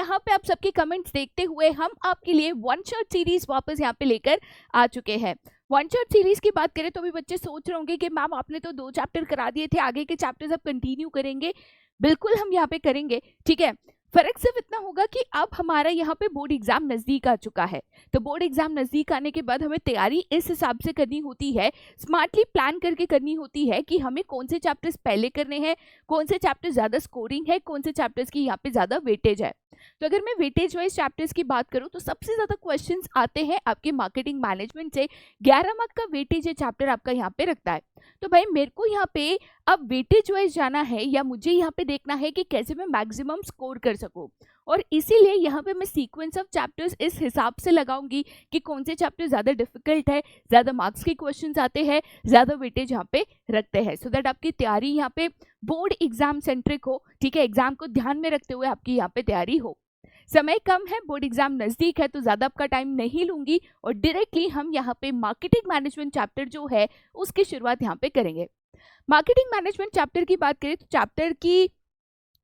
यहाँ पे आप सबके कमेंट्स देखते हुए हम आपके लिए वन शॉट सीरीज वापस यहाँ पे लेकर आ चुके हैं। वन शॉट सीरीज की बात करें तो भी बच्चे सोच रहे होंगे कि मैम आपने तो 2 चैप्टर करा दिए थे, आगे के चैप्टर्स अब कंटिन्यू करेंगे। बिल्कुल हम यहाँ पे करेंगे, ठीक है। फर्क सिर्फ इतना होगा कि अब हमारा यहाँ पे बोर्ड एग्जाम नजदीक आ चुका है, तो बोर्ड एग्जाम नजदीक आने के बाद हमें तैयारी इस हिसाब से करनी होती है, स्मार्टली प्लान करके करनी होती है कि हमें कौन से चैप्टर्स पहले करने हैं, कौन से चैप्टर्स ज्यादा स्कोरिंग है, कौन से चैप्टर्स की यहाँ पे ज्यादा वेटेज है। तो अगर मैं वेटेज वाइज चैप्टर्स की बात करूं तो सबसे ज्यादा क्वेश्चंस आते हैं आपके मार्केटिंग मैनेजमेंट से। 11 मार्क का वेटेज ये चैप्टर आपका यहाँ पे रखता है। तो भाई मेरे को यहाँ पे अब वेटेज वाइज जाना है या मुझे यहाँ पे देखना है कि कैसे मैं मैक्सिमम स्कोर कर सकूं, और इसीलिए यहाँ पे मैं सीक्वेंस ऑफ चैप्टर्स इस हिसाब से लगाऊंगी कि कौन से चैप्टर ज्यादा डिफिकल्ट है, ज्यादा मार्क्स के क्वेश्चंस आते हैं, ज्यादा वेटेज यहाँ पे रखते हैं, सो दैट आपकी तैयारी यहाँ पे बोर्ड एग्जाम सेंट्रिक हो, ठीक है। एग्जाम को ध्यान में रखते हुए आपकी यहाँ पे तैयारी हो। समय कम है, बोर्ड एग्जाम नजदीक है, तो ज्यादा आपका टाइम नहीं लूंगी और डायरेक्टली हम यहाँ पे मार्केटिंग मैनेजमेंट चैप्टर जो है उसकी शुरुआत यहाँ पे करेंगे। मार्केटिंग मैनेजमेंट चैप्टर की बात करें तो चैप्टर की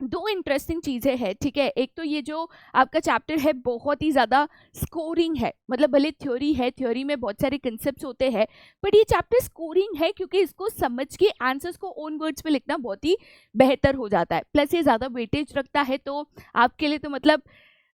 2 इंटरेस्टिंग चीजें हैं, ठीक है। एक तो ये जो आपका चैप्टर है बहुत ही ज्यादा स्कोरिंग है, मतलब भले थ्योरी है, थ्योरी में बहुत सारे कंसेप्ट्स होते हैं, बट ये चैप्टर स्कोरिंग है क्योंकि इसको समझ के आंसर्स को ओन वर्ड्स में लिखना बहुत ही बेहतर हो जाता है। प्लस ये ज्यादा वेटेज रखता है, तो आपके लिए तो मतलब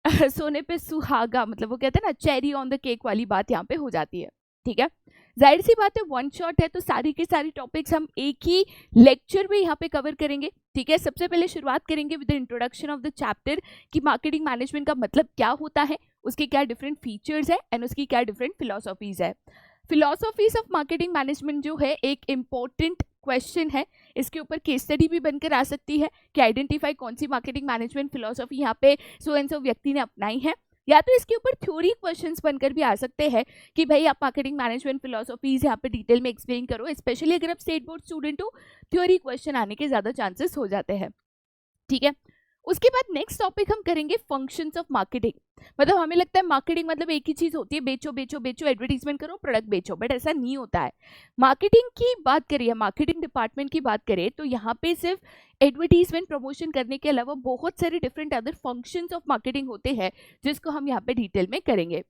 सोने पे सुहागा, मतलब वो कहते हैं ना चेरी ऑन द केक वाली बात यहाँ पे हो जाती है, ठीक है। जाहिर सी बात है वन शॉट है तो सारी की सारी टॉपिक्स हम एक ही लेक्चर में यहाँ पे कवर करेंगे, ठीक है। सबसे पहले शुरुआत करेंगे with the introduction of the chapter कि मार्केटिंग मैनेजमेंट का मतलब क्या होता है, उसके क्या डिफरेंट फीचर्स है एंड उसकी क्या डिफरेंट फिलोसॉफीज है। फिलोसॉफीज ऑफ मार्केटिंग मैनेजमेंट जो है एक इम्पोर्टेंट क्वेश्चन है, इसके ऊपर केस स्टडी भी बनकर आ सकती है कि आइडेंटिफाई कौन सी मार्केटिंग मैनेजमेंट फिलोसॉफी यहाँ पे सो एंड सो व्यक्ति ने अपनाई है, या तो इसके ऊपर थ्योरी क्वेश्चंस बनकर भी आ सकते हैं कि भाई आप मार्केटिंग मैनेजमेंट फिलोसॉफीज यहाँ पे डिटेल में एक्सप्लेन करो। स्पेशली अगर आप स्टेट बोर्ड स्टूडेंट हो, थ्योरी क्वेश्चन आने के ज्यादा चांसेस हो जाते हैं, ठीक है। उसके बाद नेक्स्ट टॉपिक हम करेंगे फंक्शंस ऑफ मार्केटिंग। मतलब हमें लगता है मार्केटिंग मतलब एक ही चीज होती है, बेचो बेचो बेचो, एडवर्टीजमेंट करो, प्रोडक्ट बेचो, बट ऐसा नहीं होता है। मार्केटिंग की बात करें, मार्केटिंग डिपार्टमेंट की बात करें तो यहाँ पे सिर्फ एडवर्टीजमेंट प्रमोशन करने के अलावा बहुत सारे different other functions of marketing होते हैं जिसको हम यहाँ पे डिटेल में करेंगे।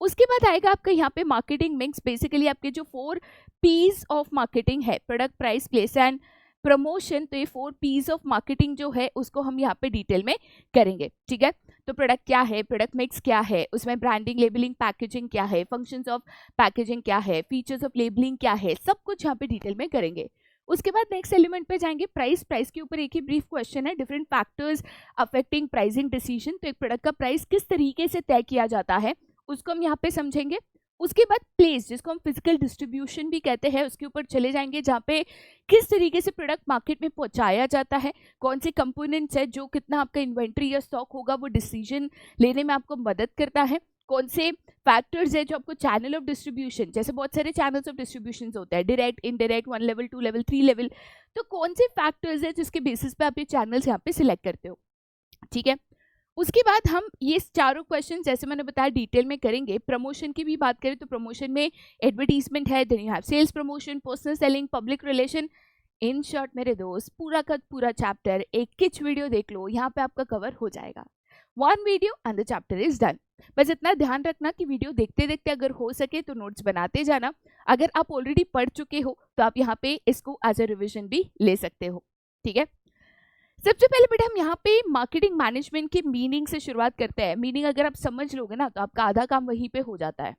उसके बाद आएगा आपका यहाँ पे मार्केटिंग मिक्स, बेसिकली आपके जो 4 P's ऑफ मार्केटिंग है, product, price, place and promotion. तो ये 4 P's ऑफ मार्केटिंग जो है उसको हम यहाँ पे डिटेल में करेंगे, ठीक है। तो प्रोडक्ट क्या है, प्रोडक्ट मिक्स क्या है, उसमें ब्रांडिंग, लेबलिंग, पैकेजिंग क्या है, फंक्शंस ऑफ पैकेजिंग क्या है, फीचर्स ऑफ लेबलिंग क्या है, सब कुछ यहाँ पे डिटेल में करेंगे। उसके बाद नेक्स्ट एलिमेंट पे जाएंगे प्राइस। प्राइस के ऊपर एक ही ब्रीफ क्वेश्चन है, different factors affecting pricing decision. तो एक प्रोडक्ट का प्राइस किस तरीके से तय किया जाता है उसको हम यहाँ पे समझेंगे। उसके बाद प्लेस, जिसको हम फिजिकल डिस्ट्रीब्यूशन भी कहते हैं, उसके ऊपर चले जाएंगे जहाँ पे किस तरीके से प्रोडक्ट मार्केट में पहुंचाया जाता है, कौन से कंपोनेंट्स है जो कितना आपका इन्वेंट्री या स्टॉक होगा वो डिसीजन लेने में आपको मदद करता है, कौन से फैक्टर्स है जो आपको चैनल ऑफ डिस्ट्रीब्यूशन, जैसे बहुत सारे चैनल्स ऑफ डिस्ट्रीब्यूशन होते हैं, direct, indirect, 1 level, 2 level, 3 level, तो कौन से फैक्टर्स है जिसके बेसिस पे आप ये चैनल्स यहाँ पे सिलेक्ट करते हो, ठीक है। उसके बाद हम ये चारों क्वेश्चन जैसे मैंने बताया डिटेल में करेंगे। प्रमोशन की भी बात करें तो प्रमोशन में एडवर्टीजमेंट है, then you have sales promotion, personal selling, public relation. In short मेरे दोस्त पूरा का पूरा चैप्टर एक किच वीडियो देख लो, यहाँ पे आपका कवर हो जाएगा। 1 video and the chapter is done. बस इतना ध्यान रखना कि वीडियो देखते देखते अगर हो सके तो नोट्स बनाते जाना। अगर आप ऑलरेडी पढ़ चुके हो तो आप यहाँ पे इसको एज ए रिविजन भी ले सकते हो, ठीक है। सबसे पहले बेटा हम यहाँ पे मार्केटिंग मैनेजमेंट की मीनिंग से शुरुआत करते हैं। मीनिंग अगर आप समझ लोगे ना तो आपका आधा काम वहीं पे हो जाता है।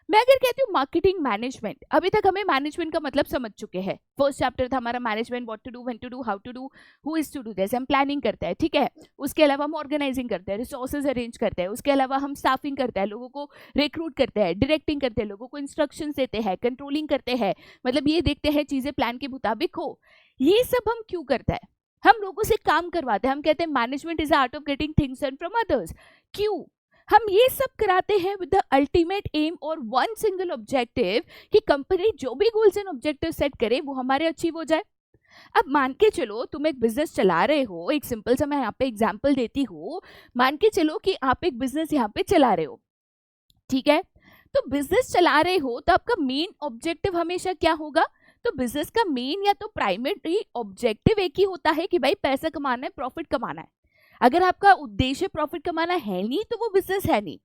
मैं अगर कहती हूँ मार्केटिंग मैनेजमेंट, अभी तक हमें मैनेजमेंट का मतलब समझ चुके हैं। फर्स्ट चैप्टर था हमारा management, what to do, when to do, how to do, who is to do, जैसे हम प्लानिंग करते हैं, ठीक है। उसके अलावा हम ऑर्गेनाइजिंग करते हैं, रिसोर्सेज अरेंज करते हैं, उसके अलावा हम स्टाफिंग करते हैं, लोगों को रिक्रूट करते हैं, डायरेक्टिंग करते हैं, लोगों को इंस्ट्रक्शंस देते हैं, कंट्रोलिंग करते हैं, मतलब ये देखते हैं चीजें प्लान के मुताबिक हो। ये सब हम क्यों करते हैं? हम लोगों से काम करवाते हैं। हम कहते हैं management is the art of getting things done from others. क्यों हम ये सब कराते हैं? विद द अल्टीमेट एम और वन सिंगल ऑब्जेक्टिव कि कंपनी जो भी गोल्स एंड ऑब्जेक्टिव सेट करे वो हमारे अचीव हो जाए। अब मान के चलो तुम एक बिजनेस चला रहे हो, एक सिंपल सा मैं यहाँ पे एग्जांपल देती हूँ। मान के चलो कि आप एक बिजनेस यहाँ पे चला रहे हो, ठीक है। तो बिजनेस चला रहे हो तो आपका मेन ऑब्जेक्टिव हमेशा क्या होगा? तो बिजनेस का मेन या तो प्राइमरी ऑब्जेक्टिव एक ही होता है कि भाई पैसा कमाना है, प्रॉफिट कमाना है। अगर आपका उद्देश्य प्रॉफिट कमाना है नहीं तो वो बिजनेस है नहीं।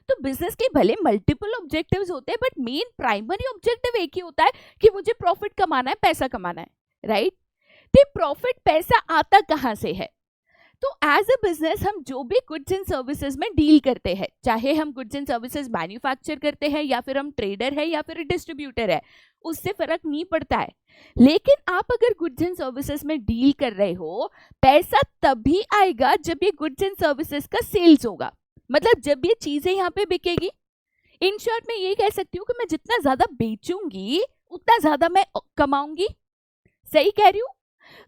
तो बिजनेस के भले मल्टीपल ऑब्जेक्टिव्स होते हैं बट मेन प्राइमरी ऑब्जेक्टिव एक ही होता है कि मुझे प्रॉफिट कमाना है, पैसा कमाना है, राइट? तो प्रॉफिट पैसा आता कहाँ से है? तो एज अ बिजनेस हम जो भी गुड्स एंड सर्विसेज में डील करते हैं, चाहे हम गुड्स एंड सर्विसेज मैन्युफैक्चर करते हैं या फिर हम ट्रेडर है या फिर डिस्ट्रीब्यूटर है, उससे फर्क नहीं पड़ता है। लेकिन आप अगर गुड्स एंड सर्विसेज में डील कर रहे हो, पैसा तभी आएगा जब ये गुड्स एंड सर्विसेज का सेल्स होगा, मतलब जब ये चीजें यहाँ पे बिकेगी। इन शॉर्ट मैं ये कह सकती हूँ कि मैं जितना ज्यादा बेचूंगी उतना ज्यादा मैं कमाऊंगी। सही कह रही हूँ?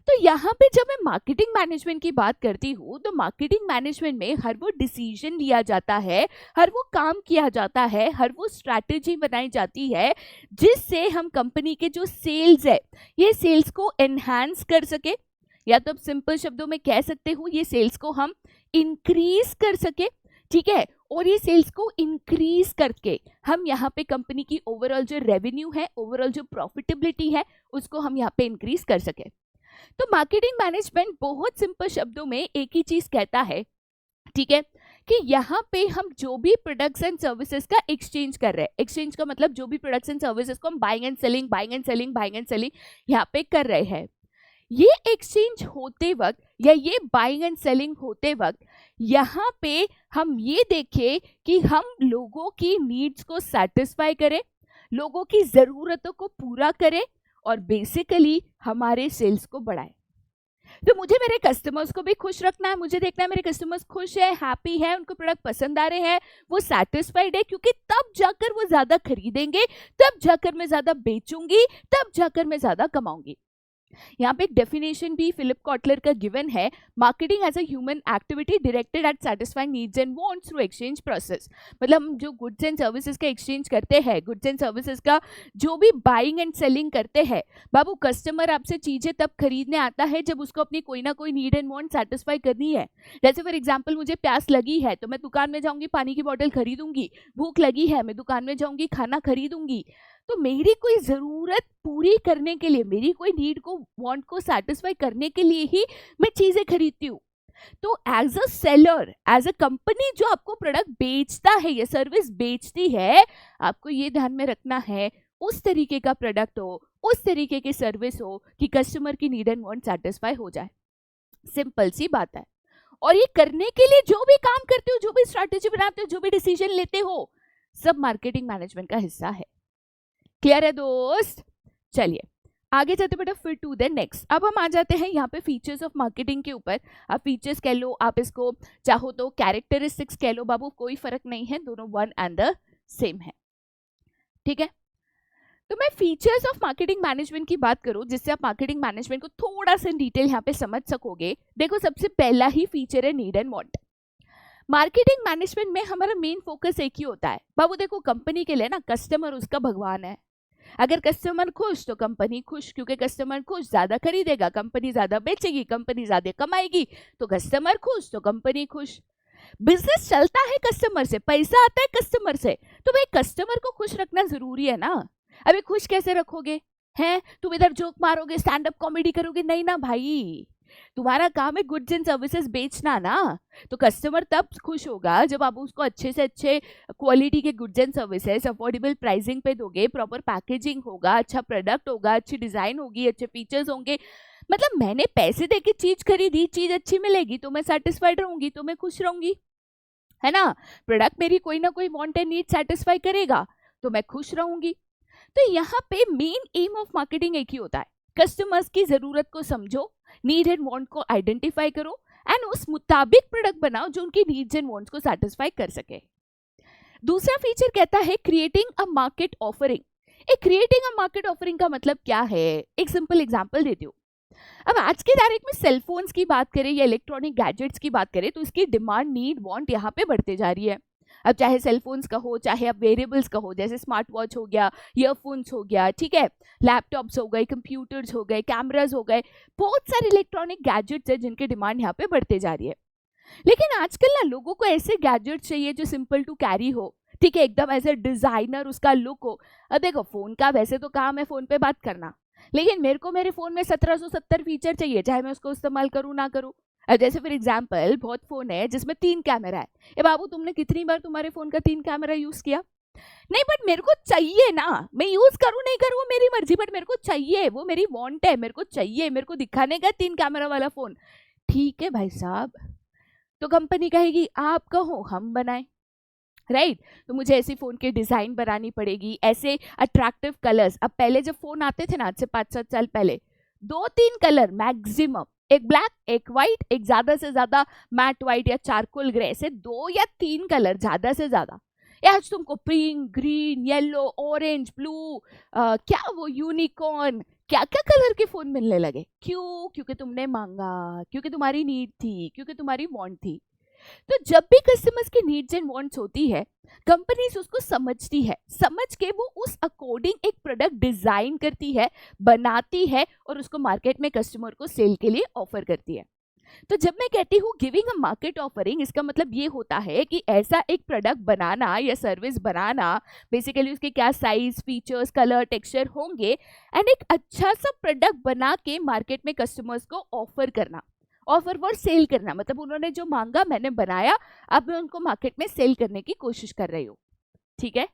तो यहाँ पे जब मैं मार्केटिंग मैनेजमेंट की बात करती हूँ तो मार्केटिंग मैनेजमेंट में हर वो डिसीजन लिया जाता है, हर वो काम किया जाता है, हर वो स्ट्रैटेजी बनाई जाती है जिससे हम कंपनी के जो सेल्स है ये सेल्स को एनहांस कर सके, या तो सिंपल शब्दों में कह सकते हो ये सेल्स को हम इंक्रीज कर सके, ठीक है? और ये सेल्स को इंक्रीज करके हम यहाँ पे कंपनी की ओवरऑल जो रेवेन्यू है, ओवरऑल जो प्रॉफिटेबिलिटी है, उसको हम यहाँ पे इंक्रीज कर सके। तो मार्केटिंग मैनेजमेंट बहुत सिंपल शब्दों में एक ही चीज कहता है, ठीक है, कि यहाँ पे हम जो भी प्रोडक्ट्स एंड सर्विसेज का एक्सचेंज कर रहे हैं, एक्सचेंज का मतलब जो भी प्रोडक्ट्स एंड सर्विसेज को हम बाइंग एंड सेलिंग यहाँ पे कर रहे हैं, ये एक्सचेंज होते वक्त या ये बाइंग एंड सेलिंग होते वक्त यहाँ पे हम ये देखें कि हम लोगों की नीड्स को सेटिस्फाई करें, लोगों की जरूरतों को पूरा करें और बेसिकली हमारे सेल्स को बढ़ाए। तो मुझे मेरे कस्टमर्स को भी खुश रखना है, मुझे देखना है मेरे कस्टमर्स खुश है, हैप्पी है, उनको प्रोडक्ट पसंद आ रहे हैं, वो सैटिस्फाइड है, क्योंकि तब जाकर वो ज्यादा खरीदेंगे, तब जाकर मैं ज्यादा बेचूंगी, तब जाकर मैं ज्यादा कमाऊंगी। यहाँ पे एक डेफिनेशन भी फिलिप कॉटलर का गिवन है, marketing as a human activity directed at satisfying needs and wants through exchange process. मतलब हम जो गुड्स एंड सर्विसेज का एक्सचेंज करते हैं, गुड्स एंड सर्विसेज का जो भी बाइंग एंड सेलिंग करते हैं, बाबू कस्टमर आपसे चीजें तब खरीदने आता है जब उसको अपनी कोई ना कोई नीड एंड वांट सेटिस्फाई करनी है। जैसे फॉर एग्जाम्पल मुझे प्यास लगी है तो मैं दुकान में जाऊंगी, पानी की बोतल खरीदूंगी, भूख लगी है मैं दुकान में जाऊंगी, खाना खरीदूंगी। तो मेरी कोई जरूरत पूरी करने के लिए, मेरी कोई नीड को वांट को सेटिस्फाई करने के लिए ही मैं चीजें खरीदती हूँ। तो as a seller, as a company जो आपको प्रोडक्ट बेचता है या सर्विस बेचती है, आपको ये ध्यान में रखना है उस तरीके का प्रोडक्ट हो, उस तरीके की सर्विस हो कि कस्टमर की नीड एंड वांट सेटिस्फाई हो जाए। सिंपल सी बात है। और ये करने के लिए जो भी काम करते हो, जो भी स्ट्रैटेजी बनाते हो, जो भी डिसीजन लेते हो, सब मार्केटिंग मैनेजमेंट का हिस्सा है। क्लियर है दोस्त? चलिए आगे चलते बेटा, फिर टू द नेक्स्ट। अब हम आ जाते हैं यहाँ पे फीचर्स ऑफ मार्केटिंग के ऊपर। आप फीचर्स कह लो, आप इसको चाहो तो कैरेक्टरिस्टिक्स कह लो, बाबू कोई फर्क नहीं है, दोनों वन एंड द सेम है, ठीक है? तो मैं फीचर्स ऑफ मार्केटिंग मैनेजमेंट की बात करूं जिससे आप मार्केटिंग मैनेजमेंट को थोड़ा सा डिटेल यहाँ पे समझ सकोगे। देखो सबसे पहला ही फीचर है need and want. Marketing management में हमारा मेन फोकस एक ही होता है बाबू, देखो कंपनी के लिए ना कस्टमर उसका भगवान है। अगर कस्टमर खुश तो कंपनी खुश, क्योंकि कस्टमर खुश ज्यादा खरीदेगा, कंपनी ज्यादा बेचेगी, कंपनी ज्यादा कमाएगी, तो कस्टमर खुश तो कंपनी खुश। बिजनेस चलता है कस्टमर से, पैसा आता है कस्टमर से, तो भाई कस्टमर को खुश रखना जरूरी है ना। अभी खुश कैसे रखोगे हैं? तुम इधर जोक मारोगे, स्टैंड अप कॉमेडी करोगे? नहीं ना भाई, तुम्हारा काम है गुड्स एंड सर्विसेज बेचना ना। तो कस्टमर तब खुश होगा जब आप उसको अच्छे से अच्छे क्वालिटी के goods and services affordable pricing पे दोगे, प्रॉपर पैकेजिंग होगा, अच्छा प्रोडक्ट होगा, अच्छी डिजाइन होगी, अच्छे फीचर्स होंगे। मतलब मैंने पैसे देके चीज खरीदी, चीज अच्छी मिलेगी तो मैं सेटिस्फाइड रहूंगी, तो मैं खुश रहूंगी, है ना? प्रोडक्ट मेरी कोई ना कोई वांट एंड नीड सेटिस्फाई करेगा तो मैं खुश रहूंगी। तो यहाँ पे मेन एम ऑफ मार्केटिंग एक ही होता है, कस्टमर्स की जरूरत को समझो, नीड एंड वांट को आइडेंटिफाई करो एंड उस मुताबिक प्रोडक्ट बनाओ जो उनकी नीड्स एंड वांट्स को सेटिस्फाई कर सके। दूसरा फीचर कहता है creating a market offering. Creating a market offering का मतलब क्या है? एक सिंपल एग्जांपल देती हूँ। अब आज के तारीख में सेलफोन्स की बात करें या इलेक्ट्रॉनिक गैजेट्स की बात करें तो इसकी डिमांड, नीड, वांट यहाँ पे बढ़ते जा रही है। अब चाहे सेलफोन्स का हो, चाहे अब वेरिएबल्स का हो, जैसे स्मार्ट वॉच हो गया, ईयरफोन्स हो गया, ठीक है, लैपटॉप्स हो गए, कंप्यूटर्स हो गए, कैमराज हो गए, बहुत सारे इलेक्ट्रॉनिक गैजेट्स है जिनकी डिमांड यहाँ पे बढ़ते जा रही है। लेकिन आजकल ना लोगों को ऐसे गैजेट्स चाहिए जो सिंपल टू कैरी हो, ठीक है, एकदम ऐसे डिजाइनर उसका लुक हो। अब देखो फोन का वैसे तो काम है फोन पे बात करना, लेकिन मेरे को मेरे फोन में 1770 फीचर चाहिए, चाहे मैं उसको इस्तेमाल करूँ ना करूँ। अब जैसे फॉर एग्जाम्पल बहुत फोन है जिसमें 3 कैमरा है। ए बाबू, तुमने कितनी बार तुम्हारे फोन का 3 कैमरा यूज किया? नहीं, बट मेरे को चाहिए ना, मैं यूज करूं नहीं करूं वो मेरी मर्जी, बट मेरे को चाहिए, वो मेरी वांट है, मेरे को चाहिए, मेरे को दिखाने का 3 कैमरा वाला फोन। ठीक है भाई साहब, तो कंपनी कहेगी आप कहो हम बनाएं, राइट तो मुझे ऐसी फोन की डिजाइन बनानी पड़ेगी, ऐसे अट्रैक्टिव कलर्स। अब पहले जब फोन आते थे ना, आज से 5-7 साल पहले, 2-3 कलर मैक्सिमम, एक ब्लैक, एक व्हाइट, एक ज्यादा से ज्यादा मैट व्हाइट या चारकोल ग्रे, ऐसे 2 या 3 कलर ज्यादा से ज्यादा। आज तुमको pink, green, yellow, orange, blue, क्या वो यूनिकॉर्न, क्या क्या कलर के फोन मिलने लगे। क्यों? क्योंकि तुमने मांगा, क्योंकि तुम्हारी नीड थी, क्योंकि तुम्हारी वांट थी। तो जब भी कस्टमर्स की नीड्स एंड वांट्स होती है, कंपनीज उसको समझती है, समझ के वो उस अकॉर्डिंग एक प्रोडक्ट डिजाइन करती है, बनाती है और उसको मार्केट में कस्टमर को सेल के लिए ऑफर करती है। तो जब मैं कहती हूँ गिविंग अ मार्केट ऑफरिंग, इसका मतलब ये होता है कि ऐसा एक प्रोडक्ट बनाना या सर्विस बनाना, बेसिकली उसके क्या साइज, फीचर्स, कलर, टेक्सचर होंगे, एंड एक अच्छा सा प्रोडक्ट बना के मार्केट में कस्टमर्स को ऑफर करना, ऑफर फॉर सेल करना, मतलब उन्होंने जो मांगा मैंने बनाया, अब मैं उनको मार्केट में सेल करने की कोशिश कर रही हूँ। ठीक है,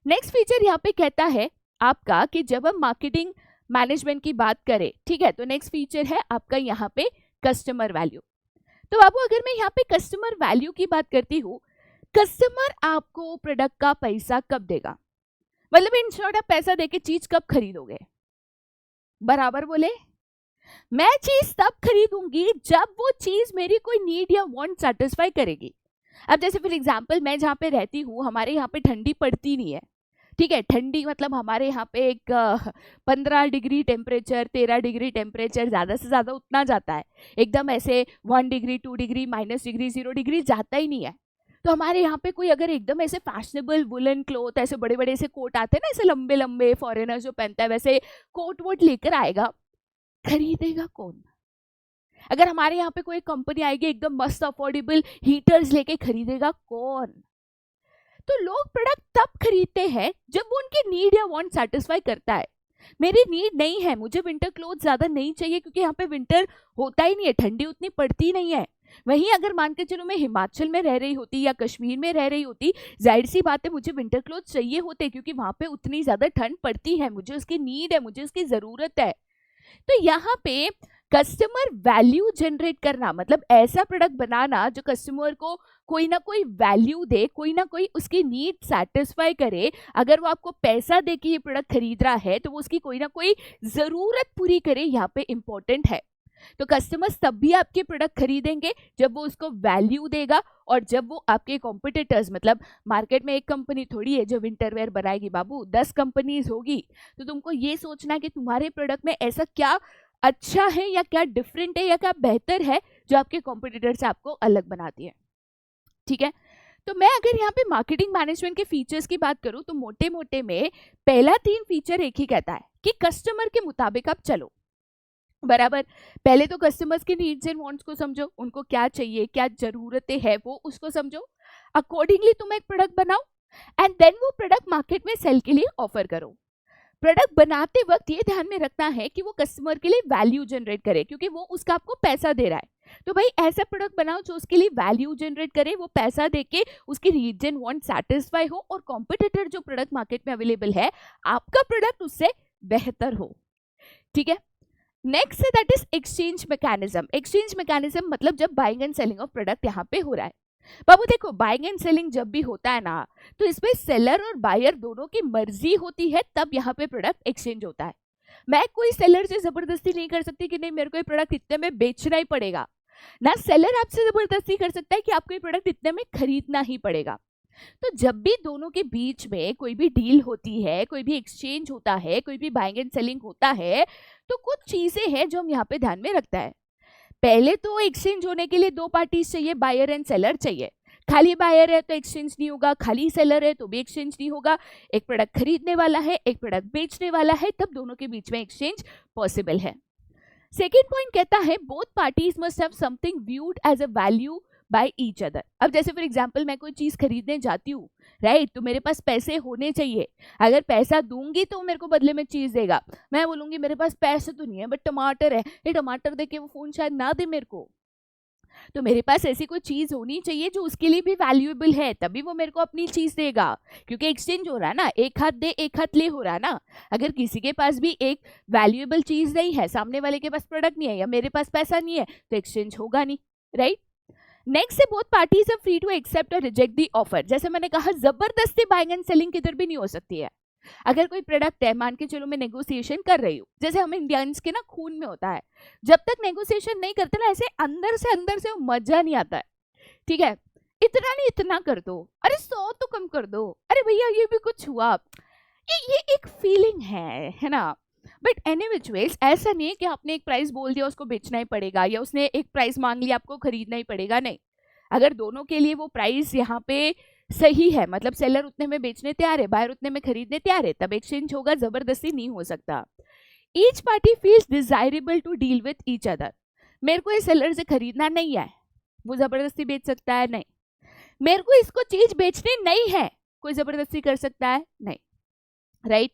नेक्स्ट फीचर यहाँ पे कहता है आपका कि जब हम मार्केटिंग मैनेजमेंट की बात करें, ठीक है, तो नेक्स्ट फीचर है आपका यहाँ पे कस्टमर वैल्यू। तो बाबू, अगर मैं यहाँ पे कस्टमर वैल्यू की बात करती हूँ, कस्टमर आपको प्रोडक्ट का पैसा कब देगा, मतलब इन शॉर्ट आप पैसा देके चीज कब खरीदोगे? बराबर बोले, मैं चीज तब खरीदूंगी जब वो चीज मेरी कोई नीड या वांट सेटिस्फाई करेगी। अब जैसे फॉर एग्जांपल मैं जहाँ पे रहती हूँ, हमारे यहाँ पे ठंडी पड़ती नहीं है, ठीक है, ठंडी मतलब हमारे यहाँ पे एक 15 डिग्री टेम्परेचर, 13 डिग्री टेम्परेचर, ज़्यादा से ज़्यादा उतना जाता है, एकदम ऐसे 1 डिग्री, 2 डिग्री, -डिग्री, 0 डिग्री जाता ही नहीं है। तो हमारे यहाँ पे कोई अगर एकदम ऐसे फैशनेबल वुलन क्लोथ, ऐसे बड़े बड़े ऐसे कोट आते हैं ना, ऐसे लंबे लंबे, फॉरेनर जो पहनता है वैसे कोट वोट लेकर आएगा, खरीदेगा कौन? अगर हमारे यहाँ पे कोई कंपनी आएगी एकदम मस्त अफोर्डेबल हीटर्स लेके, खरीदेगा कौन? तो लोग प्रोडक्ट तब खरीदते हैं जब वो उनकी नीड या वांट सेटिस्फाई करता है। मेरी नीड नहीं है, मुझे विंटर क्लोथ ज्यादा नहीं चाहिए क्योंकि यहाँ पे विंटर होता ही नहीं है, ठंडी उतनी पड़ती नहीं है। वहीं अगर मान के चलो मैं हिमाचल में रह रही होती या कश्मीर में रह रही होती, जाहिर सी बात है मुझे विंटर क्लोथ चाहिए होते क्योंकि वहां पे उतनी ज्यादा ठंड पड़ती है, मुझे उसकी नीड है, मुझे उसकी जरूरत है। तो यहाँ पे कस्टमर वैल्यू जनरेट करना मतलब ऐसा प्रोडक्ट बनाना जो कस्टमर को कोई ना कोई वैल्यू दे, कोई ना कोई उसकी नीड सेटिस्फाई करे। अगर वो आपको पैसा दे के ये प्रोडक्ट खरीद रहा है तो वो उसकी कोई ना कोई जरूरत पूरी करे, यहाँ पे इंपॉर्टेंट है। तो कस्टमर्स तब भी आपके प्रोडक्ट खरीदेंगे जब वो उसको वैल्यू देगा, और जब वो आपके कॉम्पिटिटर्स, मतलब मार्केट में एक कंपनी थोड़ी है जो विंटरवेयर बनाएगी बाबू, 10 कंपनीज होगी। तो तुमको ये सोचना है कि तुम्हारे प्रोडक्ट में ऐसा क्या अच्छा है या क्या डिफरेंट है या क्या बेहतर है जो आपके कॉम्पिटिटर से आपको अलग बनाती है। ठीक है, तो मैं अगर यहाँ पे मार्केटिंग मैनेजमेंट के फीचर्स की बात करूँ तो मोटे मोटे में पहला 3 फीचर एक ही कहता है कि कस्टमर के मुताबिक आप चलो। बराबर, पहले तो कस्टमर्स के नीड्स एंड वांट्स को समझो, उनको क्या चाहिए, क्या जरूरतें हैं वो उसको समझो, अकॉर्डिंगली तुम एक प्रोडक्ट बनाओ, एंड देन वो प्रोडक्ट मार्केट में सेल के लिए ऑफर करो। प्रोडक्ट बनाते वक्त ये ध्यान में रखना है कि वो कस्टमर के लिए वैल्यू जनरेट करे, क्योंकि वो उसका आपको पैसा दे रहा है। तो भाई ऐसा प्रोडक्ट बनाओ जो उसके लिए वैल्यू जनरेट करे, वो पैसा देके उसकी नीड्स एंड वांट सेटिस्फाई हो, और कॉम्पिटिटर जो प्रोडक्ट मार्केट में अवेलेबल है आपका प्रोडक्ट उससे बेहतर हो। ठीक है, नेक्स्ट है that is exchange mechanism. Exchange mechanism मतलब जब buying and selling of product यहाँ पे हो रहा है। बाबू देखो, बाइंग एंड सेलिंग जब भी होता है ना, तो इसमें सेलर और बायर दोनों की मर्जी होती है, तब यहाँ पे प्रोडक्ट एक्सचेंज होता है। मैं कोई सेलर से जबरदस्ती नहीं कर सकती कि नहीं मेरे को ये प्रोडक्ट इतने में बेचना ही पड़ेगा, ना सेलर आपसे जबरदस्ती कर सकता है कि आपको ये प्रोडक्ट इतने में खरीदना ही पड़ेगा। तो जब भी दोनों के बीच में कोई भी डील होती है, कोई भी एक्सचेंज होता है, कोई भी बाइंग एंड सेलिंग होता है, तो कुछ चीजें हैं जो हम यहाँ पे ध्यान में रखता है। पहले तो एक्सचेंज होने के लिए 2 पार्टीज चाहिए, बायर एंड सेलर चाहिए। खाली बायर है तो एक्सचेंज नहीं होगा, खाली सेलर है तो भी एक्सचेंज नहीं होगा। एक प्रोडक्ट खरीदने वाला है, एक प्रोडक्ट बेचने वाला है, तब दोनों के बीच में एक्सचेंज पॉसिबल है। सेकेंड पॉइंट कहता है both parties must have something viewed as a value by each other. अब जैसे फॉर एग्जांपल मैं कोई चीज खरीदने जाती हूँ, राइट, तो मेरे पास पैसे होने चाहिए। अगर पैसा दूंगी तो मेरे को बदले में चीज देगा। मैं बोलूंगी मेरे पास पैसे तो नहीं है बट टमाटर है, ये टमाटर देके वो फोन शायद ना दे मेरे को, तो मेरे पास ऐसी कोई चीज होनी चाहिए जो उसके लिए भी वैल्यूएबल है, तभी वो मेरे को अपनी चीज देगा। क्योंकि एक्सचेंज हो रहा है ना, एक हाथ दे एक हाथ ले हो रहा है ना। अगर किसी के पास भी एक वैल्यूएबल चीज नहीं है, सामने वाले के पास प्रोडक्ट नहीं है या मेरे पास पैसा नहीं है, तो एक्सचेंज होगा नहीं, राइट। नेक्स्ट है both parties are free to accept और रिजेक्ट द ऑफर। जैसे मैंने कहा, जबरदस्ती बाइंग एंड सेलिंग किधर भी नहीं हो सकती है। अगर कोई प्रोडक्ट है, मान के चलो मैं नेगोशिएशन कर रही हूँ, जैसे हम इंडियंस के ना खून में होता है, जब तक नेगोशिएशन नहीं करते ना, ऐसे अंदर से वो मजा नहीं आता है, ठीक है। इतना नहीं, इतना कर दो, अरे 100 तो कम कर दो, अरे भैया ये भी कुछ हुआ, ये एक फीलिंग है ना। बट एनी विच वेज ऐसा नहीं है कि आपने एक प्राइस बोल दिया उसको बेचना ही पड़ेगा, या उसने एक प्राइस मांग लिया आपको खरीदना ही पड़ेगा, नहीं। अगर दोनों के लिए वो प्राइस यहाँ पे सही है, मतलब सेलर उतने में बेचने तैयार है, बायर उतने में खरीदने तैयार है, तब एक्सचेंज होगा, जबरदस्ती नहीं हो सकता। Each party feels desirable to deal with each other. मेरे को ये सेलर से खरीदना नहीं है, वो जबरदस्ती बेच सकता है, नहीं। मेरे को इसको चीज बेचनी नहीं है, कोई जबरदस्ती कर सकता है, नहीं, राइट।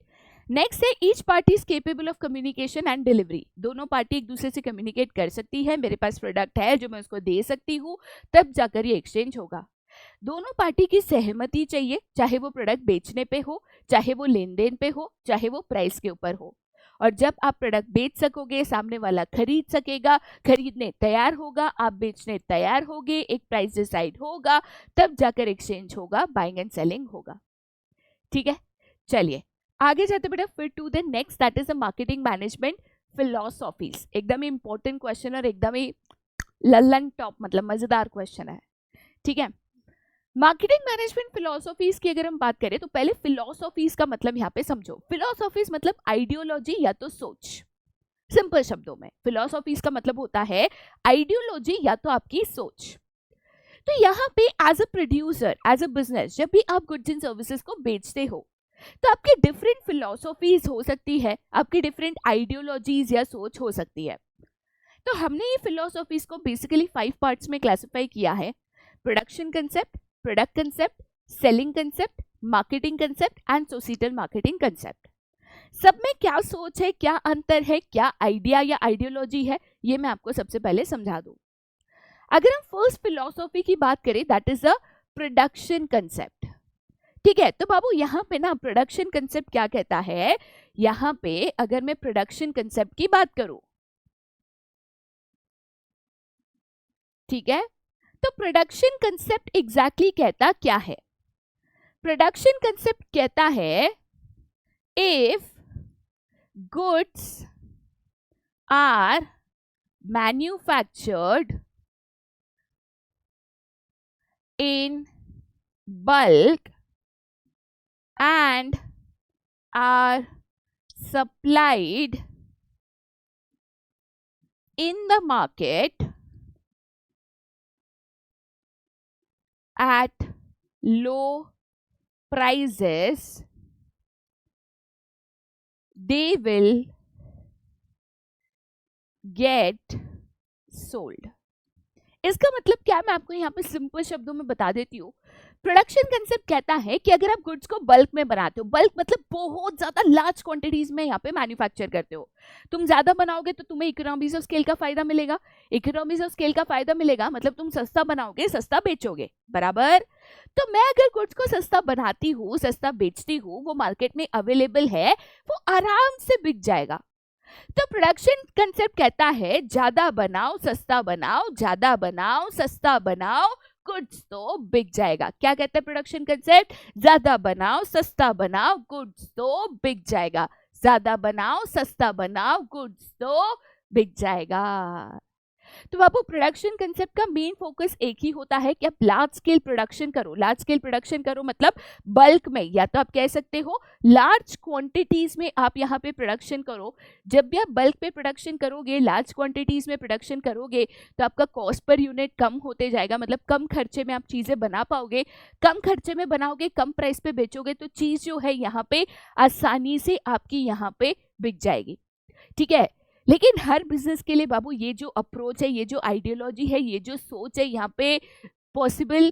नेक्स्ट है each party is capable of communication and delivery. दोनों पार्टी एक दूसरे से कम्युनिकेट कर सकती है, मेरे पास प्रोडक्ट है जो मैं उसको दे सकती हूँ, तब जाकर ये एक्सचेंज होगा। दोनों पार्टी की सहमति चाहिए, चाहे वो प्रोडक्ट बेचने पे हो, चाहे वो लेन देन पे हो, चाहे वो प्राइस के ऊपर हो। और जब आप प्रोडक्ट बेच सकोगे, सामने वाला खरीद सकेगा, खरीदने तैयार होगा, आप बेचने तैयार होगे, एक प्राइस डिसाइड होगा, तब जाकर एक्सचेंज होगा, बाइंग एंड सेलिंग होगा, ठीक है। चलिए आगे जाते बेटा, फिर to the next, that is the marketing management philosophies. एकदम इंपॉर्टेंट क्वेश्चन और एकदम ही लल्लन टॉप, मतलब मजेदार क्वेश्चन है, ठीक है। मार्केटिंग मैनेजमेंट फिलॉसफीज की अगर हम बात करें, तो पहले फिलॉसफीज का मतलब यहाँ पे समझो। फिलॉसफीज मतलब आइडियोलॉजी या तो सोच। सिंपल शब्दों में फिलॉसफीज का मतलब होता है आइडियोलॉजी या तो आपकी सोच। तो यहाँ पे as a producer, as a business, जब भी आप गुड्स एंड सर्विसेज को बेचते हो, तो आपकी डिफरेंट फिलॉसफीज हो सकती है, आपकी डिफरेंट आइडियोलॉजीज या सोच हो सकती है। तो हमने ये फिलॉसफीज को बेसिकली 5 पार्ट्स में क्लासिफाई किया है: production concept, product concept, selling concept, marketing concept and societal marketing concept. सब में क्या सोच है, क्या अंतर है, क्या आइडिया या आइडियोलॉजी है, ये मैं आपको सबसे पहले समझा दूं। अगर हम फर्स्ट फिलॉसफी की बात करें, that is a production concept, ठीक है। तो बाबू यहाँ पे ना प्रोडक्शन कंसेप्ट क्या कहता है, यहाँ पे अगर मैं प्रोडक्शन कंसेप्ट की बात करूं, ठीक है, तो प्रोडक्शन कंसेप्ट एग्जैक्टली कहता क्या है? प्रोडक्शन कंसेप्ट कहता है if goods are manufactured in bulk and are supplied in the market at low prices, they will get sold। इसका मतलब क्या है, मैं आपको यहाँ पे सिंपल शब्दों में बता देती हूँ। प्रोडक्शन कंसेप्ट कहता है कि अगर आप गुड्स को बल्क में बनाते हो, बल्क मतलब बहुत ज्यादा लार्ज क्वांटिटीज में यहाँ पे मैन्युफैक्चर करते हो, तुम ज्यादा बनाओगे तो तुम्हें इकोनॉमीज ऑफ स्केल का फायदा मिलेगा, इकोनॉमीज ऑफ स्केल का फायदा मिलेगा मतलब तुम सस्ता बनाओगे, सस्ता बेचोगे, बराबर। तो मैं अगर गुड्स को सस्ता बनाती हूँ, सस्ता बेचती हूँ, वो मार्केट में अवेलेबल है, वो आराम से बिक जाएगा। तो प्रोडक्शन कंसेप्ट कहता है ज्यादा बनाओ, सस्ता बनाओ, ज्यादा बनाओ, सस्ता बनाओ, गुड्स तो बिक जाएगा। क्या कहता है प्रोडक्शन कंसेप्ट? ज्यादा बनाओ, सस्ता बनाओ, गुड्स तो बिक जाएगा। ज्यादा बनाओ, सस्ता बनाओ, गुड्स तो बिक जाएगा। तो बाबू प्रोडक्शन कंसेप्ट का मेन फोकस एक ही होता है कि आप लार्ज स्केल प्रोडक्शन करो। लार्ज स्केल प्रोडक्शन करो मतलब बल्क में, या तो आप कह सकते हो लार्ज क्वांटिटीज में आप यहाँ पे प्रोडक्शन करो। जब भी आप बल्क पे प्रोडक्शन करोगे, लार्ज क्वांटिटीज में प्रोडक्शन करोगे, तो आपका कॉस्ट पर यूनिट कम होते जाएगा, मतलब कम खर्चे में आप चीजें बना पाओगे। कम खर्चे में बनाओगे, कम प्राइस पे बेचोगे, तो चीज जो है यहाँ पे आसानी से आपकी यहाँ पे बिक जाएगी, ठीक है। लेकिन हर बिजनेस के लिए बाबू ये जो अप्रोच है, ये जो आइडियोलॉजी है, ये जो सोच है यहाँ पे पॉसिबल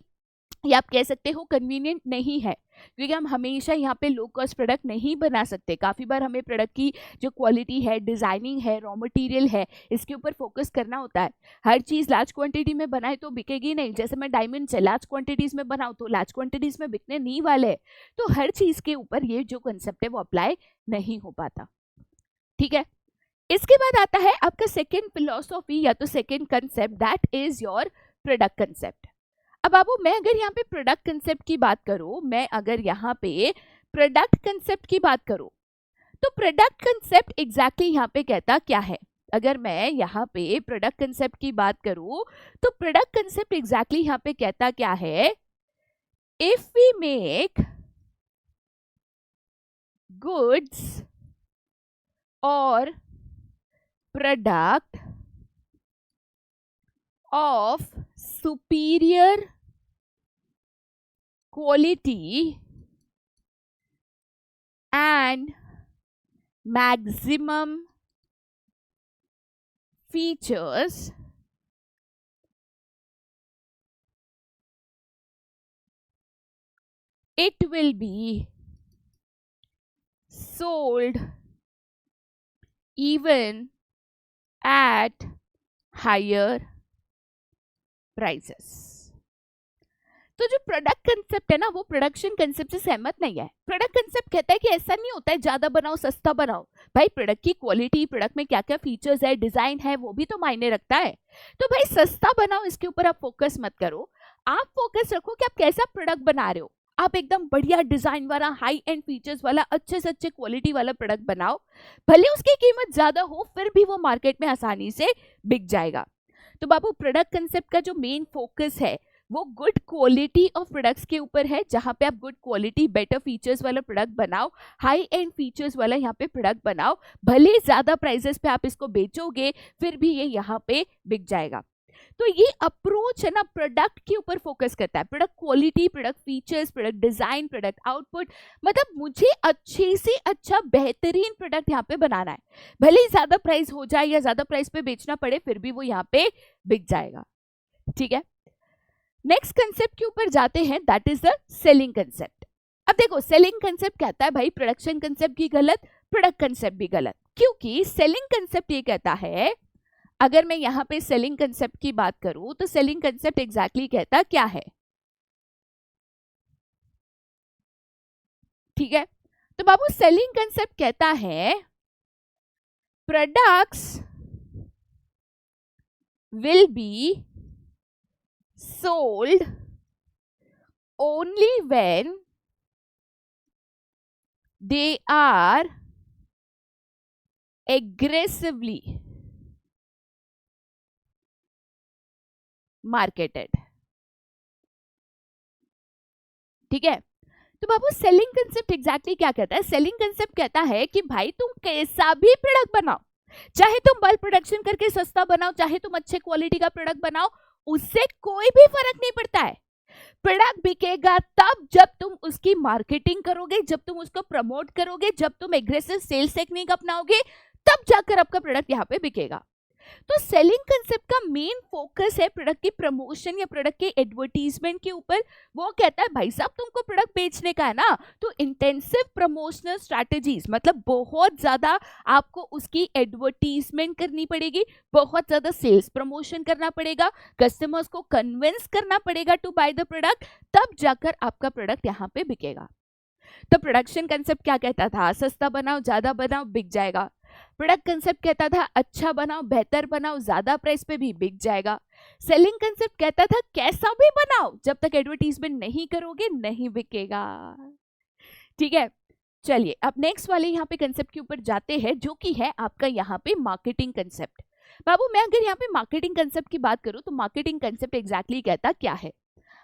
या आप कह सकते हो कन्वीनियंट नहीं है, क्योंकि हम हमेशा यहाँ पे लो कॉस्ट प्रोडक्ट नहीं बना सकते। काफ़ी बार हमें प्रोडक्ट की जो क्वालिटी है, डिज़ाइनिंग है, रॉ मटेरियल है, इसके ऊपर फोकस करना होता है। हर चीज़ लार्ज क्वांटिटी में बनाए तो बिकेगी नहीं। जैसे मैं डायमंड से लार्ज क्वांटिटीज़ में बनाऊँ तो लार्ज क्वांटिटीज़ में बिकने नहीं वाले। तो हर चीज़ के ऊपर ये जो कंसेप्ट है वो अप्लाई नहीं हो पाता। ठीक है, इसके बाद आता है आपका सेकेंड फिलॉसफी या तो second concept, that is your product concept. अब बाबू मैं अगर यहाँ पे प्रोडक्ट कंसेप्ट की बात करूं, तो प्रोडक्ट कंसेप्ट एग्जैक्टली यहाँ पे कहता क्या है? अगर मैं यहाँ पे प्रोडक्ट कंसेप्ट की बात करूं तो प्रोडक्ट कंसेप्ट एग्जैक्टली यहाँ पे कहता क्या है? इफ वी मेक गुड्स और product of superior quality and maximum features, it will be sold even at higher prices. तो जो प्रोडक्ट कंसेप्ट है ना, वो प्रोडक्शन कंसेप्ट से सहमत नहीं है। प्रोडक्ट कंसेप्ट कहता है कि ऐसा नहीं होता है ज्यादा बनाओ सस्ता बनाओ। भाई प्रोडक्ट की क्वालिटी, प्रोडक्ट में क्या क्या फीचर्स है, डिजाइन है, वो भी तो मायने रखता है। तो भाई सस्ता बनाओ, इसके ऊपर आप फोकस मत करो। आप फोकस रखो कि आप कैसा प्रोडक्ट बना रहे हो। आप एकदम बढ़िया डिजाइन वाला, हाई एंड फीचर्स वाला, अच्छे से अच्छे क्वालिटी वाला प्रोडक्ट बनाओ। भले उसकी कीमत ज्यादा हो, फिर भी वो मार्केट में आसानी से बिक जाएगा। तो बाबू प्रोडक्ट कंसेप्ट का जो मेन फोकस है वो गुड क्वालिटी ऑफ प्रोडक्ट्स के ऊपर है, जहां पे आप गुड क्वालिटी, बेटर फीचर्स वाला प्रोडक्ट बनाओ, हाई एंड फीचर्स वाला यहाँ पे प्रोडक्ट बनाओ। भले ज्यादा प्राइसेस पे आप इसको बेचोगे, फिर भी ये यहाँ पे बिक जाएगा। तो ये अप्रोच है ना, प्रोडक्ट के ऊपर फोकस करता है। Product quality, product features, product design, product output, मतलब मुझे अच्छे से अच्छा बेहतरीन प्रोडक्ट यहाँ पे बनाना है। भले ही ज्यादा प्राइस हो जाए या ज्यादा प्राइस पे बेचना पड़े, फिर भी वो यहाँ पे बिक जाएगा। ठीक है, नेक्स्ट कंसेप्ट के ऊपर जाते हैं, that is the selling concept. अब देखो सेलिंग कंसेप्ट कहता है भाई प्रोडक्शन कंसेप्ट भी गलत, प्रोडक्ट कंसेप्ट भी गलत। क्योंकि सेलिंग कंसेप्ट ये कहता है, अगर मैं यहाँ पे सेलिंग कंसेप्ट की बात करूं तो सेलिंग कंसेप्ट एग्जैक्टली कहता क्या है? ठीक है, तो बाबू सेलिंग कंसेप्ट कहता है products will be sold only when they are aggressively marketed। ठीक है, तो बाबू सेलिंग कंसेप्ट एग्जैक्टली क्या कहता है? सेलिंग कंसेप्ट कहता है कि भाई तुम कैसा भी प्रोडक्ट बनाओ, चाहे तुम बल्क प्रोडक्शन करके सस्ता बनाओ, चाहे तुम अच्छे क्वालिटी का प्रोडक्ट बनाओ, उससे कोई भी फर्क नहीं पड़ता है। प्रोडक्ट बिकेगा तब जब तुम उसकी मार्केटिंग करोगे, जब तुम उसको प्रमोट करोगे, जब तुम एग्रेसिव सेल्स टेक्निक अपनाओगे, तब जाकर आपका प्रोडक्ट यहाँ पे बिकेगा। तो सेलिंग कंसेप्ट का मेन फोकस है प्रोडक्ट की प्रमोशन या प्रोडक्ट के एडवर्टीजमेंट के ऊपर। वो कहता है भाई साहब तुमको प्रोडक्ट बेचने का है ना, तो इंटेंसिव प्रमोशनल स्ट्रैटेजीज, मतलब बहुत ज्यादा आपको उसकी एडवर्टीजमेंट करनी पड़ेगी, बहुत ज्यादा सेल्स प्रमोशन करना पड़ेगा, कस्टमर्स को कन्विंस करना पड़ेगा टू बाय द प्रोडक्ट, तब जाकर आपका प्रोडक्ट यहाँ पे बिकेगा। तो प्रोडक्शन कंसेप्ट क्या कहता था? सस्ता बनाओ, ज्यादा बनाओ, बिक जाएगा। प्रोडक्ट कंसेप्ट कहता था अच्छा बनाओ, बेहतर बनाओ, ज्यादा प्राइस पे भी बिक जाएगा। सेलिंग कंसेप्ट कहता था कैसा भी बनाओ, जब तक एडवर्टीजमेंट नहीं करोगे नहीं बिकेगा। ठीक है, चलिए अब नेक्स्ट वाले यहाँ पे कंसेप्ट के ऊपर जाते हैं, जो कि है आपका यहाँ पे मार्केटिंग कंसेप्ट। बाबू मैं अगर यहाँ पे मार्केटिंग कंसेप्ट की बात करूँ तो मार्केटिंग कंसेप्ट एग्जैक्टली कहता क्या है?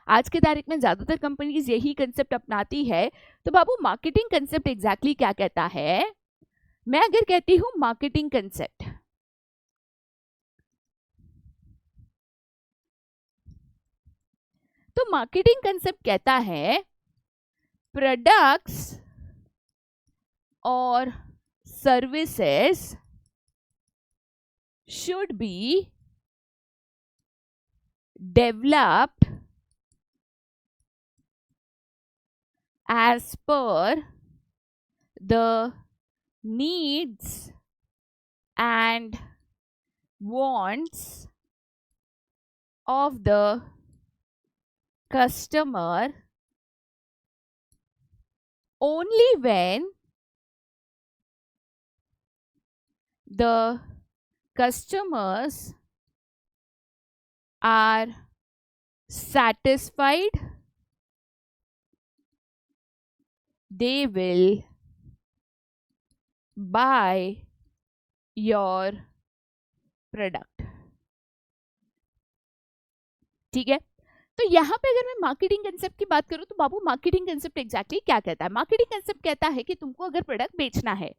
आज के तारीख में ज्यादातर कंपनीज यही कंसेप्ट अपनाती है। तो बाबू मार्केटिंग कंसेप्ट एग्जैक्टली क्या कहता है? मैं अगर कहती हूं मार्केटिंग कंसेप्ट, तो मार्केटिंग कंसेप्ट कहता है प्रोडक्ट्स और services should be developed as per the needs and wants of the customer only when the customers are satisfied, they will buy your product. ठीक है, तो यहाँ पे अगर मैं मार्केटिंग कंसेप्ट की बात करूँ तो बाबू मार्केटिंग कंसेप्ट एग्जैक्टली क्या कहता है? मार्केटिंग कंसेप्ट कहता है कि तुमको अगर प्रोडक्ट बेचना है,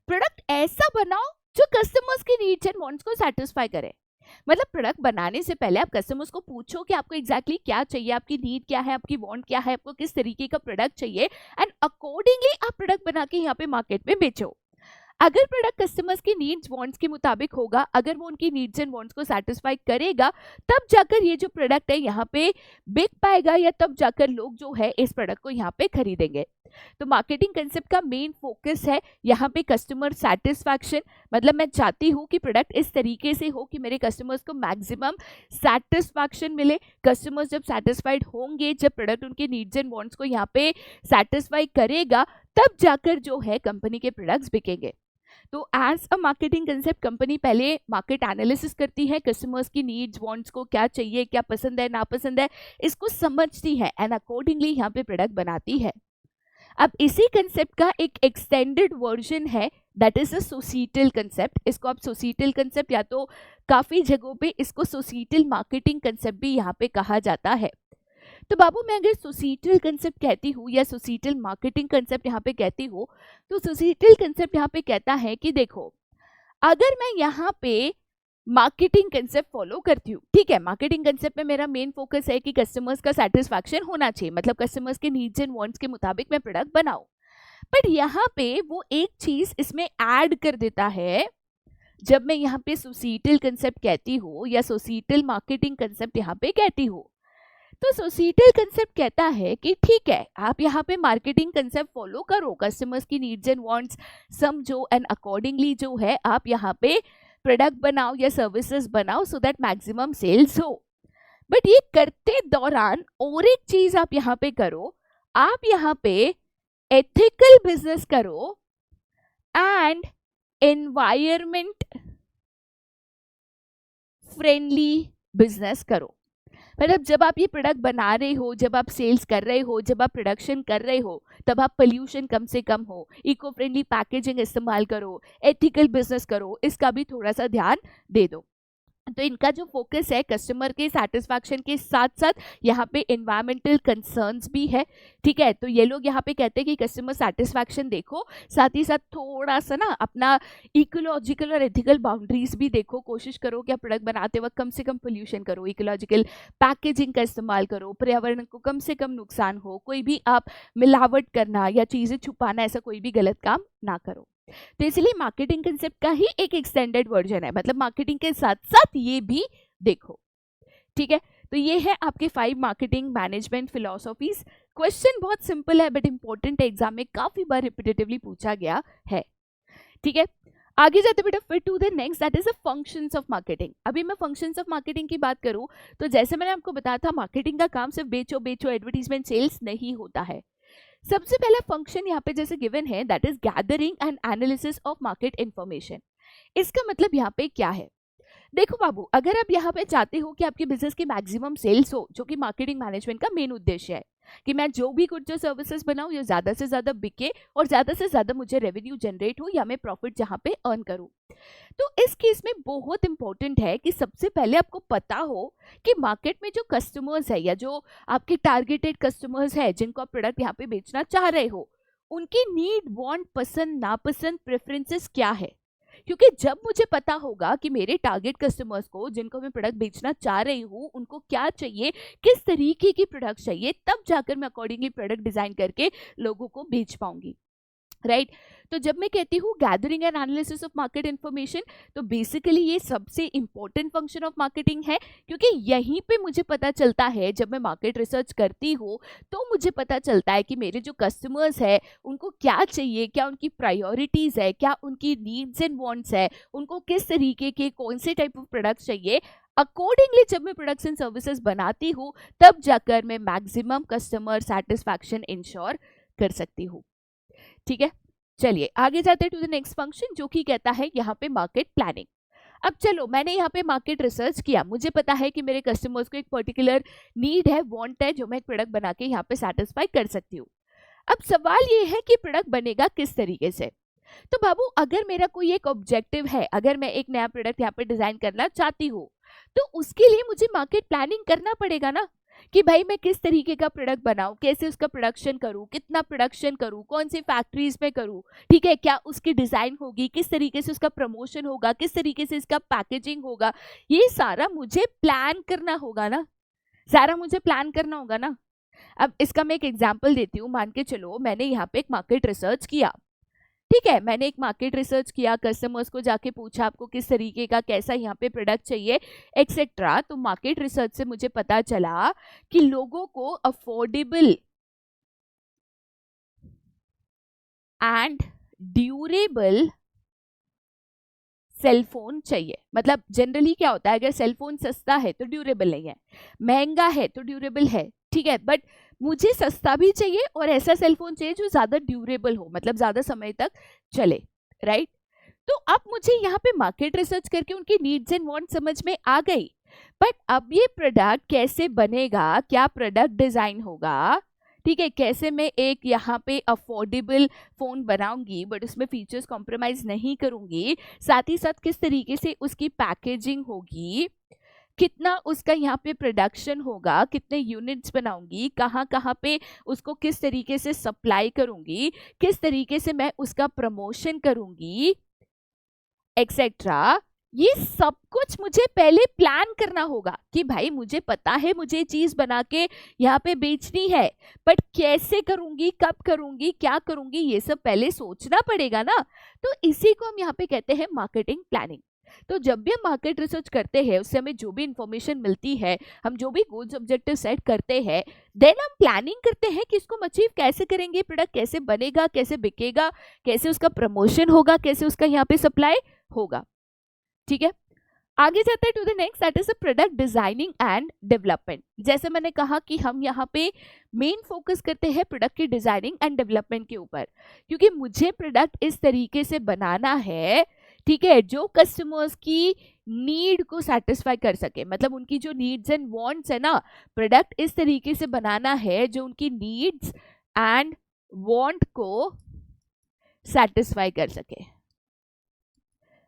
प्रोडक्ट ऐसा बनाओ जो कस्टमर्स की नीड्स एंड वांट्स को सेटिस्फाई करे। मतलब प्रोडक्ट बनाने से पहले आप कस्टमर्स को पूछो कि आपको एग्जैक्टली क्या चाहिए, आपकी नीड क्या है, आपकी वांट क्या है, आपको किस तरीके का प्रोडक्ट चाहिए, एंड अकॉर्डिंगली आप प्रोडक्ट बना के यहाँ पे मार्केट में बेचो। अगर प्रोडक्ट कस्टमर्स की नीड्स वांट्स के मुताबिक होगा, अगर वो उनकी नीड्स एंड वांट्स को सेटिस्फाई करेगा, तब जाकर ये जो प्रोडक्ट है यहाँ पे बिक पाएगा, या तब जाकर लोग जो है इस प्रोडक्ट को यहाँ पे खरीदेंगे। तो मार्केटिंग कंसेप्ट का मेन फोकस है यहाँ पे कस्टमर सेटिस्फैक्शन। मतलब मैं चाहती हूँ कि प्रोडक्ट इस तरीके से हो कि मेरे कस्टमर्स को मैक्सिमम सेटिस्फैक्शन मिले। कस्टमर्स जब सेटिस्फाइड होंगे, जब प्रोडक्ट उनके नीड्स एंड वांट्स को यहाँ पे सेटिस्फाई करेगा, तब जाकर जो है कंपनी के प्रोडक्ट्स बिकेंगे। तो as a marketing concept company पहले मार्केट एनालिसिस करती है, कस्टमर्स की नीड्स वांट्स को क्या चाहिए, क्या पसंद है, नापसंद है, इसको समझती है एंड अकॉर्डिंगली यहाँ पे प्रोडक्ट बनाती है। अब इसी कंसेप्ट का एक एक्सटेंडेड वर्जन है, that is a societal concept. इसको आप सोसाइटल कंसेप्ट या तो काफी जगहों पे इसको सोसाइटल मार्केटिंग कंसेप्ट भी यहाँ पे कहा जाता है। तो बाबू मैं अगर सोसाइटल कंसेप्ट कहती हूँ या सोसाइटल मार्केटिंग कंसेप्ट यहाँ पे कहती हूँ, तो सोसाइटल कंसेप्ट यहाँ पे कहता है कि देखो, अगर मैं यहाँ पे मार्केटिंग कंसेप्ट फॉलो करती हूँ, ठीक है, मार्केटिंग कंसेप्ट में मेरा मेन फोकस है कि कस्टमर्स का सेटिस्फैक्शन होना चाहिए, मतलब कस्टमर्स के नीड्स एंड वांट्स के मुताबिक मैं प्रोडक्ट बनाऊं। बट यहाँ पे वो एक चीज इसमें ऐड कर देता है, जब मैं यहाँ पे सोसाइटल कंसेप्ट कहती हूँ या सोसाइटल मार्केटिंग कंसेप्ट यहाँ पे कहती हूँ, तो सोसाइटल कंसेप्ट कहता है कि ठीक है, आप यहाँ पे मार्केटिंग कंसेप्ट फॉलो करो, कस्टमर्स की नीड्स एंड वांट्स समझो एंड अकॉर्डिंगली जो है आप यहाँ पे प्रोडक्ट बनाओ या सर्विसेज बनाओ सो दैट मैक्सिमम सेल्स हो। बट ये करते दौरान और एक चीज आप यहाँ पे करो, आप यहाँ पे एथिकल बिजनेस करो एंड एनवायरमेंट फ्रेंडली बिजनेस करो। मतलब जब आप ये प्रोडक्ट बना रहे हो, जब आप सेल्स कर रहे हो, जब आप प्रोडक्शन कर रहे हो, तब आप पोल्यूशन कम से कम हो, इको फ्रेंडली पैकेजिंग इस्तेमाल करो, एथिकल बिजनेस करो, इसका भी थोड़ा सा ध्यान दे दो। तो इनका जो फोकस है कस्टमर के सेटिस्फैक्शन के साथ साथ यहाँ पे एनवायरमेंटल कंसर्न्स भी है, ठीक है। तो ये लोग यहाँ पे कहते हैं कि कस्टमर सेटिस्फैक्शन देखो, साथ ही साथ थोड़ा सा ना अपना इकोलॉजिकल और एथिकल बाउंड्रीज भी देखो, कोशिश करो कि आप प्रोडक्ट बनाते वक्त कम से कम पोल्यूशन करो, इकोलॉजिकल पैकेजिंग का इस्तेमाल करो, पर्यावरण को कम से कम नुकसान हो, कोई भी आप मिलावट करना या चीज़ें छुपाना ऐसा कोई भी गलत काम ना करो। तो इसलिए मार्केटिंग कंसेप्ट का ही एक एक्सटेंडेड वर्जन है, मतलब मार्केटिंग के साथ साथ ये भी देखो, ठीक है। तो ये है आपके 5 मार्केटिंग मैनेजमेंट फिलॉसफीज। क्वेश्चन बहुत सिंपल है बट इंपॉर्टेंट है, एग्जाम में काफी बार रिपीटेटिवली पूछा गया है, ठीक है। आगे जाते बेटा फिर to the next, that is the functions of marketing. अभी मैं फंक्शंस ऑफ मार्केटिंग की बात करूं तो जैसे मैंने आपको बताया था, मार्केटिंग का काम सिर्फ बेचो बेचो एडवर्टीजमेंट सेल्स नहीं होता है। सबसे पहला फंक्शन यहाँ पे जैसे गिवन है, that is gathering and analysis of market information. इसका मतलब यहाँ पे क्या है? देखो बाबू, अगर आप यहाँ पे चाहते हो कि आपके बिजनेस की मैक्सिमम सेल्स हो, जो कि मार्केटिंग मैनेजमेंट का मेन उद्देश्य है, कि मैं जो भी कुछ जो सर्विसेज बनाऊं ये ज्यादा से ज्यादा बिके और ज्यादा से ज्यादा मुझे रेवेन्यू जनरेट हो या मैं प्रॉफिट जहाँ पे अर्न करूं, तो इस केस में बहुत इंपॉर्टेंट है कि सबसे पहले आपको पता हो कि मार्केट में जो कस्टमर्स है या जो आपके टारगेटेड कस्टमर्स है जिनको आप प्रोडक्ट यहाँ पे बेचना चाह रहे हो, उनकी नीड, वांट, पसंद, नापसंद, प्रेफरेंसेस क्या है। क्योंकि जब मुझे पता होगा कि मेरे टारगेट कस्टमर्स को, जिनको मैं प्रोडक्ट बेचना चाह रही हूँ, उनको क्या चाहिए, किस तरीके की प्रोडक्ट चाहिए, तब जाकर मैं अकॉर्डिंगली प्रोडक्ट डिजाइन करके लोगों को बेच पाऊंगी। राइट तो जब मैं कहती हूँ gathering and analysis of market information, तो बेसिकली ये सबसे इंपॉर्टेंट फंक्शन ऑफ मार्केटिंग है, क्योंकि यहीं पे मुझे पता चलता है, जब मैं मार्केट रिसर्च करती हूँ तो मुझे पता चलता है कि मेरे जो कस्टमर्स है उनको क्या चाहिए, क्या उनकी प्रायोरिटीज है, क्या उनकी नीड्स एंड वांट्स है, उनको किस तरीके के कौन से टाइप ऑफ प्रोडक्ट्स चाहिए। अकॉर्डिंगली जब मैं प्रोडक्ट्स एंड सर्विसेज बनाती हूँ तब जाकर मैं मैक्सिमम कस्टमर सेटिस्फैक्शन इंश्योर कर सकती हूँ। ठीक है, चलिए आगे जाते हैं टू द नेक्स्ट फंक्शन, जो कि कहता है यहाँ पे मार्केट प्लानिंग। अब चलो मैंने यहाँ पे मार्केट रिसर्च किया, मुझे पता है कि मेरे कस्टमर्स को एक पर्टिकुलर नीड है, वांट है, जो मैं एक प्रोडक्ट बना के यहाँ पे सेटिस्फाई कर सकती हूँ। अब सवाल ये है कि प्रोडक्ट बनेगा किस तरीके से। तो बाबू अगर मेरा कोई एक ऑब्जेक्टिव है, अगर मैं एक नया प्रोडक्ट यहाँ पे डिजाइन करना चाहती हूँ, तो उसके लिए मुझे मार्केट प्लानिंग करना पड़ेगा ना, कि भाई मैं किस तरीके का प्रोडक्ट बनाऊं, कैसे उसका प्रोडक्शन करूं, कितना प्रोडक्शन करूं, कौन सी फैक्ट्रीज में करूं, ठीक है, क्या उसकी डिजाइन होगी, किस तरीके से उसका प्रमोशन होगा, किस तरीके से इसका पैकेजिंग होगा, ये सारा मुझे प्लान करना होगा ना, सारा मुझे प्लान करना होगा ना। अब इसका मैं एक एग्जांपल देती हूँ, मान के चलो मैंने यहाँ पे एक मार्केट रिसर्च किया, ठीक है, मैंने एक मार्केट रिसर्च किया, कस्टमर्स को जाके पूछा आपको किस तरीके का कैसा यहाँ पे प्रोडक्ट चाहिए एक्सेट्रा। तो मार्केट रिसर्च से मुझे पता चला कि लोगों को अफोर्डेबल एंड ड्यूरेबल सेलफोन चाहिए। मतलब जनरली क्या होता है, अगर सेलफोन सस्ता है तो ड्यूरेबल नहीं है, महंगा है तो ड्यूरेबल है, ठीक है, बट मुझे सस्ता भी चाहिए और ऐसा सेलफोन चाहिए जो ज्यादा ड्यूरेबल हो, मतलब ज्यादा समय तक चले, राइट। तो अब मुझे यहाँ पे मार्केट रिसर्च करके उनकी नीड्स एंड वांट समझ में आ गई, बट अब ये प्रोडक्ट कैसे बनेगा, क्या प्रोडक्ट डिजाइन होगा, ठीक है, कैसे मैं एक यहाँ पे अफोर्डेबल फोन बनाऊंगी बट उसमें फीचर्स कॉम्प्रोमाइज नहीं करूंगी, साथ ही साथ किस तरीके से उसकी पैकेजिंग होगी, कितना उसका यहाँ पे प्रोडक्शन होगा, कितने यूनिट्स बनाऊंगी, कहाँ कहाँ पे उसको किस तरीके से सप्लाई करूंगी, किस तरीके से मैं उसका प्रमोशन करूंगी एक्सेट्रा, ये सब कुछ मुझे पहले प्लान करना होगा कि भाई मुझे पता है मुझे चीज बना के यहाँ पे बेचनी है, बट कैसे करूंगी, कब करूंगी, क्या करूंगी, ये सब पहले सोचना पड़ेगा ना। तो इसी को हम यहाँ पे कहते हैं मार्केटिंग प्लानिंग। तो जब भी हम मार्केट रिसर्च करते हैं उससे हमें जो भी इंफॉर्मेशन मिलती है, हम जो भी गोल्स ऑब्जेक्टिव सेट करते हैं, देन हम प्लानिंग करते हैं कि इसको अचीव कैसे करेंगे, प्रोडक्ट कैसे बनेगा, कैसे बिकेगा, कैसे उसका प्रमोशन होगा, कैसे उसका यहाँ पे सप्लाई होगा। ठीक है, आगे जाते हैं to the next, that is the product designing and development. जैसे मैंने कहा कि हम यहाँ पे मेन फोकस करते हैं प्रोडक्ट की डिजाइनिंग एंड डेवलपमेंट के ऊपर, क्योंकि मुझे प्रोडक्ट इस तरीके से बनाना है, ठीक है, जो कस्टमर्स की नीड को सेटिस्फाई कर सके, मतलब उनकी जो नीड्स एंड वांट्स है ना, प्रोडक्ट इस तरीके से बनाना है जो उनकी नीड्स एंड वांट को सेटिस्फाई कर सके,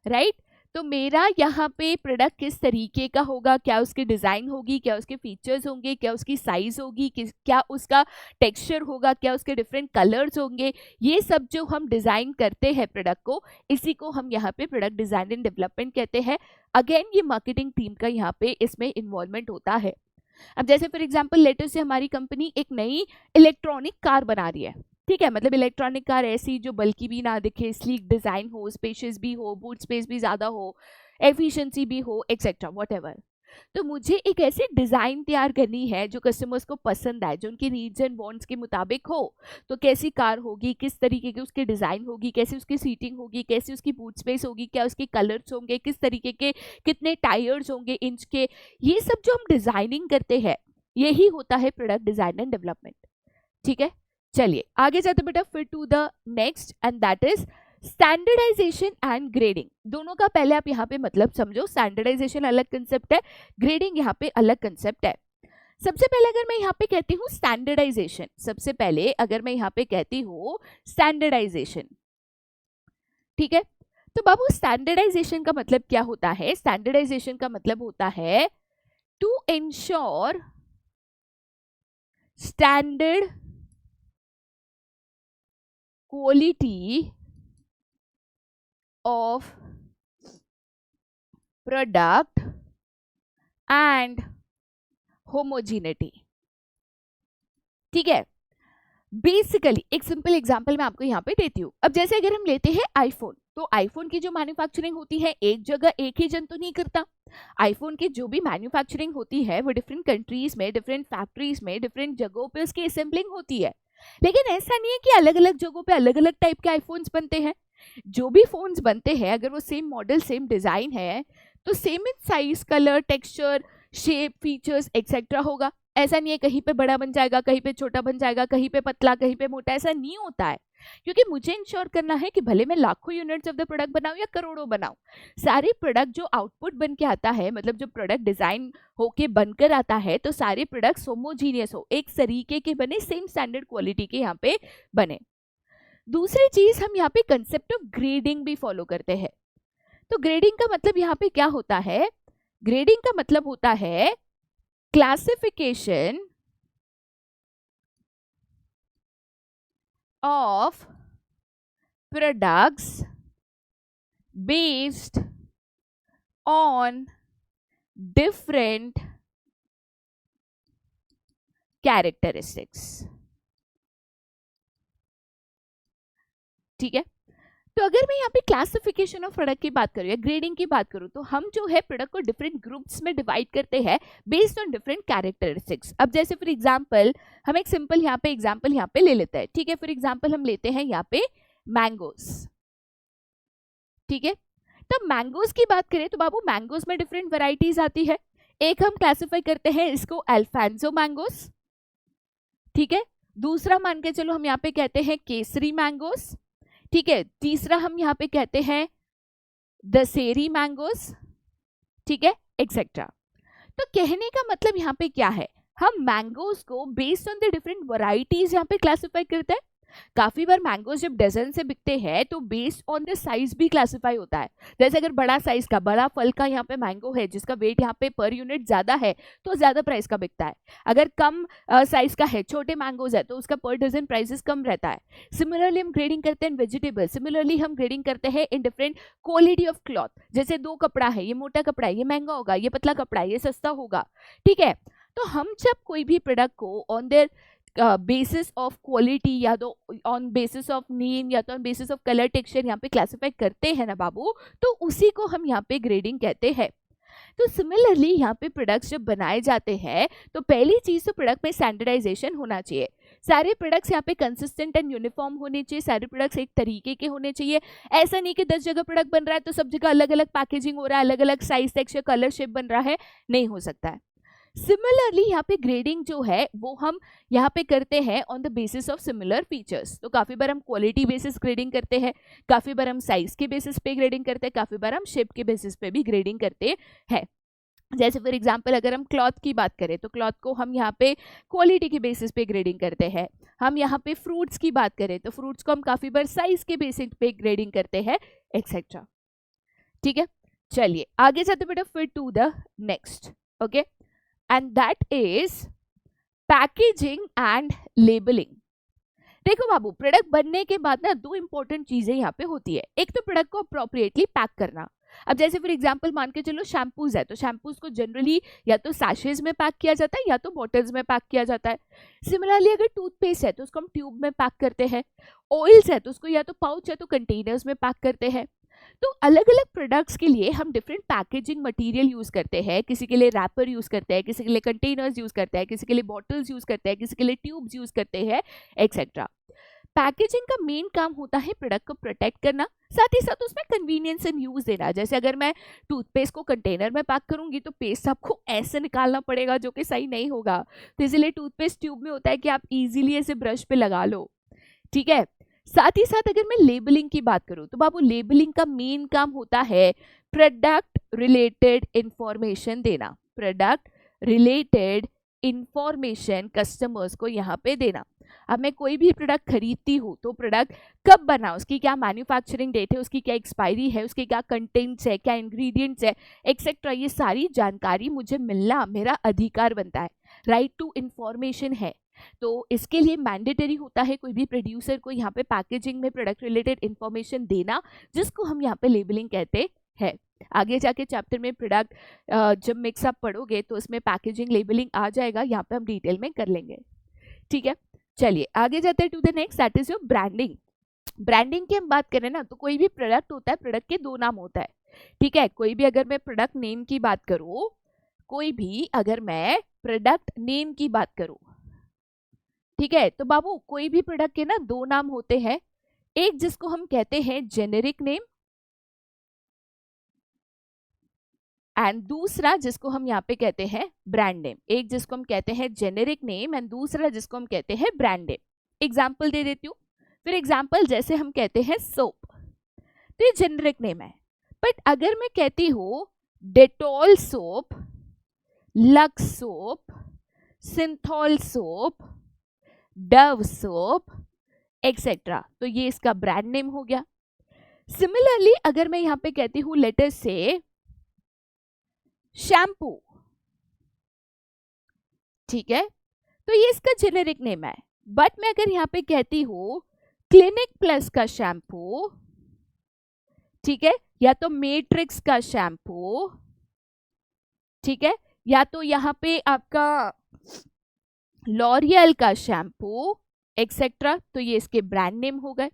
राइट। तो मेरा यहाँ पे प्रोडक्ट किस तरीके का होगा, क्या उसकी डिजाइन होगी, क्या उसके फीचर्स होंगे, क्या उसकी साइज होगी, क्या उसका टेक्सचर होगा, क्या उसके डिफरेंट कलर्स होंगे, ये सब जो हम डिजाइन करते हैं प्रोडक्ट को, इसी को हम यहाँ पे प्रोडक्ट डिजाइन एंड डेवलपमेंट कहते हैं। अगेन ये मार्केटिंग टीम का यहाँ पे इसमें इन्वॉल्वमेंट होता है। अब जैसे फॉर एग्जाम्पल लेटर से हमारी कंपनी एक नई इलेक्ट्रॉनिक कार बना रही है, ठीक है, मतलब इलेक्ट्रॉनिक कार ऐसी जो बल्कि भी ना दिखे, स्लीक डिजाइन हो, स्पेशियस भी हो, बूट स्पेस भी ज्यादा हो, एफिशिएंसी भी हो एक्सेट्रा व्हाटएवर। तो मुझे एक ऐसी डिजाइन तैयार करनी है जो कस्टमर्स को पसंद आए, जो उनकी नीड्स एंड वांट्स के मुताबिक हो। तो कैसी कार होगी, किस तरीके की उसकी डिजाइन होगी, कैसी उसकी सीटिंग होगी, कैसी उसकी बूट स्पेस होगी, क्या उसके कलर्स होंगे, किस तरीके के कितने टायर्स होंगे इंच के, ये सब जो हम डिजाइनिंग करते हैं यही होता है प्रोडक्ट डिजाइन एंड डेवलपमेंट। ठीक है, चलिए आगे जाते बेटा फिर to the next, and that is standardization and grading. दोनों का पहले आप यहाँ पे मतलब समझो, स्टैंडर्डाइजेशन अलग कंसेप्ट है, ग्रेडिंग यहाँ पे अलग कंसेप्ट है। सबसे पहले अगर मैं यहाँ पे कहती हूँ स्टैंडर्डाइजेशन, सबसे पहले अगर मैं यहाँ पे कहती हूँ स्टैंडर्डाइजेशन, ठीक है, तो बाबू स्टैंडर्डाइजेशन का मतलब क्या होता है? स्टैंडर्डाइजेशन का मतलब होता है to ensure standard quality of product and homogeneity। ठीक है, बेसिकली एक सिंपल एग्जांपल मैं आपको यहाँ पे देती हूँ। अब जैसे अगर हम लेते हैं आईफोन, तो आईफोन की जो मैन्युफैक्चरिंग होती है एक जगह एक ही जन तो नहीं करता। आईफोन की जो भी मैन्युफैक्चरिंग होती है वो डिफरेंट कंट्रीज में, डिफरेंट फैक्ट्रीज में, डिफरेंट जगहों पे उसकी असेंबलिंग होती है। लेकिन ऐसा नहीं है कि अलग अलग जगहों पे अलग अलग टाइप के आईफोन्स बनते हैं। जो भी फोन्स बनते हैं अगर वो सेम मॉडल सेम डिजाइन है तो same in size, colour, texture, shape, features etcetera होगा। ऐसा नहीं है कहीं पे बड़ा बन जाएगा, कहीं पे छोटा बन जाएगा, कहीं पे पतला, कहीं पे मोटा, ऐसा नहीं होता है। क्योंकि मुझे इंश्योर करना है कि भले मैं लाखों यूनिट्स ऑफ द प्रोडक्ट बनाऊं या करोड़ों बनाऊं, सारे प्रोडक्ट जो आउटपुट बन के आता है, मतलब जो प्रोडक्ट डिजाइन होके बनकर आता है, तो सारे प्रोडक्ट्स होमोजीनियस हो, एक तरीके के बने, सेम स्टैंडर्ड क्वालिटी के यहाँ पे बने। दूसरी चीज, हम यहाँ पे कंसेप्ट ऑफ ग्रेडिंग भी फॉलो करते हैं। तो ग्रेडिंग का मतलब यहाँ पे क्या होता है? ग्रेडिंग का मतलब होता है classification of products based on different characteristics। ठीक है, तो अगर मैं यहाँ पे क्लासिफिकेशन ऑफ प्रोडक्ट की बात करूँ या ग्रेडिंग की बात करूँ, तो हम जो है प्रोडक्ट को डिफरेंट ग्रुप्स में डिवाइड करते हैं बेस्ड ऑन डिफरेंट कैरेक्टरिस्टिक्स। अब जैसे फॉर एग्जांपल हम एक सिंपल यहाँ पे एग्जांपल यहाँ पे ले लेते हैं। ठीक है, फॉर एग्जांपल हम लेते हैं यहाँ पे मैंगोस। ठीक है, तो मैंगोस की बात करें तो बाबू मैंगोस में डिफरेंट वैरायटीज आती है। एक हम क्लासिफाई करते हैं इसको अल्फांसो मैंगोस। ठीक है, दूसरा मान के चलो हम यहाँ पे कहते हैं केसरी मैंगोस। ठीक है, तीसरा हम यहाँ पे कहते हैं दशहरी मैंगोस। ठीक है, एक्सेट्रा। तो कहने का मतलब यहाँ पे क्या है, हम मैंगोस को based on the different varieties यहाँ पे क्लासिफाई करते हैं। काफी बार मैंगोज जब डजन से बिकते हैं तो बेस्ड ऑन द साइज भी क्लासिफाई होता है। जैसे अगर बड़ा साइज का, बड़ा फल का यहाँ पे मैंगो है जिसका वेट यहाँ पे पर यूनिट ज्यादा है तो ज्यादा प्राइस का बिकता है। अगर कम साइज का है, छोटे मैंगोज है, तो उसका पर डजन प्राइसेस कम रहता है। सिमिलरली हम ग्रेडिंग करते हैं इन वेजिटेबल, सिमिलरली हम ग्रेडिंग करते हैं in different quality of cloth. जैसे दो कपड़ा है, ये मोटा कपड़ा है, ये महंगा होगा, ये पतला कपड़ा है, ये सस्ता होगा। ठीक है, तो हम जब कोई भी प्रोडक्ट को on their basis of quality या तो ऑन बेसिस ऑफ नेम या तो on basis of colour, texture यहाँ पे क्लासिफाई करते हैं ना बाबू, तो उसी को हम यहाँ पे ग्रेडिंग कहते हैं। तो सिमिलरली यहाँ पे प्रोडक्ट्स जब बनाए जाते हैं तो पहली चीज तो प्रोडक्ट में स्टैंडर्डाइजेशन होना चाहिए। सारे प्रोडक्ट्स यहाँ पे कंसिस्टेंट एंड यूनिफॉर्म होने चाहिए, सारे प्रोडक्ट्स एक तरीके के होने चाहिए। ऐसा नहीं कि 10 जगह प्रोडक्ट बन रहा है तो सब जगह अलग अलग पैकेजिंग हो रहा है, अलग अलग साइज, टेक्सचर, कलर, शेप बन रहा है, नहीं हो सकता है। सिमिलरली यहाँ पे ग्रेडिंग जो है वो हम यहाँ पे करते हैं on the basis of similar features. तो काफी बार हम क्वालिटी बेसिस ग्रेडिंग करते हैं, काफी बार हम साइज के बेसिस पे ग्रेडिंग करते हैं, काफी बार हम शेप के बेसिस पे भी ग्रेडिंग करते हैं। जैसे फॉर एग्जांपल अगर हम क्लॉथ की बात करें तो क्लॉथ को हम यहाँ पे क्वालिटी के बेसिस पे ग्रेडिंग करते हैं। हम यहाँ पे फ्रूट्स की बात करें तो फ्रूट्स को हम काफी बार साइज के बेसिस पे ग्रेडिंग करते हैं, एक्सेट्रा। ठीक है, चलिए आगे जाते बेटा फिर to the next. Okay, and that is packaging and labeling। देखो बाबू, प्रोडक्ट बनने के बाद ना दो इंपॉर्टेंट चीजें यहाँ पे होती है। एक तो प्रोडक्ट को अप्रोप्रिएटली पैक करना। अब जैसे फॉर एग्जांपल मान के चलो शैम्पूज है, तो शैम्पूज को जनरली या तो सैशेज में पैक किया जाता है या तो बॉटल्स में पैक किया जाता है। सिमिलरली अगर टूथपेस्ट है तो उसको हम ट्यूब में पैक करते हैं, ऑयल्स है तो उसको या तो पाउच है तो कंटेनर्स में पैक करते हैं। तो अलग अलग प्रोडक्ट्स के लिए हम डिफरेंट पैकेजिंग मटेरियल यूज करते हैं। किसी के लिए रैपर यूज करते हैं, किसी के लिए कंटेनर्स यूज करते हैं, किसी के लिए बॉटल्स यूज करते हैं, किसी के लिए ट्यूब्स यूज करते हैं, एक्सेट्रा। पैकेजिंग का मेन काम होता है प्रोडक्ट को प्रोटेक्ट करना, साथ ही साथ उसमें कन्वीनियंस एंड यूज देना। जैसे अगर मैं टूथपेस्ट को कंटेनर में पैक करूंगी तो पेस्ट आपको ऐसे निकालना पड़ेगा जो कि सही नहीं होगा, तो इसलिए टूथपेस्ट ट्यूब में होता है कि आप इजीली ऐसे ब्रश पे लगा लो। ठीक है, साथ ही साथ अगर मैं लेबलिंग की बात करूं तो बाबू लेबलिंग का मेन काम होता है प्रोडक्ट रिलेटेड इंफॉर्मेशन देना। प्रोडक्ट रिलेटेड इंफॉर्मेशन कस्टमर्स को यहाँ पे देना। अब मैं कोई भी प्रोडक्ट खरीदती हूँ तो प्रोडक्ट कब बना, उसकी क्या मैन्युफैक्चरिंग डेट है, उसकी क्या एक्सपायरी है, उसके क्या कंटेंट्स है, क्या इंग्रेडिएंट्स है, एक्सेट्रा, ये सारी जानकारी मुझे मिलना मेरा अधिकार बनता है। राइट टू इंफॉर्मेशन है, तो इसके लिए मैंडेटरी होता है कोई भी प्रोड्यूसर को यहाँ पे पैकेजिंग में प्रोडक्ट रिलेटेड इंफॉर्मेशन देना, जिसको हम यहाँ पे लेबलिंग कहते हैं। आगे जाके चैप्टर में प्रोडक्ट जब मिक्सअप पढ़ोगे तो उसमें पैकेजिंग लेबलिंग आ जाएगा, यहाँ पे हम डिटेल में कर लेंगे। ठीक है, चलिए आगे जाते हैं to the next, that is your branding. Branding की हम बात करें ना तो कोई भी प्रोडक्ट होता है, प्रोडक्ट के दो नाम होता है, ठीक है। कोई भी अगर मैं प्रोडक्ट नेम की बात करूं, कोई भी अगर मैं प्रोडक्ट नेम की बात करूं, ठीक है, तो बाबू कोई भी प्रोडक्ट के ना दो नाम होते हैं, एक जिसको हम कहते हैं जेनेरिक नेम एंड दूसरा जिसको हम यहाँ पे कहते हैं ब्रांड नेम। एक जिसको हम कहते हैं जेनेरिक नेम एंड दूसरा जिसको हम कहते हैं ब्रांड नेम। एग्जाम्पल दे देती हूँ। फिर एग्जाम्पल जैसे हम कहते हैं सोप, तो ये जेनेरिक नेम है। बट अगर मैं कहती हूँ Dettol soap, Lux soap, Cinthol soap, Dove soap etcetera, तो ये इसका ब्रांड नेम हो गया। सिमिलरली अगर मैं यहाँ पे कहती हूँ लेटर से शैम्पू, ठीक है, तो ये इसका जेनेरिक नेम है। बट मैं अगर यहाँ पे कहती हूँ क्लिनिक प्लस का शैम्पू, ठीक है, या तो मैट्रिक्स का शैम्पू, ठीक है, या तो यहाँ पे आपका लॉरियल का शैम्पू एक्सेट्रा, तो ये इसके ब्रांड नेम हो गए।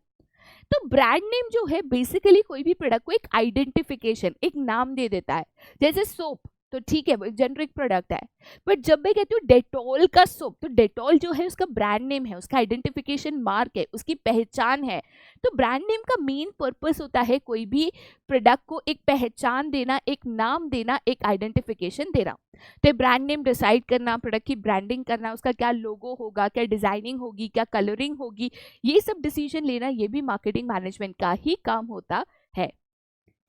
तो ब्रांड नेम जो है बेसिकली कोई भी प्रोडक्ट को एक आइडेंटिफिकेशन, एक नाम दे देता है। जैसे सोप, तो ठीक है वो जेनरिक प्रोडक्ट है, बट जब मैं कहती हूँ डेटॉल का सोप, तो डेटॉल जो है उसका ब्रांड नेम है, उसका आइडेंटिफिकेशन मार्क है, उसकी पहचान है। तो ब्रांड नेम का मेन पर्पस होता है कोई भी प्रोडक्ट को एक पहचान देना, एक नाम देना, एक आइडेंटिफिकेशन देना। तो ब्रांड नेम डिसाइड करना, प्रोडक्ट की ब्रांडिंग करना, उसका क्या लोगो होगा, क्या डिजाइनिंग होगी, क्या कलरिंग होगी, ये सब डिसीजन लेना, ये भी मार्केटिंग मैनेजमेंट का ही काम होता है,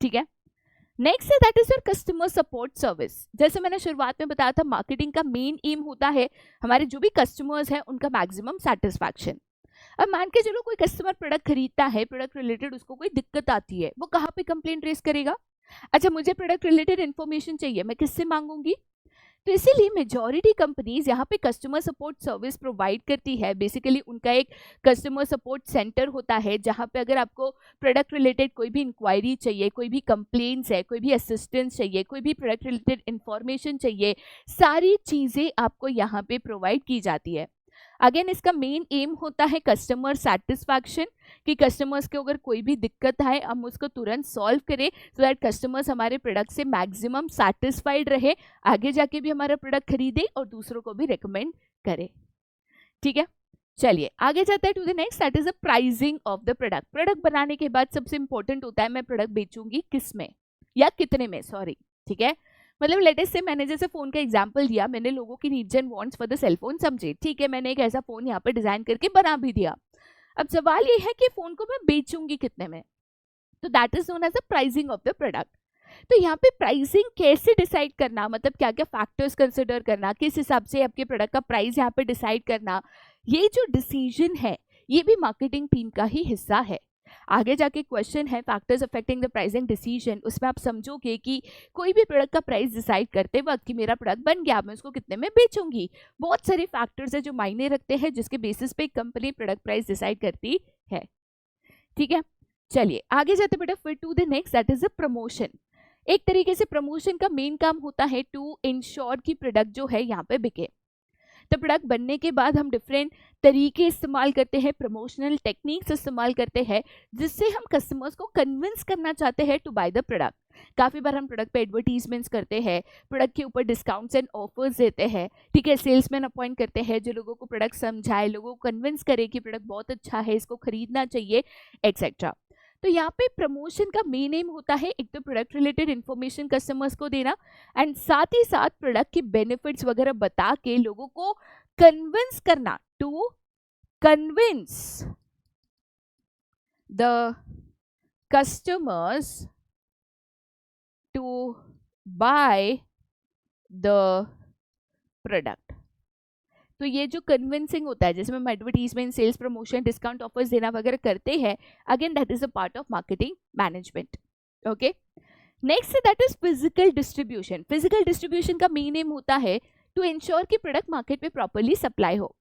ठीक है। नेक्स्ट है that is your customer support service. जैसे मैंने शुरुआत में बताया था, मार्केटिंग का मेन एम होता है हमारे जो भी कस्टमर्स हैं उनका मैक्सिमम सेटिस्फैक्शन। अब मान के चलो कोई कस्टमर प्रोडक्ट खरीदता है, प्रोडक्ट रिलेटेड उसको कोई दिक्कत आती है, वो कहाँ पे कंप्लेंट रेज करेगा? अच्छा मुझे प्रोडक्ट रिलेटेड इन्फॉर्मेशन चाहिए, मैं किससे मांगूंगी? तो इसीलिए मेजॉरिटी कंपनीज यहाँ पे कस्टमर सपोर्ट सर्विस प्रोवाइड करती है। बेसिकली उनका एक कस्टमर सपोर्ट सेंटर होता है जहाँ पे अगर आपको प्रोडक्ट रिलेटेड कोई भी इंक्वायरी चाहिए, कोई भी कंप्लेंट्स है, कोई भी असिस्टेंस चाहिए, कोई भी प्रोडक्ट रिलेटेड इंफॉर्मेशन चाहिए, सारी चीज़ें आपको यहाँ पे प्रोवाइड की जाती है। अगेन इसका मेन एम होता है कस्टमर सेटिस्फैक्शन, कि कस्टमर्स के अगर कोई भी दिक्कत आए हम उसको तुरंत सॉल्व करें, सो दैट कस्टमर्स हमारे प्रोडक्ट से मैक्सिमम सेटिस्फाइड रहे, आगे जाके भी हमारा प्रोडक्ट खरीदे और दूसरों को भी रिकमेंड करे, ठीक है। चलिए आगे जाते हैं to the next, that is the pricing of the product. Product बनाने के बाद सबसे इंपॉर्टेंट होता है मैं प्रोडक्ट बेचूंगी किस में या कितने में, सॉरी, ठीक है। मतलब लेटेस्ट से मैंने जैसे फोन का एग्जांपल दिया, मैंने लोगों की needs and wants for the cell phone समझे, ठीक है, मैंने एक ऐसा फोन यहाँ पे डिजाइन करके बना भी दिया। अब सवाल ये है कि फोन को मैं बेचूंगी कितने में, तो that is known as the pricing of the product. तो यहाँ पे प्राइसिंग कैसे डिसाइड करना, मतलब क्या क्या फैक्टर्स कंसिडर करना, किस हिसाब से आपके प्रोडक्ट का प्राइस यहाँ पे डिसाइड करना, ये जो डिसीजन है ये भी मार्केटिंग टीम का ही हिस्सा है। आगे जाके क्वेश्चन है factors affecting the pricing decision, उसमें आप समझोगे कि कोई भी प्रोडक्ट का प्राइस डिसाइड करते वक्त कि मेरा प्रोडक्ट बन गया, मैं उसको कितने में बेचूंगी, बहुत सारे फैक्टर्स है जो मायने रखते हैं, जिसके बेसिस पे कंपनी प्रोडक्ट प्राइस डिसाइड करती है, ठीक है। चलिए आगे जाते बेटा फिर to the next, that is a promotion. एक तरीके से प्रमोशन का मेन काम होता है टू इंश्योर कि प्रोडक्ट जो है यहाँ पे बिके। तो प्रोडक्ट बनने के बाद हम डिफरेंट तरीके इस्तेमाल करते हैं, प्रमोशनल टेक्निक्स इस्तेमाल करते हैं, जिससे हम कस्टमर्स को कन्विंस करना चाहते हैं टू बाय द प्रोडक्ट। काफ़ी बार हम प्रोडक्ट पे एडवर्टीजमेंट्स करते हैं, प्रोडक्ट के ऊपर डिस्काउंट्स एंड ऑफर्स देते हैं, ठीक है, सेल्समैन अपॉइंट करते हैं जो लोगों को प्रोडक्ट समझाए, लोगों को कन्विंस करे कि प्रोडक्ट बहुत अच्छा है, इसको खरीदना चाहिए एक्सेट्रा। तो यहाँ पे प्रमोशन का मेन एम होता है एक तो प्रोडक्ट रिलेटेड इन्फॉर्मेशन कस्टमर्स को देना एंड साथ ही साथ प्रोडक्ट के बेनिफिट्स वगैरह बता के लोगों को कन्विंस करना, to convince the customers to buy the product. तो ये जो कन्विंसिंग होता है जिसमें हम advertisement, sales promotion, discount offers देना वगैरह करते हैं, again that is a part of marketing management, okay. Next that is physical distribution. Physical distribution का मेन एम होता है टू इंश्योर कि प्रोडक्ट मार्केट में प्रॉपरली सप्लाई हो।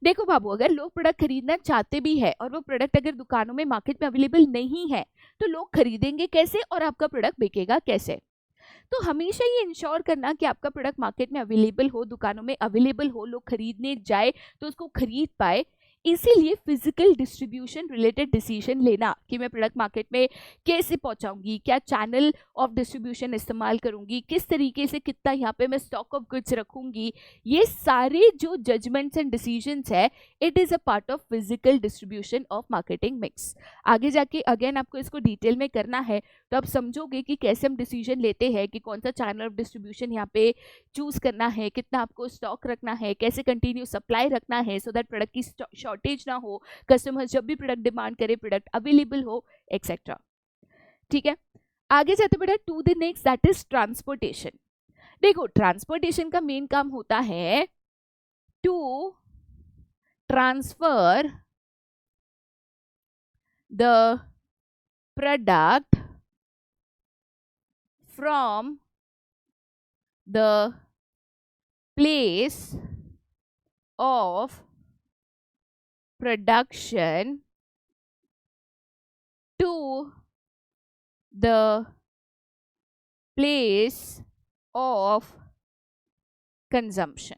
देखो बाबू, अगर लोग प्रोडक्ट खरीदना चाहते भी है और वो प्रोडक्ट अगर दुकानों में मार्केट में अवेलेबल नहीं है, तो लोग खरीदेंगे कैसे और आपका प्रोडक्ट बिकेगा कैसे? तो हमेशा ये इंश्योर करना कि आपका प्रोडक्ट मार्केट में अवेलेबल हो, दुकानों में अवेलेबल हो, लोग खरीदने जाए तो उसको खरीद पाए, इसीलिए फिजिकल डिस्ट्रीब्यूशन रिलेटेड डिसीजन लेना कि मैं प्रोडक्ट मार्केट में कैसे पहुंचाऊंगी, क्या चैनल ऑफ डिस्ट्रीब्यूशन इस्तेमाल करूंगी, किस तरीके से कितना यहाँ पे मैं स्टॉक ऑफ गुड्स रखूंगी, ये सारे जो जजमेंट्स एंड डिसीजंस है it is a part of physical distribution of marketing mix. आगे जाके अगेन आपको इसको डिटेल में करना है तो आप समझोगे कि कैसे हम डिसीजन लेते हैं कि कौन सा चैनल ऑफ डिस्ट्रीब्यूशन यहाँ पे चूज करना है, कितना आपको स्टॉक रखना है, कैसे कंटिन्यू सप्लाई रखना है सो दैट प्रोडक्ट की शॉर्टेज ना हो, कस्टमर्स जब भी प्रोडक्ट डिमांड करे प्रोडक्ट अवेलेबल हो एक्सेट्रा। ठीक है, आगे जाते बेटा to the next that is transportation. देखो ट्रांसपोर्टेशन का मेन काम होता है to transfer the product from the place of production to the place of consumption।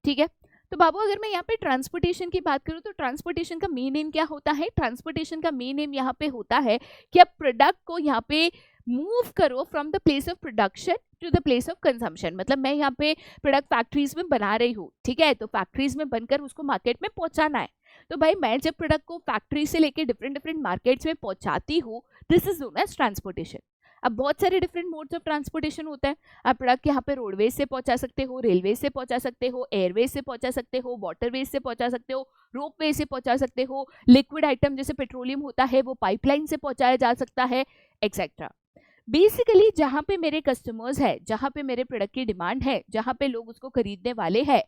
ठीक है, तो बाबू अगर मैं यहाँ पे ट्रांसपोर्टेशन की बात करूँ तो ट्रांसपोर्टेशन का मेन एम क्या होता है? ट्रांसपोर्टेशन का मेन एम यहाँ पे होता है कि आप प्रोडक्ट को यहाँ पे मूव करो from the place of production to the place of consumption. मतलब मैं यहाँ पे प्रोडक्ट फैक्ट्रीज में बना रही हूँ, ठीक है, तो फैक्ट्रीज में बनकर उसको मार्केट में पहुंचाना है। तो भाई मैं जब प्रोडक्ट को फैक्ट्री से लेके डिफरेंट डिफरेंट मार्केट्स में पहुंचाती हूँ, this is known as transportation. अब बहुत सारे डिफरेंट मोड्स ऑफ ट्रांसपोर्टेशन होता है। आप प्रोडक्ट यहाँ पे रोडवेज से पहुंचा सकते हो, रेलवे से पहुंचा सकते हो, एयरवेज से पहुंचा सकते हो, वाटरवेज से पहुंचा सकते हो, रोपवे से पहुंचा सकते हो, लिक्विड आइटम जैसे पेट्रोलियम होता है वो पाइपलाइन से पहुंचाया जा सकता है एक्सेट्रा। बेसिकली जहाँ पे मेरे कस्टमर्स है, जहाँ पे मेरे प्रोडक्ट की डिमांड है, जहाँ पे लोग उसको खरीदने वाले हैं,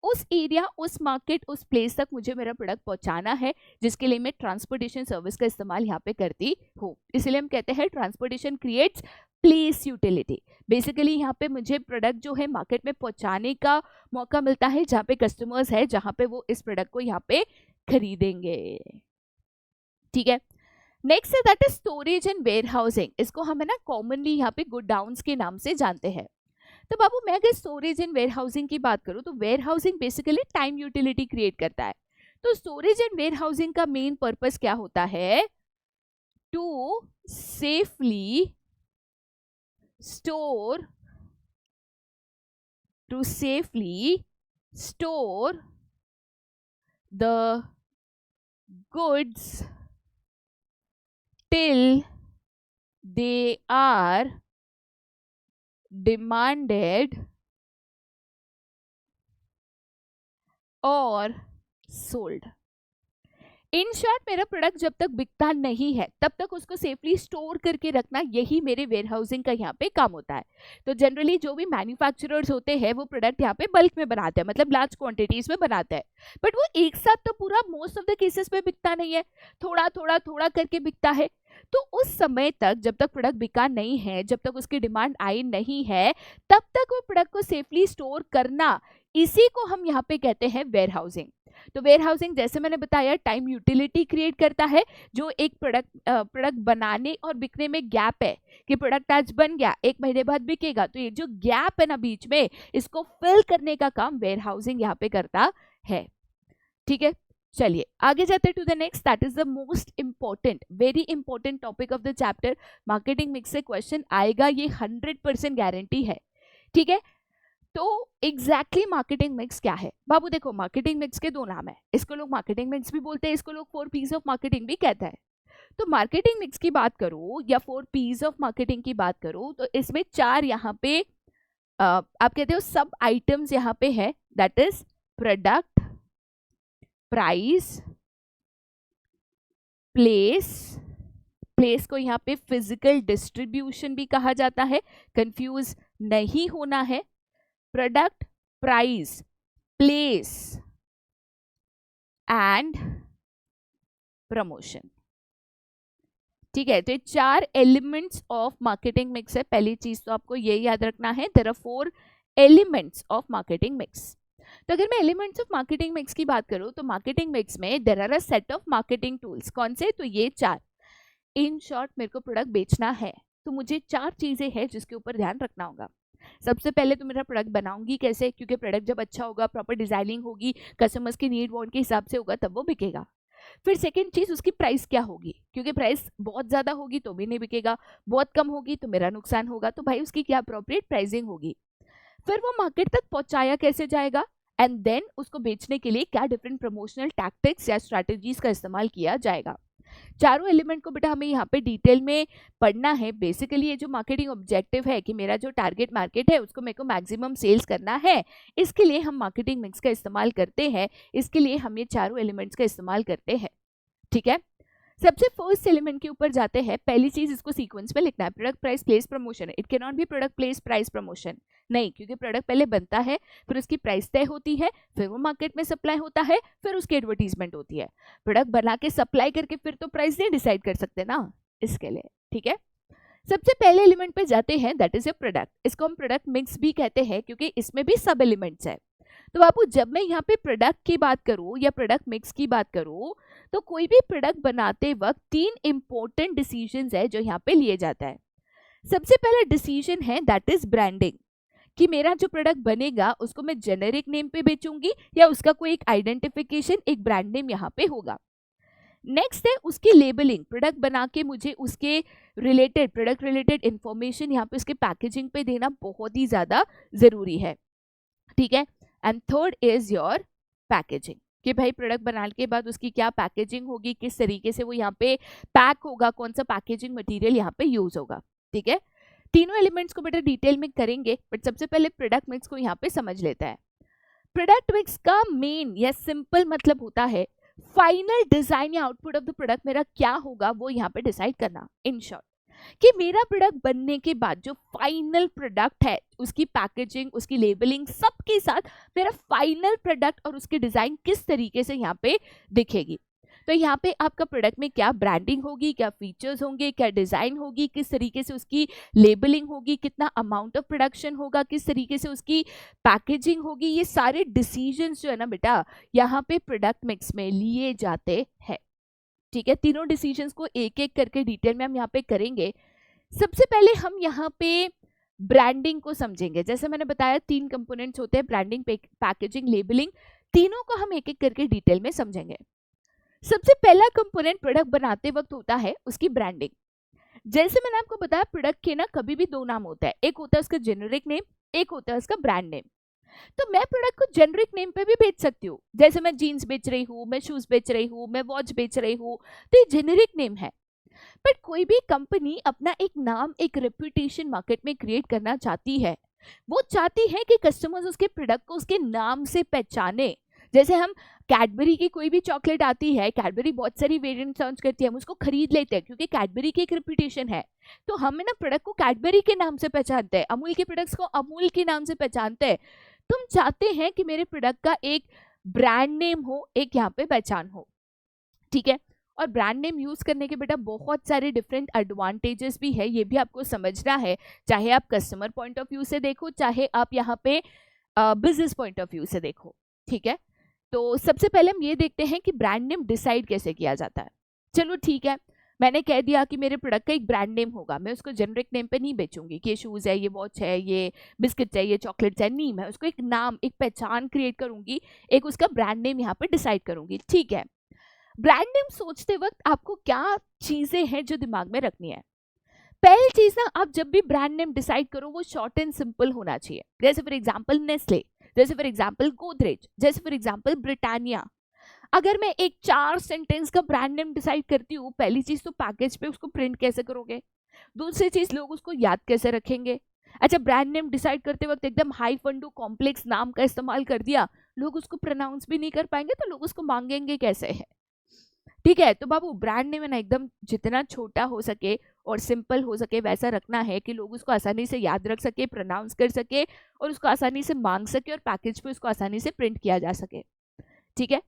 उस एरिया, उस मार्केट, उस प्लेस तक मुझे मेरा प्रोडक्ट पहुंचाना है, जिसके लिए मैं ट्रांसपोर्टेशन सर्विस का इस्तेमाल यहाँ पे करती हूँ। इसलिए हम कहते हैं transportation creates place utility. Basically यहाँ पे मुझे प्रोडक्ट जो है मार्केट में पहुंचाने का मौका मिलता है जहाँ पे कस्टमर्स है, जहाँ पे वो इस प्रोडक्ट को यहाँ पे खरीदेंगे। ठीक है, नेक्स्ट है that is storage and warehousing. इसको हम है ना कॉमनली यहाँ पे गोडाउन्स के नाम से जानते हैं। तो बाबू मैं अगर स्टोरेज एंड वेयर हाउसिंग की बात करूँ तो warehousing basically time utility create करता है। तो स्टोरेज एंड वेयर हाउसिंग का मेन पर्पस क्या होता है? To safely store the goods till they are demanded or sold। In short मेरा प्रोडक्ट जब तक बिकता नहीं है तब तक उसको सेफली स्टोर करके रखना, यही मेरे वेयर हाउसिंग का यहाँ पे काम होता है। तो जनरली जो भी मैन्युफैक्चरर्स होते हैं वो प्रोडक्ट यहाँ पे बल्क में बनाते हैं, मतलब लार्ज क्वांटिटीज में बनाते हैं, बट वो एक साथ तो पूरा मोस्ट ऑफ द केसेस में बिकता नहीं है, थोड़ा थोड़ा थोड़ा करके बिकता है। तो उस समय तक जब तक प्रोडक्ट बिका नहीं है, जब तक उसकी डिमांड आई नहीं है, तब तक वो प्रोडक्ट को सेफली स्टोर करना, इसी को हम यहाँ पे कहते हैं वेयर हाउसिंग। तो वेयर हाउसिंग जैसे मैंने बताया टाइम यूटिलिटी क्रिएट करता है। जो एक प्रोडक्ट बनाने और बिकने में गैप है कि प्रोडक्ट आज बन गया 1 महीने बाद बिकेगा, तो ये जो गैप है ना बीच में, इसको फिल करने का काम वेयर हाउसिंग यहाँ पे करता है। ठीक है, चलिए आगे जाते हैं to the next, that is the most important, very important topic of the chapter. Marketing mix से क्वेश्चन आएगा, ये 100% गारंटी है। ठीक है, तो एग्जैक्टली मार्केटिंग मिक्स क्या है? बाबू देखो मार्केटिंग मिक्स के 2 नाम है, इसको लोग मार्केटिंग मिक्स भी बोलते हैं, इसको लोग 4 P's ऑफ मार्केटिंग भी कहता है। तो मार्केटिंग मिक्स की बात करो या 4 P's ऑफ मार्केटिंग की बात करो तो इसमें 4 यहाँ पे आप कहते हो सब आइटम्स यहाँ पे है, that is product, price, place को यहाँ पे फिजिकल डिस्ट्रीब्यूशन भी कहा जाता है, कंफ्यूज नहीं होना है। Product, price, place and promotion. ठीक है, तो ये 4 एलिमेंट्स ऑफ मार्केटिंग मिक्स है। पहली चीज तो आपको ये याद रखना है, there are 4 elements of marketing mix. तो अगर मैं एलिमेंट्स ऑफ मार्केटिंग मिक्स की बात करूं तो मार्केटिंग मिक्स में there are a set of marketing tools. कौन से? तो ये 4। इन शॉर्ट मेरे को प्रोडक्ट बेचना है तो मुझे 4 चीजें हैं जिसके ऊपर ध्यान रखना होगा। सबसे पहले तो मेरा प्रोडक्ट बनाऊंगी कैसे, क्योंकि प्रोडक्ट जब अच्छा होगा, प्रॉपर डिजाइनिंग होगी, कस्टमर्स की नीड वांट के हिसाब से होगा, तब वो बिकेगा। फिर सेकंड चीज, उसकी प्राइस क्या होगी, क्योंकि प्राइस बहुत ज्यादा होगी तो भी नहीं बिकेगा, बहुत कम होगी तो मेरा नुकसान होगा, तो भाई उसकी क्या अप्रोप्रिएट प्राइसिंग होगी। फिर वो मार्केट तक पहुंचाया कैसे जाएगा, एंड देन उसको बेचने के लिए क्या डिफरेंट प्रमोशनल टैक्टिक्स या स्ट्रैटेजीज का इस्तेमाल किया जाएगा। चारों एलिमेंट को बेटा हमें यहाँ पे डिटेल में पढ़ना है। बेसिकली ये जो मार्केटिंग ऑब्जेक्टिव है कि मेरा जो टारगेट मार्केट है उसको मेरे को मैक्सिमम सेल्स करना है, इसके लिए हम मार्केटिंग मिक्स का इस्तेमाल करते हैं, इसके लिए हम ये चारों एलिमेंट्स का इस्तेमाल करते हैं। ठीक है, सबसे फर्स्ट एलिमेंट के ऊपर जाते हैं। पहली चीज इसको सीक्वेंस में लिखना है, product price place promotion. It can not be product place price promotion, नहीं, क्योंकि प्रोडक्ट पहले बनता है, फिर उसकी प्राइस तय होती है, फिर वो मार्केट में सप्लाई होता है, फिर उसकी एडवर्टीजमेंट होती है। प्रोडक्ट बना के सप्लाई करके फिर तो प्राइस नहीं डिसाइड कर सकते ना, इसके लिए। ठीक है, सबसे पहले एलिमेंट पे जाते हैं, दैट इज ए प्रोडक्ट। इसको हम प्रोडक्ट मिक्स भी कहते हैं क्योंकि इसमें भी सब एलिमेंट्स है। तो बाबू जब मैं यहाँ पे प्रोडक्ट की बात करूँ या प्रोडक्ट मिक्स की बात करूँ, तो कोई भी प्रोडक्ट बनाते वक्त 3 इंपॉर्टेंट डिसीजंस है जो यहाँ पे लिए जाता है। सबसे पहला डिसीजन है दैट इज ब्रांडिंग, कि मेरा जो प्रोडक्ट बनेगा उसको मैं जेनेरिक नेम पे बेचूंगी या उसका कोई एक आइडेंटिफिकेशन, एक ब्रांड नेम यहाँ पे होगा। नेक्स्ट है उसकी लेबलिंग, प्रोडक्ट बना के मुझे उसके रिलेटेड, प्रोडक्ट रिलेटेड इंफॉर्मेशन यहाँ पे उसके पैकेजिंग पे देना बहुत ही ज्यादा जरूरी है। ठीक है, and third is your packaging, कि भाई प्रोडक्ट बनाने के बाद उसकी क्या पैकेजिंग होगी, किस तरीके से वो यहाँ पे पैक होगा, कौन सा पैकेजिंग मटेरियल यहाँ पे यूज होगा। ठीक है, तीनों एलिमेंट्स को बेटा डिटेल में करेंगे, बट सबसे पहले प्रोडक्ट मिक्स को यहाँ पे समझ लेता है। प्रोडक्ट मिक्स का मेन या सिंपल मतलब होता है फाइनल डिजाइन या आउटपुट ऑफ द प्रोडक्ट मेरा क्या होगा वो यहाँ पे डिसाइड करना। इन शॉर्ट, कि मेरा प्रोडक्ट बनने के बाद जो फाइनल प्रोडक्ट है, उसकी पैकेजिंग, उसकी लेबलिंग, सबके साथ मेरा फाइनल प्रोडक्ट और उसकी डिजाइन किस तरीके से यहाँ पे दिखेगी। तो यहाँ पे आपका प्रोडक्ट में क्या ब्रांडिंग होगी, क्या फीचर्स होंगे, क्या डिजाइन होगी, किस तरीके से उसकी लेबलिंग होगी, कितना अमाउंट ऑफ प्रोडक्शन होगा, किस तरीके से उसकी पैकेजिंग होगी, ये सारे डिसीजंस जो है ना बेटा यहाँ पे प्रोडक्ट मिक्स में लिए जाते हैं। ठीक है, तीनों डिसीजंस को एक एक करके डिटेल में हम यहाँ पे करेंगे। सबसे पहले हम यहाँ पे ब्रांडिंग को समझेंगे। जैसे मैंने बताया 3 कंपोनेंट्स होते हैं, ब्रांडिंग, पैकेजिंग, लेबलिंग, तीनों को हम एक एक करके डिटेल में समझेंगे। सबसे पहला कंपोनेंट प्रोडक्ट बनाते वक्त होता है उसकी ब्रांडिंग। जैसे मैंने आपको बताया प्रोडक्ट के ना कभी भी 2 नाम होता है, एक होता है उसका जेनेरिक नेम, एक होता है उसका ब्रांड नेम। तो मैं प्रोडक्ट को जेनेरिक नेम पे भी बेच सकती हूँ, जैसे मैं जीन्स बेच रही हूँ, मैं शूज बेच रही हूँ, मैं वॉच बेच रही हूँ, तो ये जेनेरिक नेम है। बट कोई भी कंपनी अपना एक नाम, एक रेपुटेशन मार्केट में क्रिएट करना चाहती है। वो चाहती है कि कस्टमर्स उसके प्रोडक्ट को उसके नाम से पहचाने। जैसे हम कैडबरी की कोई भी चॉकलेट आती है, कैडबरी बहुत सारी वेरिएंट लॉन्च करती है, हम उसको खरीद लेते हैं क्योंकि कैडबरी की एक रेपुटेशन है। तो हम ना प्रोडक्ट को कैडबरी के नाम से पहचानते हैं, अमूल के प्रोडक्ट्स को अमूल के नाम से पहचानते हैं। तुम चाहते हैं कि मेरे प्रोडक्ट का एक ब्रांड नेम हो, एक यहाँ पे पहचान हो। ठीक है, और ब्रांड नेम यूज करने के बेटा बहुत सारे डिफरेंट एडवांटेजेस भी है, ये भी आपको समझना है, चाहे आप कस्टमर पॉइंट ऑफ व्यू से देखो, चाहे आप यहाँ पे बिजनेस पॉइंट ऑफ व्यू से देखो। ठीक है, तो सबसे पहले हम ये देखते हैं कि ब्रांड नेम डिसाइड कैसे किया जाता है। चलो ठीक है, मैंने कह दिया कि मेरे प्रोडक्ट का एक ब्रांड नेम होगा, मैं उसको जेनरिक नेम पे नहीं बेचूंगी कि ये शूज़ है, ये वॉच है, ये बिस्किट्स है, ये चॉकलेट्स है, नहीं, मैं उसको एक नाम, एक पहचान क्रिएट करूंगी, एक उसका ब्रांड नेम यहाँ पे डिसाइड करूंगी। ठीक है, ब्रांड नेम सोचते वक्त आपको क्या चीजें हैं जो दिमाग में रखनी है। पहली चीज ना, आप जब भी ब्रांड नेम डिसाइड करो वो शॉर्ट एंड सिंपल होना चाहिए। जैसे फॉर एग्जांपल नेस्ले, जैसे फॉर एग्जांपल गोदरेज, जैसे फॉर एग्जांपल ब्रिटानिया। अगर मैं एक 4 सेंटेंस का ब्रांड नेम डिसाइड करती हूँ, पहली चीज तो पैकेज पे उसको प्रिंट कैसे करोगे, दूसरी चीज लोग उसको याद कैसे रखेंगे। अच्छा, ब्रांड नेम डिसाइड करते वक्त एकदम हाई फंडू कॉम्प्लेक्स नाम का इस्तेमाल कर दिया, लोग उसको प्रोनाउंस भी नहीं कर पाएंगे, तो लोग उसको मांगेंगे कैसे है। ठीक है, तो बाबू ब्रांड नेम है ना एकदम जितना छोटा हो सके और सिंपल हो सके वैसा रखना है कि लोग उसको आसानी से याद रख सके, प्रोनाउंस कर सके और उसको आसानी से मांग सके और पैकेज पे उसको आसानी से प्रिंट किया जा सके। ठीक है,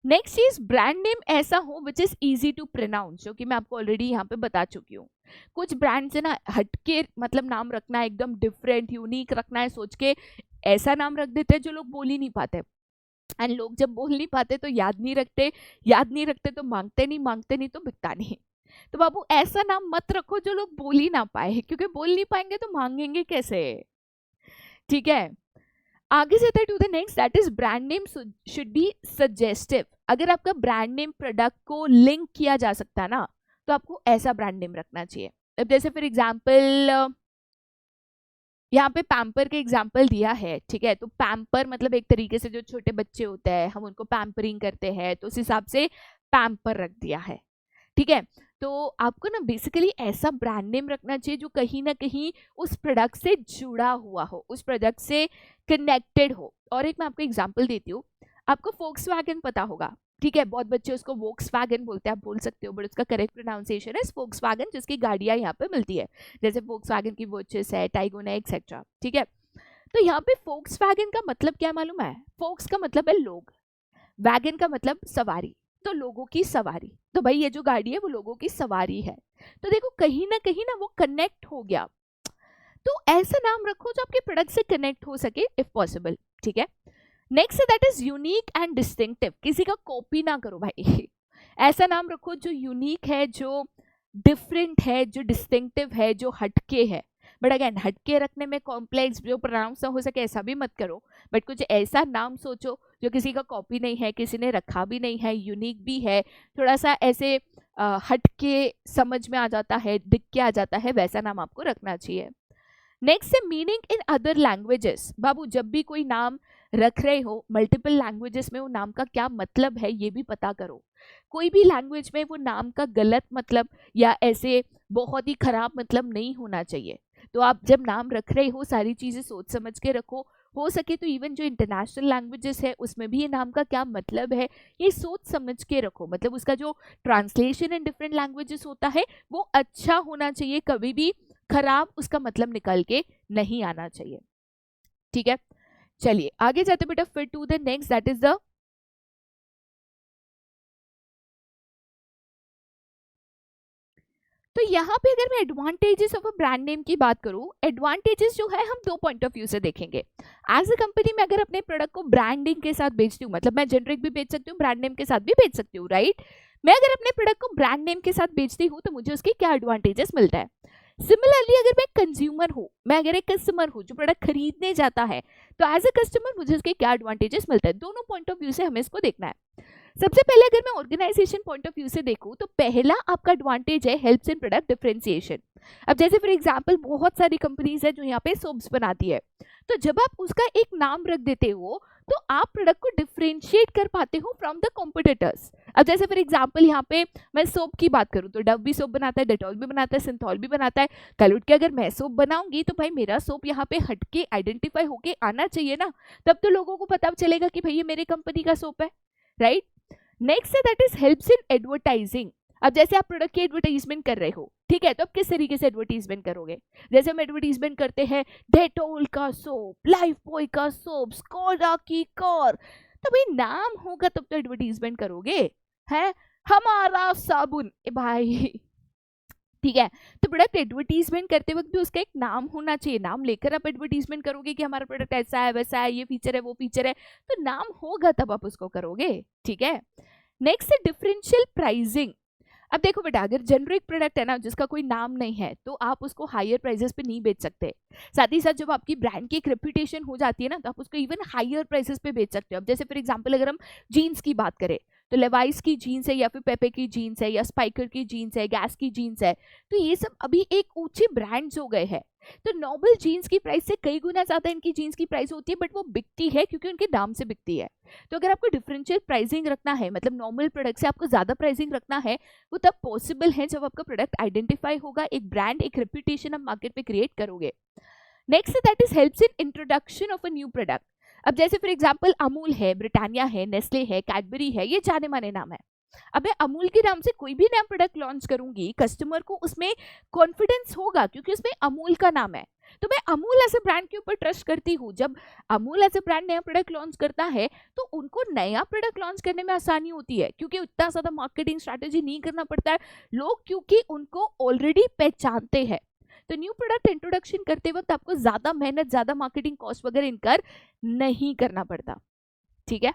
नेक्स्ट चीज, ब्रांड नेम ऐसा हो which is easy to pronounce, जो कि मैं आपको ऑलरेडी यहाँ पे बता चुकी हूँ। कुछ ब्रांड से ना हटके मतलब नाम रखना है, एकदम डिफरेंट यूनिक रखना है, सोच के ऐसा नाम रख देते हैं जो लोग बोल ही नहीं पाते। एंड लोग जब बोल नहीं पाते तो याद नहीं रखते, याद नहीं रखते तो मांगते नहीं, मांगते नहीं तो बिकता नहीं। तो बाबू ऐसा नाम मत रखो जो लोग बोल ही ना पाए, क्योंकि बोल नहीं पाएंगे तो मांगेंगे कैसे। ठीक है, आगे चलते हैं to the next, that is brand name should be suggestive. अगर आपका ब्रांड नेम प्रोडक्ट को लिंक किया जा सकता है ना, तो आपको ऐसा ब्रांड नेम रखना चाहिए। अब जैसे फॉर एग्जाम्पल यहाँ पे पैम्पर के एग्जाम्पल दिया है, ठीक है, तो पैम्पर मतलब एक तरीके से जो छोटे बच्चे होते हैं हम उनको पैम्परिंग करते हैं, तो उस हिसाब से पैम्पर रख दिया है, ठीक है। तो आपको ना बेसिकली ऐसा ब्रांड नेम रखना चाहिए जो कहीं ना कहीं उस प्रोडक्ट से जुड़ा हुआ हो, उस प्रोडक्ट से कनेक्टेड हो। और एक मैं आपको एग्जांपल देती हूँ, आपको फोक्सवैगन पता होगा, ठीक है, बहुत बच्चे उसको वोक्सवैगन बोलते हैं, आप बोल सकते हो, बट उसका करेक्ट प्रोनाउंसिएशन है फोक्सवैगन, जिसकी गाड़ियाँ यहाँ पे मिलती है, जैसे फोक्सवैगन की वॉचेस है, टाइगोन है, एक्सेट्रा, ठीक है। तो यहाँ पे फोक्सवैगन का मतलब क्या मालूम है? फोक्स का मतलब है लोग, वैगन का मतलब सवारी, तो लोगों की सवारी, तो भाई ये जो गाड़ी है वो लोगों की सवारी है। तो देखो कहीं ना वो कनेक्ट हो गया, तो ऐसा नाम रखो जो आपके प्रोडक्ट से कनेक्ट हो सके इफ पॉसिबल, ठीक है। Next that is unique and distinctive, किसी का कॉपी ना करो भाई ऐसा नाम रखो जो यूनिक है, जो डिफरेंट है, जो डिस्टिंक्टिव है, जो हटके है। बट अगेन हटके रखने में कॉम्प्लेक्स जो प्रोनाउंस ना हो सके ऐसा भी मत करो, बट कुछ ऐसा नाम सोचो जो किसी का कॉपी नहीं है, किसी ने रखा भी नहीं है, यूनिक भी है, थोड़ा सा ऐसे हटके समझ में आ जाता है, दिख के आ जाता है, वैसा नाम आपको रखना चाहिए। नेक्स्ट है मीनिंग इन अदर लैंग्वेजेस। बाबू जब भी कोई नाम रख रहे हो मल्टीपल लैंग्वेजेस में, वो नाम का क्या मतलब है ये भी पता करो। कोई भी लैंग्वेज में वो नाम का गलत मतलब या ऐसे बहुत ही खराब मतलब नहीं होना चाहिए। तो आप जब नाम रख रहे हो सारी चीज़ें सोच समझ के रखो, हो सके तो इवन जो इंटरनेशनल लैंग्वेजेस है उसमें भी ये नाम का क्या मतलब है ये सोच समझ के रखो, मतलब उसका जो ट्रांसलेशन इन डिफरेंट लैंग्वेजेस होता है वो अच्छा होना चाहिए, कभी भी खराब उसका मतलब निकल के नहीं आना चाहिए, ठीक है। चलिए आगे जाते बेटा, फिर to the next that is the तो यहाँ पे अगर मैं advantages of a brand name की बात करूँ, एडवांटेजेस जो है हम दो पॉइंट ऑफ व्यू से देखेंगे। एज अ कंपनी में अगर अपने प्रोडक्ट को ब्रांडिंग के साथ बेचती हूँ, मतलब मैं जेनरिक भी बेच सकती हूँ, ब्रांड नेम के साथ भी बेच सकती हूँ, राइट। मैं अगर अपने प्रोडक्ट को ब्रांड नेम के साथ बेचती हूँ तो मुझे उसके क्या एडवांटेजेस मिलता है। सिमिलरली अगर मैं कंज्यूमर हूँ, मैं अगर एक कस्टमर हूँ जो प्रोडक्ट खरीदने जाता है, तो एज अ कस्टमर मुझे उसके क्या एडवांटेजेस मिलता है, दोनों पॉइंट ऑफ व्यू से हमें इसको देखना है। सबसे पहले अगर मैं ऑर्गेनाइजेशन पॉइंट ऑफ व्यू से देखूं तो पहला आपका एडवांटेज है हेल्प्स इन प्रोडक्ट डिफरेंशिएशन। अब जैसे फॉर एग्जांपल बहुत सारी कंपनीज है जो यहाँ पे सोप्स बनाती है, तो जब आप उसका एक नाम रख देते हो तो आप प्रोडक्ट को डिफरेंशिएट कर पाते हो फ्रॉम द कॉम्पिटिटर्स। अब जैसे फॉर एग्जांपल यहाँ पे मैं सोप की बात करूँ तो डव भी सोप बनाता है, डेटॉल भी बनाता है, सिंथॉल भी बनाता है। कल उठ के अगर मैं सोप बनाऊंगी तो भाई मेरा सोप यहाँ पे हटके आइडेंटिफाई होके आना चाहिए ना, तब तो लोगों को पता चलेगा कि भाई ये मेरे कंपनी का सोप है, राइट। नेक्स्ट है that is helps in advertising. अब जैसे आप प्रोडक्ट की एडवर्टाइजमेंट कर रहे हो, ठीक है, तो आप किस तरीके से एडवर्टाइजमेंट करोगे? जैसे हम एडवर्टाइजमेंट करते हैं डेटोल का सोप, लाइफ बॉय का सोप, स्कोडा की कार, तो भाई नाम होगा तब तो एडवर्टाइजमेंट करोगे, है हमारा साबुन ए भाई ठीक है। तो प्रोडक्ट एडवर्टीजमेंट करते वक्त भी उसका एक नाम होना चाहिए, नाम लेकर आप एडवर्टीजमेंट करोगे कि हमारा प्रोडक्ट ऐसा है वैसा है, ये फीचर है वो फीचर है, तो नाम होगा तब आप उसको करोगे, ठीक है। नेक्स्ट है डिफरेंशियल प्राइसिंग। अब देखो बेटा अगर जेनरिक प्रोडक्ट है ना जिसका कोई नाम नहीं है तो आप उसको हायर प्राइसेस पे नहीं बेच सकते। साथ ही साथ जब आपकी ब्रांड की एक रेपुटेशन हो जाती है ना तो आप उसको इवन हायर प्राइसेस पे बेच सकते हो। अब जैसे फॉर एग्जांपल अगर हम जीन्स की बात करें तो लेवाइस की जीन्स है या फिर पेपे की जीन्स है या स्पाइकर की जीन्स है, गैस की जीन्स है, तो ये सब अभी एक ऊंचे ब्रांड्स हो गए हैं। तो नॉर्मल जीन्स की प्राइस से कई गुना ज्यादा इनकी जीन्स की प्राइस होती है, बट वो बिकती है क्योंकि उनके दाम से बिकती है। तो अगर आपको डिफरेंशियल प्राइसिंग रखना है, मतलब नॉर्मल प्रोडक्ट से आपको ज्यादा प्राइसिंग रखना है, वो तब पॉसिबल है जब आपका प्रोडक्ट आइडेंटिफाई होगा, एक ब्रांड एक रेपुटेशन आप मार्केट में क्रिएट करोगे। Next that is helps in introduction of a new product. अब जैसे फॉर एग्जांपल अमूल है, ब्रिटानिया है, नेस्ले है, कैडबरी है, ये जाने माने नाम है। अब मैं अमूल के नाम से कोई भी नया प्रोडक्ट लॉन्च करूंगी, कस्टमर को उसमें कॉन्फिडेंस होगा क्योंकि उसमें अमूल का नाम है, तो मैं अमूल एज ए ब्रांड के ऊपर ट्रस्ट करती हूँ। जब अमूल एज ए ब्रांड नया प्रोडक्ट लॉन्च करता है तो उनको नया प्रोडक्ट लॉन्च करने में आसानी होती है क्योंकि उतना ज्यादा मार्केटिंग स्ट्रैटेजी नहीं करना पड़ता है, लोग क्योंकि उनको ऑलरेडी पहचानते हैं। तो न्यू प्रोडक्ट इंट्रोडक्शन करते वक्त आपको ज्यादा मेहनत, ज्यादा मार्केटिंग कॉस्ट वगैरह इनकर नहीं करना पड़ता, ठीक है।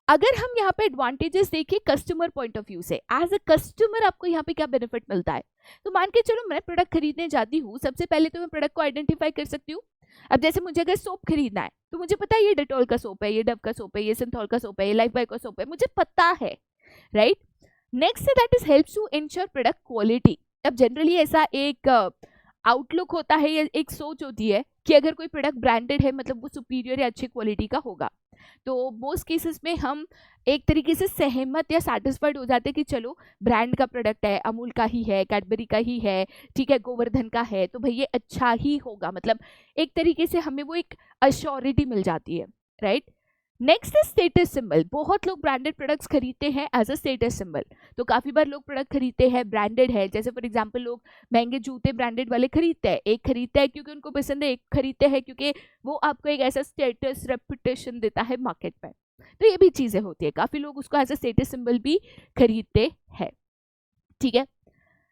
अगर हम यहाँ पे एडवांटेजेस देखिए कस्टमर पॉइंट ऑफ व्यू से, एज अ कस्टमर आपको यहाँ पे क्या बेनिफिट मिलता है, तो मान के चलो मैं प्रोडक्ट खरीदने जाती हूँ, सबसे पहले तो मैं प्रोडक्ट को आइडेंटिफाई कर सकती हूँ, अब जैसे मुझे अगर सोप खरीदना है तो मुझे पता है ये डेटॉल का सोप है, ये डव का सोप है, ये सिंथॉल का सोप है, ये लाइफ बॉय का सोप है, मुझे पता है, राइट। नेक्स्ट है that is helps to ensure product quality. अब जनरली ऐसा एक आउटलुक होता है या एक सोच होती है कि अगर कोई प्रोडक्ट ब्रांडेड है मतलब वो सुपीरियर या अच्छी क्वालिटी का होगा। तो मोस्ट केसेस में हम एक तरीके से सहमत या सेटिस्फाइड हो जाते हैं कि चलो ब्रांड का प्रोडक्ट है, अमूल का ही है, कैडबरी का ही है, ठीक है, गोवर्धन का है, तो भाई ये अच्छा ही होगा, मतलब एक तरीके से हमें वो एक अश्योरिटी मिल जाती है, राइट। नेक्स्ट है स्टेटस सिंबल। बहुत लोग ब्रांडेड प्रोडक्ट्स खरीदते हैं एज अ स्टेटस सिंबल। तो काफ़ी बार लोग प्रोडक्ट खरीदते हैं ब्रांडेड है, जैसे फॉर एग्जांपल लोग महंगे जूते ब्रांडेड वाले खरीदते हैं, एक खरीदता है क्योंकि उनको पसंद है, एक खरीदते हैं क्योंकि वो आपको एक ऐसा स्टेटस रेपुटेशन देता है मार्केट में। तो ये भी चीज़ें होती है, काफ़ी लोग उसको एज अ स्टेटस सिंबल भी खरीदते हैं, ठीक है।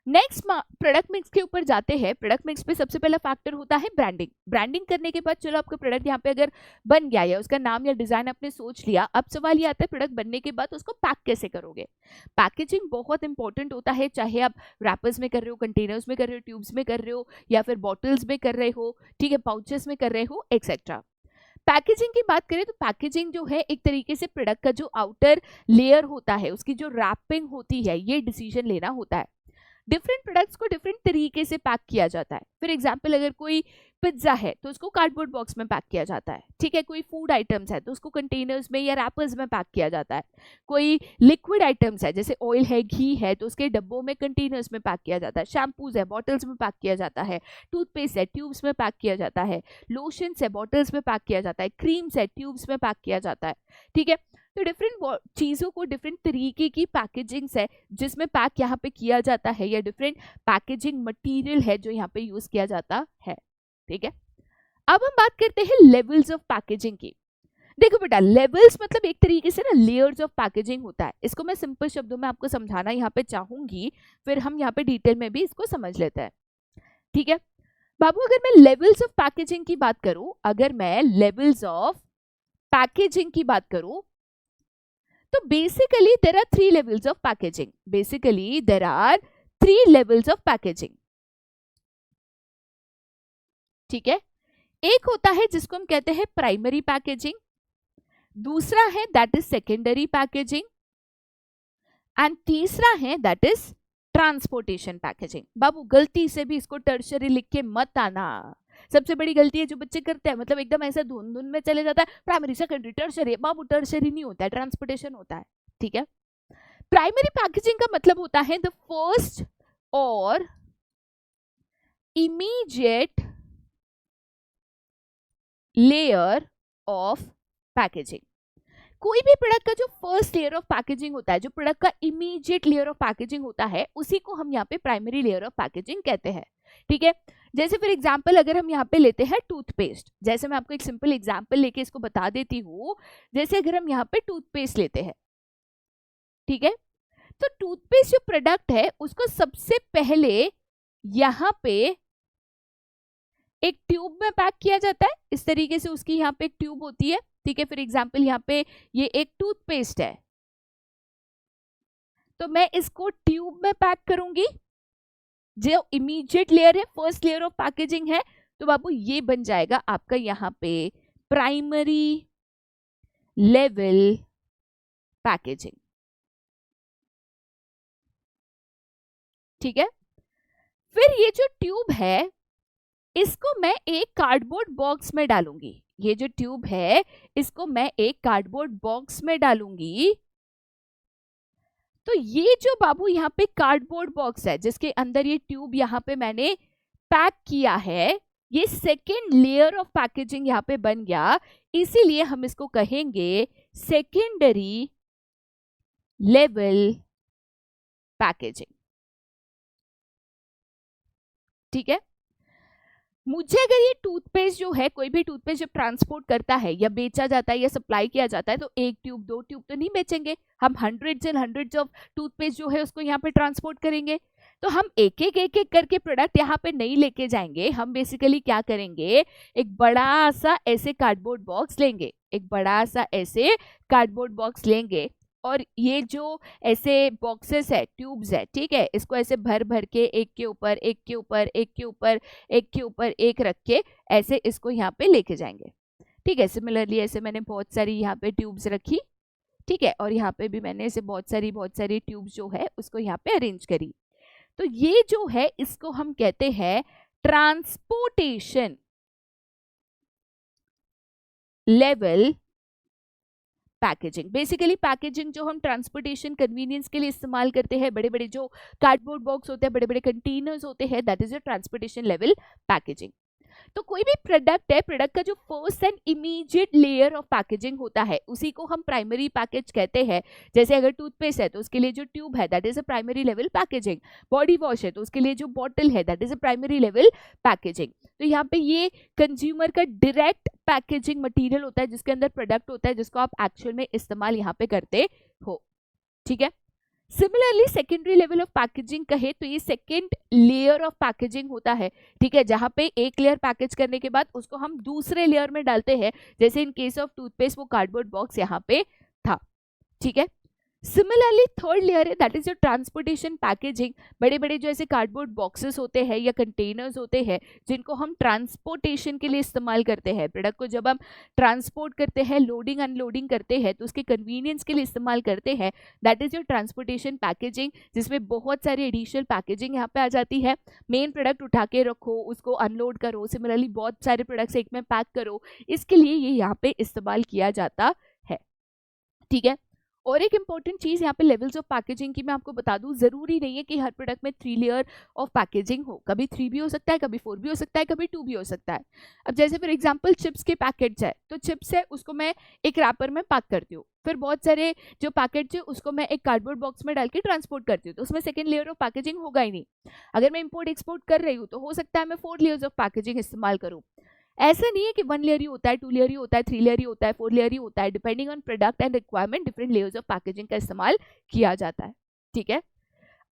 नेक्स्ट प्रोडक्ट मिक्स के ऊपर जाते हैं। प्रोडक्ट मिक्स पे सबसे पहला फैक्टर होता है ब्रांडिंग। ब्रांडिंग करने के बाद चलो आपका प्रोडक्ट यहाँ पे अगर बन गया या उसका नाम या डिजाइन आपने सोच लिया, अब सवाल ये आता है प्रोडक्ट बनने के बाद उसको पैक कैसे करोगे। पैकेजिंग बहुत इंपॉर्टेंट होता है, चाहे आप रैपर्स में कर रहे हो, कंटेनर्स में कर रहे हो, ट्यूब्स में कर रहे हो, या फिर बॉटल्स में कर रहे हो, ठीक है, पाउचेस में कर रहे हो, एक्सेट्रा। पैकेजिंग की बात करें तो पैकेजिंग जो है एक तरीके से प्रोडक्ट का जो आउटर लेयर होता है, उसकी जो रैपिंग होती है, ये डिसीजन लेना होता है। डिफरेंट प्रोडक्ट्स को डिफरेंट तरीके से पैक किया जाता है। फॉर एग्जांपल अगर कोई पिज्जा है तो उसको कार्डबोर्ड बॉक्स में पैक किया जाता है, ठीक है। कोई फूड आइटम्स है तो उसको कंटेनर्स में या रैपर्स में पैक किया जाता है। कोई लिक्विड आइटम्स है जैसे ऑयल है, घी है, तो उसके डब्बों में, कंटेनर्स में पैक किया जाता है। शैम्पूज है, बॉटल्स में पैक किया जाता है। टूथपेस्ट है, ट्यूब्स में पैक किया जाता है। लोशंस है, बॉटल्स में पैक किया जाता है। क्रीम्स है, ट्यूब्स में पैक किया जाता है, ठीक है। तो डिफरेंट चीज़ों को डिफरेंट तरीके की पैकेजिंग्स है जिसमें पैक यहाँ पे किया जाता है, या डिफरेंट पैकेजिंग मटेरियल है जो यहाँ पे यूज किया जाता है, ठीक है। अब हम बात करते हैं लेवल्स ऑफ पैकेजिंग की। देखो बेटा, लेवल्स मतलब एक तरीके से ना लेयर्स ऑफ पैकेजिंग होता है। इसको मैं सिंपल शब्दों में आपको समझाना यहाँ पे चाहूंगी, फिर हम यहाँ पे डिटेल में भी इसको समझ लेते हैं, ठीक है। बाबू, अगर मैं लेवल्स ऑफ पैकेजिंग की बात करूं, अगर मैं लेवल्स ऑफ पैकेजिंग की बात करूं, तो basically there are three levels of packaging. Basically there are three levels of packaging. ठीक है। एक होता है जिसको हम कहते हैं प्राइमरी पैकेजिंग, दूसरा है that is secondary packaging, and तीसरा है दैट इज ट्रांसपोर्टेशन पैकेजिंग। बाबू गलती से भी इसको टर्शरी लिख के मत आना। सबसे बड़ी गलती है जो बच्चे करते हैं, मतलब एकदम ऐसा धुन धुन में चले जाता है प्राइमरी सेकेंडरी टर्शरी। बाबू टर्शरी नहीं होता है, ट्रांसपोर्टेशन होता है, ठीक है। प्राइमरी पैकेजिंग का मतलब होता है द फर्स्ट और इमीडिएट लेयर ऑफ पैकेजिंग। कोई भी प्रोडक्ट का जो फर्स्ट लेयर ऑफ पैकेजिंग होता है, जो प्रोडक्ट का इमीडिएट लेयर ऑफ पैकेजिंग होता है, उसी को हम यहाँ पे प्राइमरी लेयर ऑफ पैकेजिंग कहते हैं, ठीक है। जैसे फॉर एग्जांपल अगर हम यहाँ पे लेते हैं टूथपेस्ट, जैसे मैं आपको एक सिंपल एग्जांपल लेके इसको बता देती हूँ। जैसे अगर हम यहाँ पे टूथपेस्ट लेते हैं, ठीक है, तो टूथपेस्ट जो प्रोडक्ट है उसको सबसे पहले यहाँ पे एक ट्यूब में पैक किया जाता है। इस तरीके से उसकी यहाँ पे एक ट्यूब होती है, ठीक है। फॉर एग्जांपल यहाँ पे ये एक टूथपेस्ट है, तो मैं इसको ट्यूब में पैक करूंगी, जो इमीडिएट लेयर है, फर्स्ट लेयर ऑफ पैकेजिंग है। तो बाबू ये बन जाएगा आपका यहाँ पे प्राइमरी लेवल पैकेजिंग, ठीक है। फिर ये जो ट्यूब है इसको मैं एक कार्डबोर्ड बॉक्स में डालूंगी। ये जो ट्यूब है इसको मैं एक कार्डबोर्ड बॉक्स में डालूंगी। तो ये जो बाबू यहाँ पे कार्डबोर्ड बॉक्स है जिसके अंदर ये ट्यूब यहाँ पे मैंने पैक किया है, ये सेकेंड लेयर ऑफ पैकेजिंग यहाँ पे बन गया, इसीलिए हम इसको कहेंगे सेकेंडरी लेवल पैकेजिंग, ठीक है। मुझे अगर ये टूथपेस्ट जो है, कोई भी टूथपेस्ट जब ट्रांसपोर्ट करता है या बेचा जाता है या सप्लाई किया जाता है, तो एक ट्यूब दो ट्यूब तो नहीं बेचेंगे हम, hundreds and hundreds of toothpaste जो है उसको यहाँ पे ट्रांसपोर्ट करेंगे। तो हम एक एक करके प्रोडक्ट यहाँ पे नहीं लेके जाएंगे। हम बेसिकली क्या करेंगे, एक बड़ा सा ऐसे कार्डबोर्ड बॉक्स लेंगे, एक बड़ा सा ऐसे कार्डबोर्ड बॉक्स लेंगे, और ये जो ऐसे बॉक्सेस है, ट्यूब्स है, ठीक है, इसको ऐसे भर भर के एक के ऊपर एक के ऊपर एक के ऊपर एक के ऊपर एक रख के ऐसे इसको यहाँ पे लेके जाएंगे, ठीक है। सिमिलरली ऐसे मैंने बहुत सारी यहाँ पे ट्यूब्स रखी, ठीक है, और यहाँ पे भी मैंने ऐसे बहुत सारी ट्यूब्स जो है उसको यहाँ पे अरेंज करी। तो ये जो है इसको हम कहते हैं transportation level packaging. Basically packaging जो हम ट्रांसपोर्टेशन कन्वीनियंस के लिए इस्तेमाल करते हैं, बड़े बड़े जो कार्डबोर्ड बॉक्स होते हैं, बड़े बड़े कंटेनर्स होते हैं, that is a transportation level packaging. तो कोई भी प्रोडक्ट है, प्रोडक्ट का जो first and immediate layer of packaging होता है उसी को हम प्राइमरी पैकेज कहते हैं। जैसे अगर टूथपेस्ट है तो उसके लिए जो ट्यूब है that is a primary level packaging, body wash है तो उसके लिए जो बॉटल है that is a primary level packaging. तो यहाँ पे ये कंज्यूमर का डायरेक्ट पैकेजिंग मटेरियल होता है जिसके अंदर प्रोडक्ट होता है जिसको आप एक्चुअल में इस्तेमाल यहाँ पे करते हो, ठीक है। Similarly secondary level of packaging कहे तो ये सेकेंड लेयर ऑफ पैकेजिंग होता है, ठीक है, जहां पे एक लेयर पैकेज करने के बाद उसको हम दूसरे लेयर में डालते हैं, जैसे इन केस ऑफ टूथपेस्ट वो कार्डबोर्ड बॉक्स यहाँ पे था, ठीक है। सिमिलरली थर्ड लेयर है that is your transportation packaging. बड़े बड़े जो ऐसे कार्डबोर्ड बॉक्सेस होते हैं या कंटेनर्स होते हैं जिनको हम ट्रांसपोर्टेशन के लिए इस्तेमाल करते हैं, प्रोडक्ट को जब हम ट्रांसपोर्ट करते हैं, लोडिंग अनलोडिंग करते हैं तो उसके कन्वीनियंस के लिए इस्तेमाल करते हैं, that is your transportation packaging, जिसमें बहुत सारी एडिशनल पैकेजिंग यहाँ पे आ जाती है। मेन प्रोडक्ट उठा के रखो, उसको अनलोड करो, सिमिलरली बहुत सारे प्रोडक्ट्स एक में पैक करो, इसके लिए ये यहाँ पे इस्तेमाल किया जाता है, ठीक है। और एक इंपॉर्टेंट चीज यहाँ पे लेवल्स ऑफ पैकेजिंग की मैं आपको बता दूं, जरूरी नहीं है कि हर प्रोडक्ट में 3 लेयर ऑफ पैकेजिंग हो, कभी 3 भी हो सकता है, कभी 4 भी हो सकता है, कभी 2 भी हो सकता है। अब जैसे फॉर एग्जांपल चिप्स के पैकेट्स है तो चिप्स है उसको मैं एक रैपर में पैक करती हूँ, फिर बहुत सारे जो पैकेट्स है उसको मैं एक कार्डबोर्ड बॉक्स में डाल के ट्रांसपोर्ट करती हूँ, तो उसमें सेकंड लेयर ऑफ पैकेजिंग होगा ही नहीं। अगर मैं इंपोर्ट एक्सपोर्ट कर रही हूँ तो हो सकता है मैं 4 लेयर्स ऑफ पैकेजिंग इस्तेमाल करूँ। ऐसा नहीं है कि 1 लेयर ही होता है, 2 लेयर ही होता है, 3 लेयर ही होता है, 4 लेयर ही होता है, depending on product and requirement different layers of packaging का इस्तेमाल किया जाता है, ठीक है।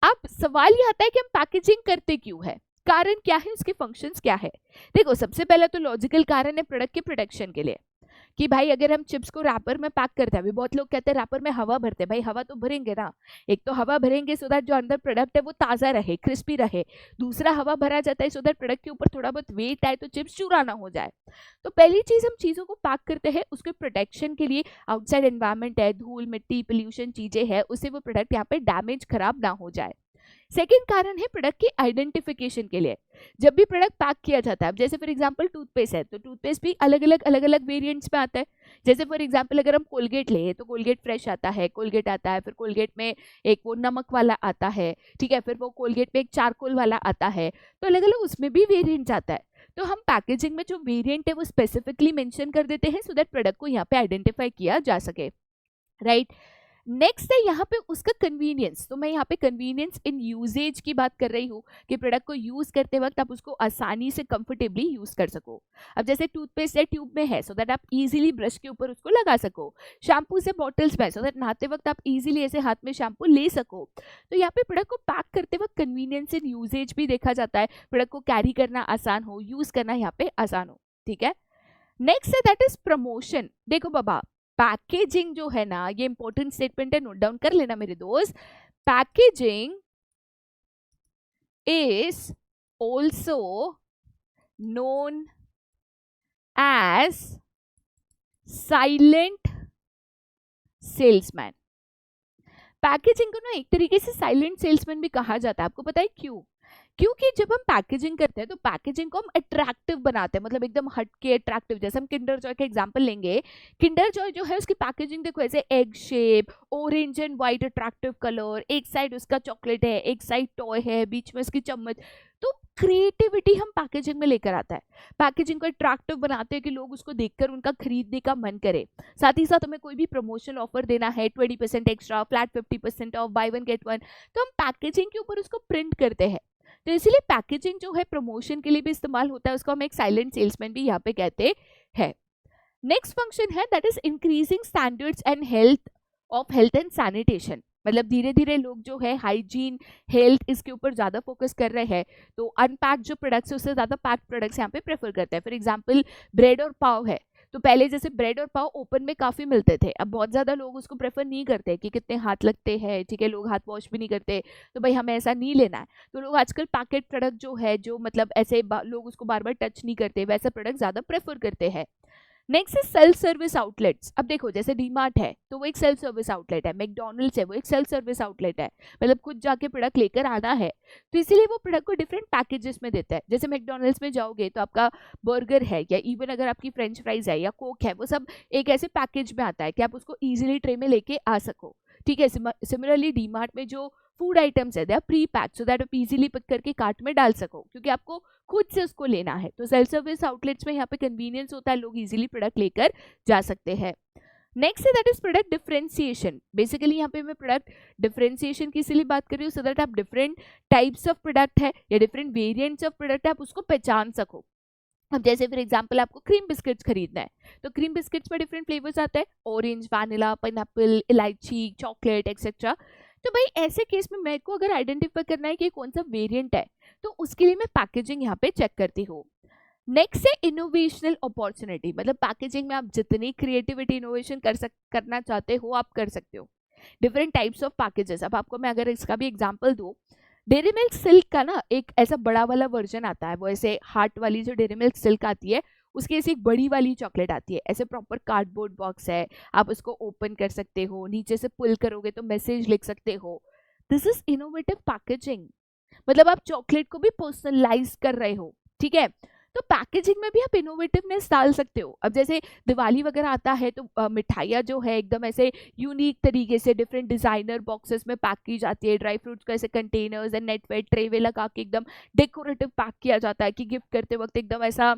अब सवाल ये आता है कि हम पैकेजिंग करते क्यों है, कारण क्या है, उसके फंक्शंस क्या है। देखो सबसे पहला तो लॉजिकल कारण है प्रोडक्ट के प्रोटेक्शन के लिए, कि भाई अगर हम चिप्स को रैपर में पैक करते हैं, अभी बहुत लोग कहते हैं रैपर में हवा भरते हैं, भाई हवा तो भरेंगे ना, एक तो हवा भरेंगे सो दैट जो अंदर प्रोडक्ट है वो ताज़ा रहे, क्रिस्पी रहे, दूसरा हवा भरा जाता है सो दैट प्रोडक्ट के ऊपर थोड़ा बहुत वेट आए तो चिप्स चूरा ना हो जाए। तो पहली चीज़ हम चीज़ों को पैक करते हैं उसके प्रोटेक्शन के लिए, आउटसाइड एनवायरमेंट है, धूल मिट्टी पोल्यूशन चीज़ें हैं, उससे वो प्रोडक्ट यहाँ पे डैमेज खराब ना हो जाए। सेकेंड कारण है प्रोडक्ट की आइडेंटिफिकेशन के लिए, जब भी प्रोडक्ट पैक किया जाता है, जैसे फॉर एग्जांपल टूथपेस्ट है तो टूथपेस्ट भी अलग अलग वेरिएंट्स में आता है। जैसे फॉर एग्जांपल अगर हम कोलगेट ले तो कोलगेट फ्रेश आता है, कोलगेट आता है, फिर कोलगेट में एक वो नमक वाला आता है, ठीक है, फिर वो कोलगेट में एक चारकोल वाला आता है, तो अलग अलग उसमें भी वेरिएंट्स आता है। तो हम पैकेजिंग में जो वेरिएंट है वो स्पेसिफिकली मेंशन कर देते हैं सो दैट प्रोडक्ट को यहाँ पे आइडेंटिफाई किया जा सके, राइट। नेक्स्ट है यहाँ पे उसका कन्वीनियंस, तो मैं यहाँ पे कन्वीनियंस इन यूजेज की बात कर रही हूँ कि प्रोडक्ट को यूज करते वक्त आप उसको आसानी से कंफर्टेबली यूज कर सको। अब जैसे टूथपेस्ट है ट्यूब में है सो दैट आप इजीली ब्रश के ऊपर उसको लगा सको, शैम्पू से बॉटल्स में सो दैट नहाते वक्त आप इजीली ऐसे हाथ में शैम्पू ले सको। तो यहाँ पे प्रोडक्ट को पैक करते वक्त कन्वीनियंस इन यूजेज भी देखा जाता है, प्रोडक्ट को कैरी करना आसान हो, यूज करना यहाँ पे आसान हो, ठीक है। नेक्स्ट है दैट इज प्रमोशन। देखो बाबा पैकेजिंग जो है ना, ये इंपॉर्टेंट स्टेटमेंट है, नोट डाउन कर लेना मेरे दोस्त। Packaging is also known as silent salesman. Packaging को ना एक तरीके से साइलेंट सेल्समैन भी कहा जाता है, आपको पता है क्यों? क्योंकि जब हम पैकेजिंग करते हैं तो पैकेजिंग को हम अट्रैक्टिव बनाते हैं, मतलब एकदम हटके अट्रैक्टिव। जैसे हम किंडर जॉय का एग्जांपल लेंगे, किंडर जॉय जो है उसकी पैकेजिंग देखो ऐसे egg shape, orange and white attractive colour, एक साइड उसका चॉकलेट है, एक साइड टॉय है, बीच में उसकी चम्मच। तो क्रिएटिविटी हम पैकेजिंग में लेकर आता है, पैकेजिंग को अट्रैक्टिव बनाते हैं कि लोग उसको देखकर उनका खरीदने का मन करे। साथ ही साथ हमें कोई भी प्रमोशनल ऑफर देना है, 20% extra, flat 50% off, by one get one, तो हम पैकेजिंग के ऊपर उसको प्रिंट करते हैं। तो इसीलिए पैकेजिंग जो है प्रमोशन के लिए भी इस्तेमाल होता है, उसको हम एक साइलेंट सेल्समैन भी यहाँ पे कहते हैं। नेक्स्ट फंक्शन है that is increasing standards and health and sanitation. मतलब धीरे धीरे लोग जो है हाइजीन हेल्थ इसके ऊपर ज़्यादा फोकस कर रहे हैं, तो अनपैक्ड जो प्रोडक्ट्स है उससे ज़्यादा पैक्ड प्रोडक्ट्स यहाँ पे प्रेफर करते हैं। फॉर एग्जाम्पल ब्रेड और पाव है तो पहले जैसे ब्रेड और पाव ओपन में काफ़ी मिलते थे, अब बहुत ज़्यादा लोग उसको प्रेफर नहीं करते कि कितने हाथ लगते हैं, ठीक है, लोग हाथ वॉश भी नहीं करते, तो भाई हमें ऐसा नहीं लेना है। तो लोग आजकल पैकेट प्रोडक्ट जो है, जो मतलब ऐसे लोग उसको बार बार टच नहीं करते, वैसा प्रोडक्ट ज़्यादा प्रेफर करते हैं। नेक्स्ट है सेल्फ सर्विस आउटलेट्स। अब देखो जैसे डीमार्ट है तो वो एक सेल्फ सर्विस आउटलेट है, मैकडोनल्ड्स है वो एक सेल्फ सर्विस आउटलेट है, मतलब खुद जाके प्रोडक्ट लेकर आना है, तो इसीलिए वो प्रोडक्ट को डिफरेंट पैकेजेस में देता है। जैसे मैकडोनल्ड्स में जाओगे तो आपका बर्गर है या इवन अगर आपकी फ्रेंच फ्राइज है या कोक है, वो सब एक ऐसे पैकेज में आता है कि आप उसको ईजिली ट्रे में लेके आ सको, ठीक है। सिमिलरली डीमार्ट में जो फूड आइटम्स है they are pre packed so that आप इजीली पिक करके कार्ट में डाल सको, क्योंकि आपको खुद से उसको लेना है। तो सेल्फ सर्विस आउटलेट्स में यहाँ पे कन्वीनियंस होता है, लोग इजीली प्रोडक्ट लेकर जा सकते हैं। नेक्स्ट है that is product differentiation. Basically यहाँ पे मैं प्रोडक्ट डिफरेंशिएशन की इसीलिए बात कर रही हूँ सो दैट आप डिफरेंट टाइप्स ऑफ प्रोडक्ट है या डिफरेंट वेरिएंट्स ऑफ प्रोडक्ट है आप उसको पहचान सको। अब जैसे फॉर एग्जांपल आपको क्रीम बिस्किट्स खरीदना है, तो क्रीम बिस्किट्स में डिफरेंट फ्लेवर्स आते हैं, ऑरेंज, वैनिला, पाइनएप्पल, इलायची, चॉकलेट एक्सेट्रा। तो भाई ऐसे केस में मेरे को अगर आइडेंटिफाई करना है कि कौन सा वेरिएंट है, तो उसके लिए मैं पैकेजिंग यहाँ पे चेक करती हूँ। नेक्स्ट है इनोवेशनल अपॉर्चुनिटी, मतलब पैकेजिंग में आप जितनी क्रिएटिविटी इनोवेशन करना चाहते हो आप कर सकते हो। डिफरेंट टाइप्स ऑफ पैकेजेस, अब आपको मैं अगर इसका भी एग्जांपल दूं, डेयरी मिल्क सिल्क का ना एक ऐसा बड़ा वाला वर्जन आता है, वो ऐसे हार्ट वाली जो डेयरी मिल्क सिल्क आती है उसकी ऐसी एक बड़ी वाली चॉकलेट आती है, ऐसे प्रॉपर कार्डबोर्ड बॉक्स है, आप उसको ओपन कर सकते हो, नीचे से पुल करोगे तो मैसेज लिख सकते हो। दिस इज इनोवेटिव पैकेजिंग, मतलब आप चॉकलेट को भी पर्सनलाइज कर रहे हो, ठीक है। तो पैकेजिंग में भी आप इनोवेटिवनेस डाल सकते हो। अब जैसे दिवाली वगैरह आता है तो मिठाइयाँ जो है एकदम ऐसे यूनिक तरीके से डिफरेंट डिजाइनर बॉक्सेस में पैक की जाती है, ड्राई फ्रूट्स को ऐसे containers and net weight tray वे लगा के एकदम डेकोरेटिव पैक किया जाता है कि गिफ्ट करते वक्त एकदम ऐसा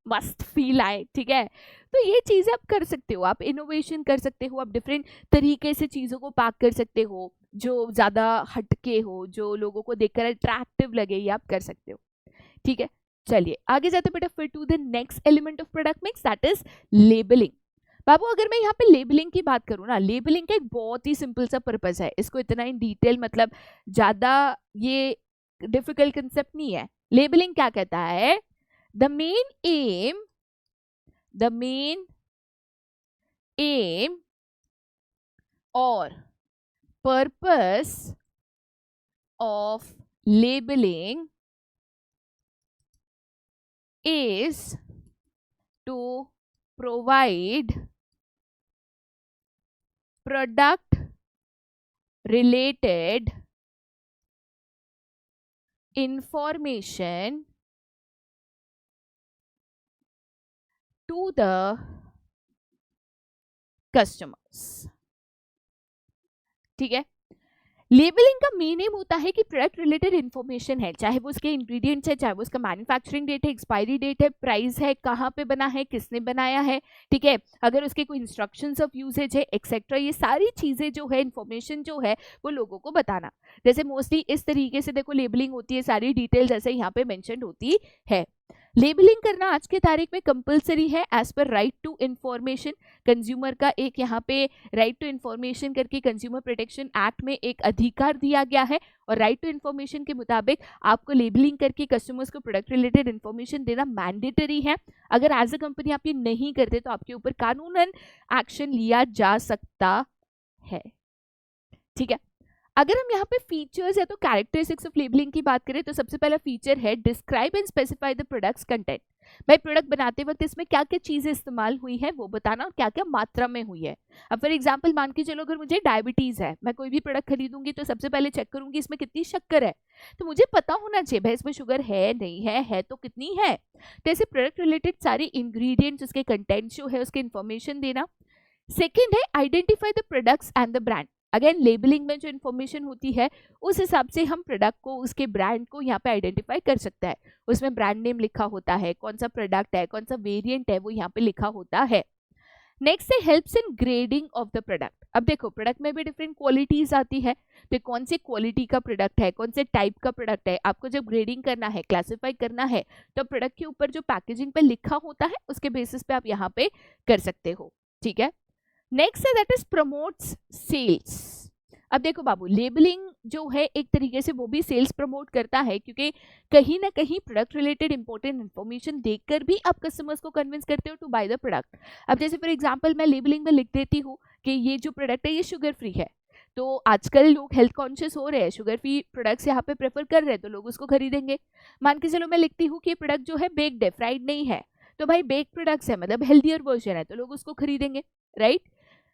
मस्त फील आए, ठीक है। तो ये चीजें आप कर सकते हो, आप इनोवेशन कर सकते हो, आप डिफरेंट तरीके से चीजों को पैक कर सकते हो जो ज्यादा हटके हो, जो लोगों को देखकर अट्रैक्टिव लगे, ये आप कर सकते हो, ठीक है। चलिए आगे जाते बेटा फिर to the next element of product mix that is labelling. बाबू अगर मैं यहाँ पे लेबलिंग की बात करूँ ना, लेबलिंग का एक बहुत ही सिंपल सा पर्पस है, इसको इतना इन डिटेल मतलब ज्यादा ये डिफिकल्ट कंसेप्ट नहीं है। लेबलिंग क्या कहता है, the main aim or purpose of labeling is to provide product related information to the customers, ठीक है। लेबलिंग का मेन एम होता है कि प्रोडक्ट रिलेटेड इंफॉर्मेशन है, चाहे वो उसके इंग्रेडिएंट्स है, चाहे वो उसका मैन्युफैक्चरिंग डेट है, एक्सपायरी डेट है, प्राइस है, कहाँ पे बना है, किसने बनाया है, ठीक है, अगर उसके कोई इंस्ट्रक्शंस ऑफ यूजेज है एक्सेट्रा, ये सारी चीजें जो है इंफॉर्मेशन जो है वो लोगों को बताना। जैसे मोस्टली इस तरीके से देखो लेबलिंग होती है, सारी डिटेल्स जैसे यहाँ पे मेंशन होती है। लेबलिंग करना आज के तारीख में कंपलसरी है as per right to information. Consumer का एक यहाँ पे राइट टू इंफॉर्मेशन करके कंज्यूमर प्रोटेक्शन एक्ट में एक अधिकार दिया गया है, और राइट टू इंफॉर्मेशन के मुताबिक आपको लेबलिंग करके कस्टमर्स को प्रोडक्ट रिलेटेड इंफॉर्मेशन देना मैंडेटरी है। अगर एज अ कंपनी आप ये नहीं करते तो आपके ऊपर कानूनन एक्शन लिया जा सकता है, ठीक है। अगर हम यहाँ पे फीचर्स या तो कैरेक्टरिस्टिक्स ऑफ लेबलिंग की बात करें तो सबसे पहला फीचर है describe and specify the products content. भाई प्रोडक्ट बनाते वक्त इसमें क्या क्या चीजें इस्तेमाल हुई है वो बताना, और क्या क्या मात्रा में हुई है। अब फॉर एग्जांपल मान के चलो अगर मुझे डायबिटीज है, मैं कोई भी प्रोडक्ट खरीदूंगी तो सबसे पहले चेक करूंगी इसमें कितनी शक्कर है, तो मुझे पता होना चाहिए भाई इसमें शुगर है नहीं है तो कितनी है। तो ऐसे प्रोडक्ट रिलेटेड सारी इंग्रेडिएंट्स, उसके कंटेंट जो है उसके इन्फॉर्मेशन देना। सेकेंड है identify the products and the brand. Again labelling में जो इन्फॉर्मेशन होती है उस हिसाब से हम प्रोडक्ट को, उसके ब्रांड को यहाँ पे आइडेंटिफाई कर सकता है। उसमें ब्रांड नेम लिखा होता है, कौन सा प्रोडक्ट है, कौन सा वेरिएंट है वो यहाँ पे लिखा होता है। नेक्स्ट है helps in grading of the product. अब देखो प्रोडक्ट में भी डिफरेंट क्वालिटीज आती है, तो कौन सी क्वालिटी का प्रोडक्ट है, कौन से टाइप का प्रोडक्ट है, आपको जब ग्रेडिंग करना है, क्लासिफाई करना है, तो प्रोडक्ट के ऊपर जो पैकेजिंग पे लिखा होता है उसके बेसिस पे आप यहाँ पे कर सकते हो, ठीक है। नेक्स्ट है दैट इज प्रमोट्स सेल्स। अब देखो बाबू, लेबलिंग जो है एक तरीके से वो भी सेल्स प्रमोट करता है, क्योंकि कहीं ना कहीं प्रोडक्ट रिलेटेड इंपॉर्टेंट इन्फॉर्मेशन देखकर भी आप कस्टमर्स को कन्विंस करते हो टू बाय द प्रोडक्ट। अब जैसे फॉर एग्जांपल मैं लेबलिंग में लिख देती हूँ कि ये जो प्रोडक्ट है ये शुगर फ्री है, तो आजकल लोग हेल्थ कॉन्शियस हो रहे हैं, शुगर फ्री प्रोडक्ट्स यहाँ पे प्रेफर कर रहे हैं, तो लोग उसको खरीदेंगे। मान के चलो मैं लिखती हूँ कि ये प्रोडक्ट जो है बेक्ड है, फ्राइड नहीं है, तो भाई बेक प्रोडक्ट्स है मतलब हेल्दियर वर्जन है, तो लोग उसको खरीदेंगे, राइट।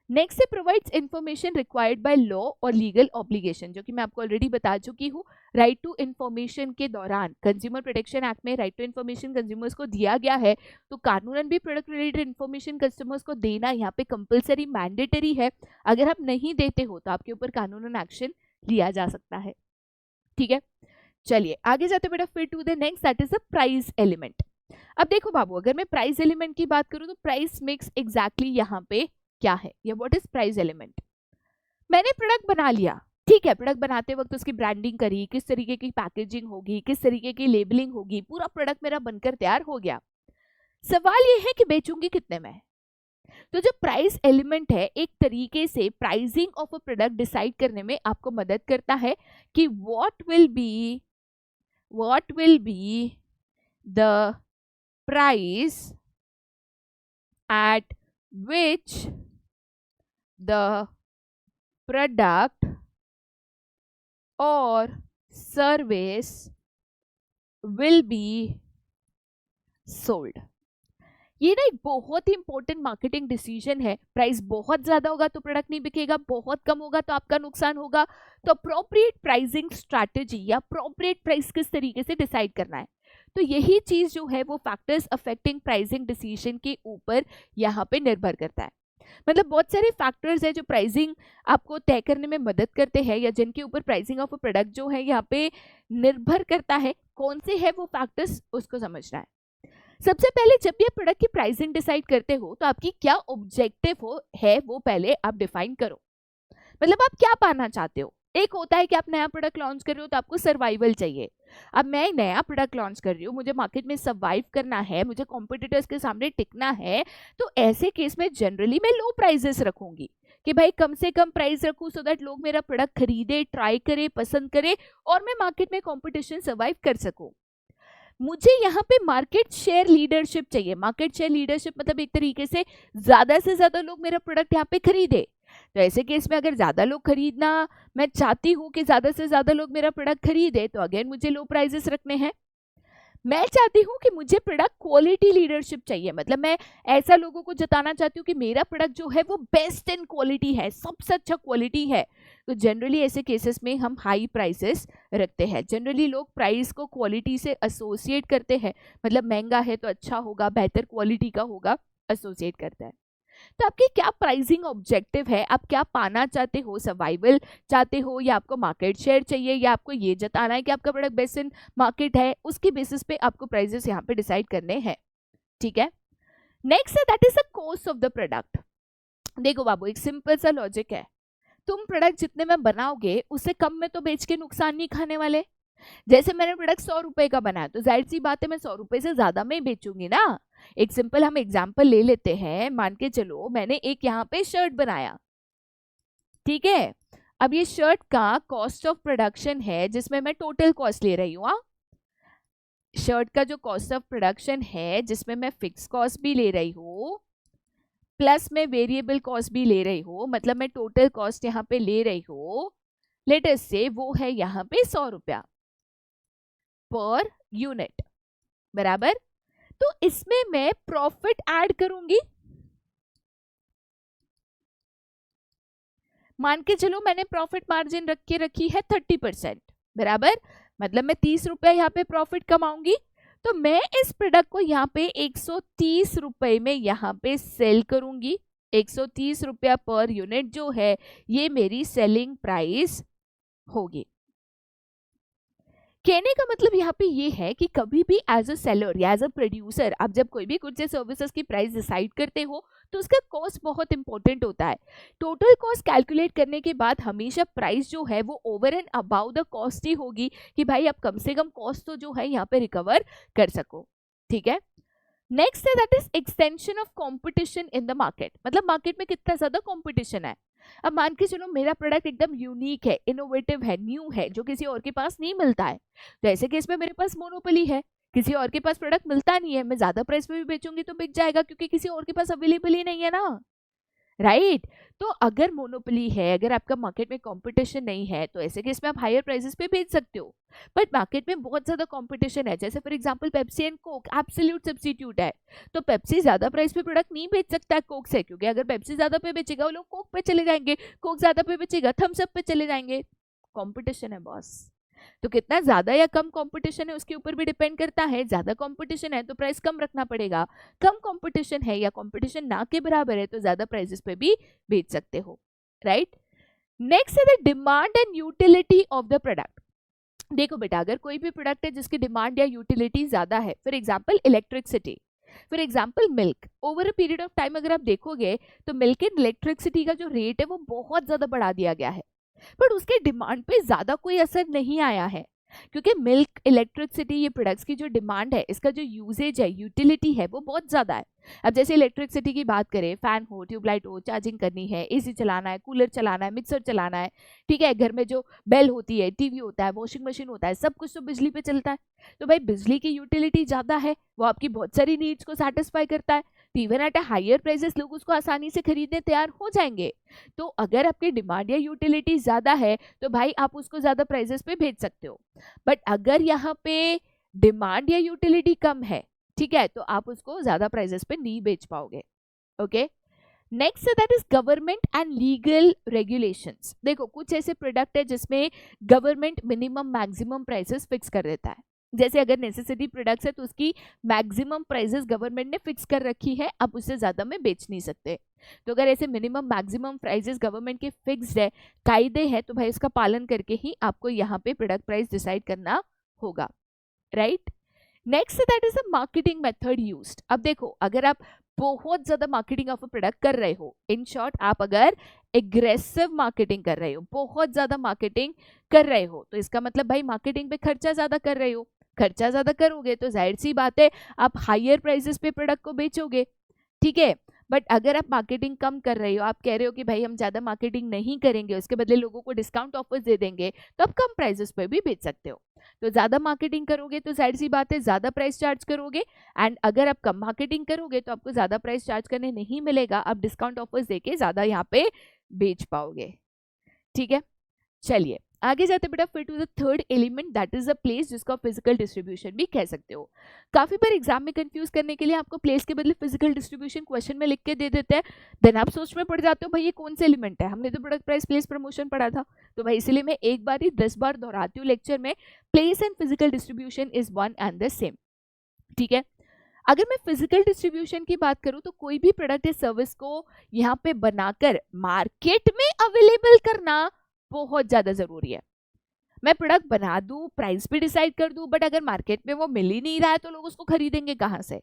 नेक्स्ट से provides information required by law और लीगल ऑब्लिगेशन, जो कि मैं आपको ऑलरेडी बता चुकी हूँ। राइट टू इन्फॉर्मेशन के दौरान कंज्यूमर प्रोटेक्शन एक्ट में राइट टू इन्फॉर्मेशन कंज्यूमर्स को दिया गया है, तो कानूनन भी प्रोडक्ट रिलेटेड इन्फॉर्मेशन कस्टमर्स को देना यहाँ पे कंपलसरी मैंडेटरी है। अगर आप नहीं देते हो तो आपके ऊपर कानूनन एक्शन लिया जा सकता है, ठीक है। चलिए आगे जाते बेटा, फिर to the next, that is the price element. अब देखो बाबू, अगर मैं प्राइस एलिमेंट की बात करूं तो प्राइस मिक्स एग्जैक्टली यहाँ पे क्या है, या व्हाट इज प्राइस एलिमेंट। मैंने प्रोडक्ट बना लिया, ठीक है, प्रोडक्ट बनाते वक्त उसकी ब्रांडिंग करी, किस तरीके की पैकेजिंग होगी, किस तरीके की लेबलिंग होगी, पूरा प्रोडक्ट मेरा बनकर तैयार हो गया। सवाल ये है कि बेचूंगी कितने में। तो जो प्राइस एलिमेंट है एक तरीके से pricing of a product decide करने में आपको मदद करता है कि what will be the price at which the product or service will be sold। ये ना एक बहुत ही इंपॉर्टेंट मार्केटिंग डिसीजन है। प्राइस बहुत ज्यादा होगा तो प्रोडक्ट नहीं बिकेगा, बहुत कम होगा तो आपका नुकसान होगा। तो अप्रोप्रिएट प्राइसिंग स्ट्रैटेजी या अप्रोप्रिएट प्राइस किस तरीके से डिसाइड करना है, तो यही चीज जो है वो फैक्टर्स अफेक्टिंग प्राइसिंग डिसीजन के ऊपर यहाँ पे निर्भर करता है। मतलब बहुत सारे फैक्टर्स है जो प्राइसिंग आपको तय करने में मदद करते हैं, या जिनके ऊपर प्राइसिंग ऑफ अ प्रोडक्ट जो है यहाँ पे निर्भर करता है। कौन से है वो फैक्टर्स, उसको समझना है। सबसे पहले जब भी आप प्रोडक्ट की प्राइसिंग डिसाइड करते हो तो आपकी क्या ऑब्जेक्टिव है वो पहले आप डिफाइन करो। मतलब आप क्या पाना चाहते हो। एक होता है कि आप नया प्रोडक्ट लॉन्च कर रहे हो तो आपको सर्वाइवल चाहिए। अब मैं नया प्रोडक्ट लॉन्च कर रही हूँ, मुझे मार्केट में सर्वाइव करना है, मुझे कॉम्पिटिटर्स के सामने टिकना है, तो ऐसे केस में जनरली मैं लो प्राइसेस रखूंगी कि भाई कम से कम प्राइस रखूं सो दैट लोग मेरा प्रोडक्ट खरीदे, ट्राई करे, पसंद करे और मैं मार्केट में कॉम्पिटिशन सर्वाइव कर सकूं। मुझे यहाँ पे मार्केट शेयर लीडरशिप चाहिए। मार्केट शेयर लीडरशिप मतलब एक तरीके से ज्यादा लोग मेरा प्रोडक्ट यहाँ पे खरीदे। तो ऐसे केस में अगर ज्यादा लोग खरीदना मैं चाहती हूँ कि ज्यादा से ज्यादा लोग मेरा प्रोडक्ट खरीदे, तो अगेन मुझे लो प्राइसेस रखने हैं। मैं चाहती हूँ कि मुझे प्रोडक्ट क्वालिटी लीडरशिप चाहिए, मतलब मैं ऐसा लोगों को जताना चाहती हूँ कि मेरा प्रोडक्ट जो है वो बेस्ट इन क्वालिटी है, सबसे अच्छा क्वालिटी है। तो जनरली ऐसे केसेस में हम हाई प्राइसेस रखते हैं। जनरली लोग प्राइस को क्वालिटी से एसोसिएट करते हैं, मतलब महंगा है तो अच्छा होगा, बेहतर क्वालिटी का होगा, एसोसिएट करता है। तो आपकी क्या प्राइसिंग ऑब्जेक्टिव है, आप क्या पाना चाहते हो, सर्वाइवल चाहते हो या आपको मार्केट शेयर चाहिए, या आपको ये जताना है कि आपका प्रोडक्ट बेस्ट इन मार्केट है, उसके बेसिस पे आपको प्राइसेस यहाँ पे डिसाइड करने हैं, ठीक है। नेक्स्ट है that is the cost of the product. देखो बाबू, एक सिंपल सा लॉजिक है, तुम प्रोडक्ट जितने में बनाओगे उससे कम में तो बेच के नुकसान नहीं खाने वाले। जैसे मैंने प्रोडक्ट 100 रुपए का बनाया तो जाहिर सी बात है मैं 100 रुपए से ज्यादा में बेचूंगी ना। एक सिंपल हम एग्जांपल ले लेते हैं, मान के चलो मैंने एक यहाँ पे शर्ट बनाया, ठीक है। अब ये शर्ट का कॉस्ट ऑफ प्रोडक्शन है जिसमें मैं टोटल कॉस्ट ले रही हूँ। शर्ट का जो कॉस्ट ऑफ प्रोडक्शन है जिसमें मैं फिक्स कॉस्ट भी ले रही हूँ प्लस मैं वेरिएबल कॉस्ट भी ले रही हूँ, मतलब मैं टोटल कॉस्ट यहाँ पे ले रही हूँ, लेटेस्ट से वो है यहाँ पे 100 रुपया पर यूनिट, बराबर। तो इसमें मैं प्रॉफिट ऐड करूंगी। मान के चलो मैंने प्रॉफिट मार्जिन रखी है 30%, बराबर। मतलब मैं 30 रुपए यहाँ पे प्रॉफिट कमाऊंगी, तो मैं इस प्रोडक्ट को यहाँ पे 130 रुपए में यहाँ पे सेल करूंगी। 130 रुपया पर यूनिट जो है ये मेरी सेलिंग प्राइस होगी। कहने का मतलब यहाँ पे ये है कि कभी भी एज अ सेलर या एज अ प्रोड्यूसर आप जब कोई भी गुड्स या सर्विसेज की प्राइस डिसाइड करते हो तो उसका कॉस्ट बहुत इंपॉर्टेंट होता है। टोटल कॉस्ट कैलकुलेट करने के बाद हमेशा प्राइस जो है वो over and above the cost ही होगी कि भाई आप कम से कम कॉस्ट तो जो है यहाँ पे रिकवर कर सको, ठीक है। नेक्स्ट है that is extension of competition in the market, मतलब मार्केट में कितना ज्यादा कंपटीशन है। अब मान के चलो मेरा प्रोडक्ट एकदम यूनिक है, इनोवेटिव है, न्यू है, जो किसी और के पास नहीं मिलता है, तो ऐसे केस में मेरे पास मोनोपोली है, किसी और के पास प्रोडक्ट मिलता नहीं है, मैं ज्यादा प्राइस पे भी बेचूंगी तो बिक जाएगा क्योंकि किसी और के पास अवेलेबल ही नहीं है ना, राइट। तो अगर मोनोपोली है, अगर आपका मार्केट में कंपटीशन नहीं है, तो ऐसे केस में आप हायर प्राइसेस पे बेच सकते हो। बट मार्केट में बहुत ज्यादा कंपटीशन है, जैसे for example Pepsi and Coke absolute substitute है, तो पेप्सी ज्यादा प्राइस पे प्रोडक्ट नहीं बेच सकता है कोक से, क्योंकि अगर पेप्सी ज्यादा पे बेचेगा वो लोग कोक पे चले जाएंगे, कोक ज्यादा पे बेचेगा थम्स अप पे चले जाएंगे। कंपटीशन है बॉस। तो कितना ज्यादा या कम कंपटीशन है उसके ऊपर भी डिपेंड करता है। ज्यादा कंपटीशन है तो प्राइस कम रखना पड़ेगा, कम कंपटीशन है या कंपटीशन ना के बराबर है तो ज्यादा प्राइसेस पे भी बेच सकते हो, राइट। नेक्स्ट है the demand and utility of the product. देखो बेटा, अगर कोई भी प्रोडक्ट है जिसकी डिमांड या यूटिलिटी ज्यादा है, for example electricity, for example milk, over a period of time अगर आप देखोगे तो मिल्क एंड इलेक्ट्रिसिटी का जो रेट है वो बहुत ज्यादा बढ़ा दिया गया है, बट उसके डिमांड पे ज्यादा कोई असर नहीं आया है, क्योंकि मिल्क इलेक्ट्रिसिटी ये प्रोडक्ट्स की जो डिमांड है, इसका जो यूजेज है, यूटिलिटी है, वो बहुत ज्यादा है। अब जैसे इलेक्ट्रिसिटी की बात करें, फैन हो, ट्यूबलाइट हो, चार्जिंग करनी है, एसी चलाना है, कूलर चलाना है, मिक्सर चलाना है, ठीक है, घर में जो बेल होती है, टीवी होता है, वॉशिंग मशीन होता है, सब कुछ तो बिजली पे चलता है। तो भाई बिजली की यूटिलिटी ज्यादा है, वो आपकी बहुत सारी नीड्स को सेटिस्फाई करता है, तो even at a higher prices लोग उसको आसानी से खरीदने तैयार हो जाएंगे। तो अगर आपकी डिमांड या यूटिलिटी ज्यादा है तो भाई आप उसको ज्यादा प्राइसेस पे भेज सकते हो। बट अगर यहाँ पे डिमांड या यूटिलिटी कम है, ठीक है, तो आप उसको ज्यादा प्राइसेस पे नहीं बेच पाओगे। Okay, next that is government and legal regulations. देखो कुछ ऐसे प्रोडक्ट है जिसमें government minimum maximum prices fix कर देता है, जैसे अगर नेसेसिटी प्रोडक्ट्स है तो उसकी मैक्सिमम प्राइसेस गवर्नमेंट ने फिक्स कर रखी है, अब उससे ज्यादा में बेच नहीं सकते। तो अगर ऐसे मिनिमम मैक्सिमम प्राइसेस गवर्नमेंट के फिक्स्ड है, कायदे हैं, तो भाई उसका पालन करके ही आपको यहाँ पे प्रोडक्ट प्राइस डिसाइड करना होगा, right. Next that is a marketing method used. अब देखो अगर आप बहुत ज्यादा मार्केटिंग ऑफ अ प्रोडक्ट कर रहे हो, इन शॉर्ट आप अगर एग्रेसिव मार्केटिंग कर रहे हो, बहुत ज्यादा मार्केटिंग कर रहे हो, तो इसका मतलब भाई मार्केटिंग पे खर्चा ज्यादा कर रहे हो, खर्चा ज्यादा करोगे तो जाहिर सी बात है आप हायर प्राइसेस पे प्रोडक्ट को बेचोगे, ठीक है। बट अगर आप मार्केटिंग कम कर रहे हो, आप कह रहे हो कि भाई हम ज्यादा मार्केटिंग नहीं करेंगे, उसके बदले लोगों को डिस्काउंट ऑफर्स दे देंगे, तो आप कम प्राइसेस पे भी बेच सकते हो। तो ज्यादा मार्केटिंग करोगे तो जाहिर सी बात है ज्यादा प्राइस चार्ज करोगे, एंड अगर आप कम मार्केटिंग करोगे तो आपको ज्यादा प्राइस चार्ज करने नहीं मिलेगा, आप डिस्काउंट ऑफर्स देके ज्यादा यहाँ पे बेच पाओगे, ठीक है। चलिए आगे जाते बेटा, फिर to the third element that is a place, जिसको आप फिजिकल डिस्ट्रीब्यूशन भी कह सकते हो। काफी बार एग्जाम में कंफ्यूज करने के लिए आपको प्लेस के बदले फिजिकल डिस्ट्रीब्यूशन क्वेश्चन में लिख के दे देते हैं, देन आप सोच में पड़ जाते हो भाई ये कौन से एलिमेंट है, हमने तो प्रोडक्ट प्राइस प्लेस प्रमोशन पढ़ा था। तो भाई इसलिए मैं एक बार ही 10 बार दोहराती हूँ लेक्चर में, place and physical distribution is one and the same, ठीक है। अगर मैं फिजिकल डिस्ट्रीब्यूशन की बात करूं तो कोई भी प्रोडक्ट या सर्विस को यहाँ पे बनाकर मार्केट में अवेलेबल करना बहुत ज्यादा जरूरी है। मैं प्रोडक्ट बना दूं, प्राइस भी डिसाइड कर दूं, बट अगर मार्केट में वो मिल ही नहीं रहा है तो लोग उसको खरीदेंगे कहां से।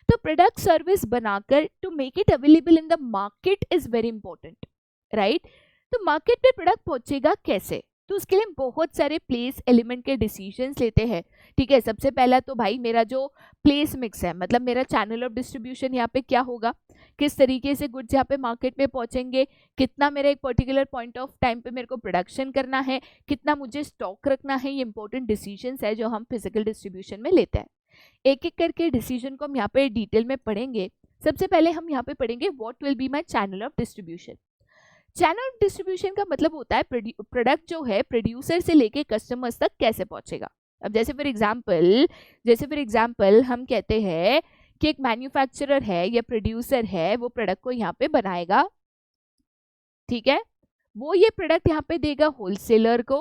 तो प्रोडक्ट सर्विस बनाकर to make it available in the market is very important, right. तो मार्केट में प्रोडक्ट पहुंचेगा कैसे, तो उसके लिए बहुत सारे प्लेस एलिमेंट के डिसीजंस लेते हैं, ठीक है। सबसे पहला तो भाई मेरा जो प्लेस मिक्स है, मतलब मेरा चैनल ऑफ डिस्ट्रीब्यूशन यहाँ पे क्या होगा, किस तरीके से गुड्स यहाँ पे मार्केट में पहुंचेंगे, कितना मेरा एक पर्टिकुलर पॉइंट ऑफ टाइम पे मेरे को प्रोडक्शन करना है, कितना मुझे स्टॉक रखना है, ये इंपॉर्टेंट डिसीजंस है जो हम फिजिकल डिस्ट्रीब्यूशन में लेते हैं। एक एक करके डिसीजन को हम यहाँ पे डिटेल में पढ़ेंगे। सबसे पहले हम यहाँ पे पढ़ेंगे what will be my channel of distribution. Channel of distribution का मतलब होता है प्रोडक्ट जो है प्रोड्यूसर से लेके कस्टमर्स तक कैसे पहुंचेगा। अब जैसे फॉर एग्जाम्पल हम कहते हैं कि एक मैन्युफैक्चरर है या प्रोड्यूसर है, वो प्रोडक्ट को यहाँ पे बनाएगा, ठीक है, वो ये प्रोडक्ट यहाँ पे देगा होलसेलर को,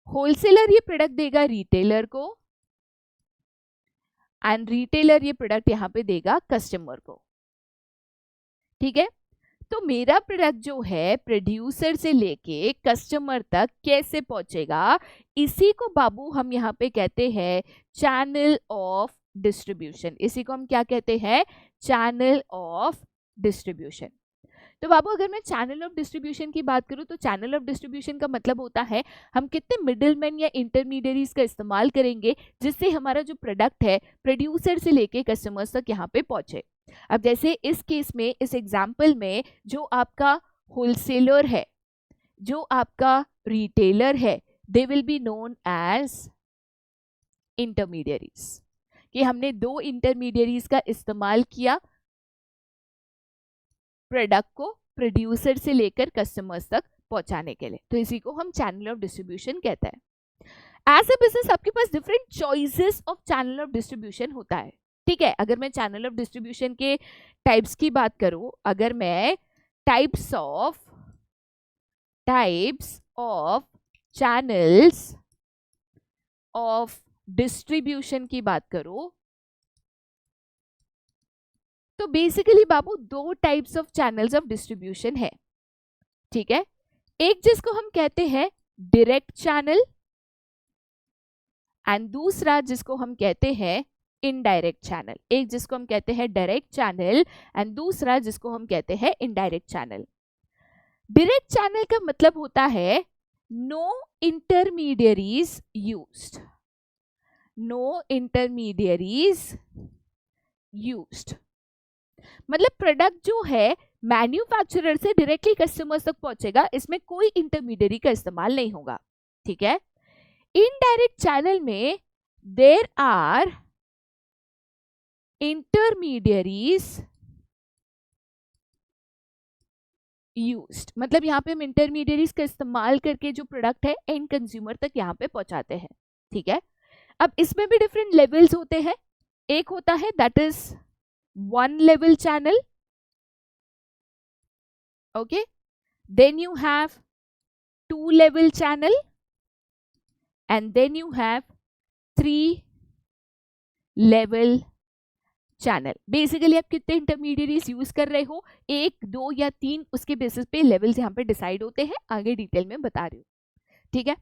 होलसेलर ये प्रोडक्ट देगा रिटेलर को, एंड रिटेलर ये प्रोडक्ट यहाँ पे देगा कस्टमर को, ठीक है। तो मेरा प्रोडक्ट जो है प्रोड्यूसर से लेके कस्टमर तक कैसे पहुंचेगा, इसी को बाबू हम यहाँ पे कहते हैं चैनल ऑफ डिस्ट्रीब्यूशन। इसी को हम क्या कहते हैं, चैनल ऑफ डिस्ट्रीब्यूशन। तो बाबू अगर मैं चैनल ऑफ डिस्ट्रीब्यूशन की बात करूँ तो चैनल ऑफ डिस्ट्रीब्यूशन का मतलब होता है हम कितने मिडिलमैन या इंटरमीडियरीज का इस्तेमाल करेंगे जिससे हमारा जो प्रोडक्ट है प्रोड्यूसर से लेके कस्टमर्स तक यहाँ पे पहुंचे। अब जैसे इस केस में, इस एग्जाम्पल में, जो आपका होलसेलर है, जो आपका रिटेलर है, they will be known as intermediaries, कि हमने दो इंटरमीडियरीज का इस्तेमाल किया प्रोडक्ट को प्रोड्यूसर से लेकर कस्टमर्स तक पहुंचाने के लिए, तो इसी को हम चैनल ऑफ डिस्ट्रीब्यूशन कहते हैं। एज अ बिजनेस आपके पास different choices of channel of distribution होता है, ठीक है। अगर मैं चैनल ऑफ डिस्ट्रीब्यूशन के टाइप्स की बात करूं, अगर मैं types of channels of distribution की बात करूं तो बेसिकली बाबू दो types of channels of distribution है, ठीक है। एक जिसको हम कहते हैं डायरेक्ट चैनल एंड दूसरा जिसको हम कहते हैं इनडायरेक्ट चैनल। एक जिसको हम कहते हैं डायरेक्ट चैनल एंड दूसरा जिसको हम कहते हैं इनडायरेक्ट चैनल। डायरेक्ट चैनल का मतलब होता है no intermediaries used, no intermediaries used, मतलब प्रोडक्ट जो है मैन्युफैक्चरर से डायरेक्टली कस्टमर्स तक पहुंचेगा, इसमें कोई इंटरमीडियरी का इस्तेमाल नहीं होगा, ठीक है। इनडायरेक्ट चैनल में देयर आर इंटरमीडियरीज यूज्ड, मतलब यहाँ पे हम इंटरमीडियरीज का इस्तेमाल करके जो प्रोडक्ट है एंड कंज्यूमर तक यहाँ पे पहुंचाते हैं, ठीक है। अब इसमें भी डिफरेंट लेवल्स होते हैं। एक होता है that is one level channel, okay, then you have two level channel and then you have three level channel। Basically आप कितने इंटरमीडियरीज यूज कर रहे हो, एक, दो या तीन, उसके बेसिस पे लेवल्स यहाँ पे डिसाइड होते हैं, आगे डिटेल में बता रही हूँ, ठीक है।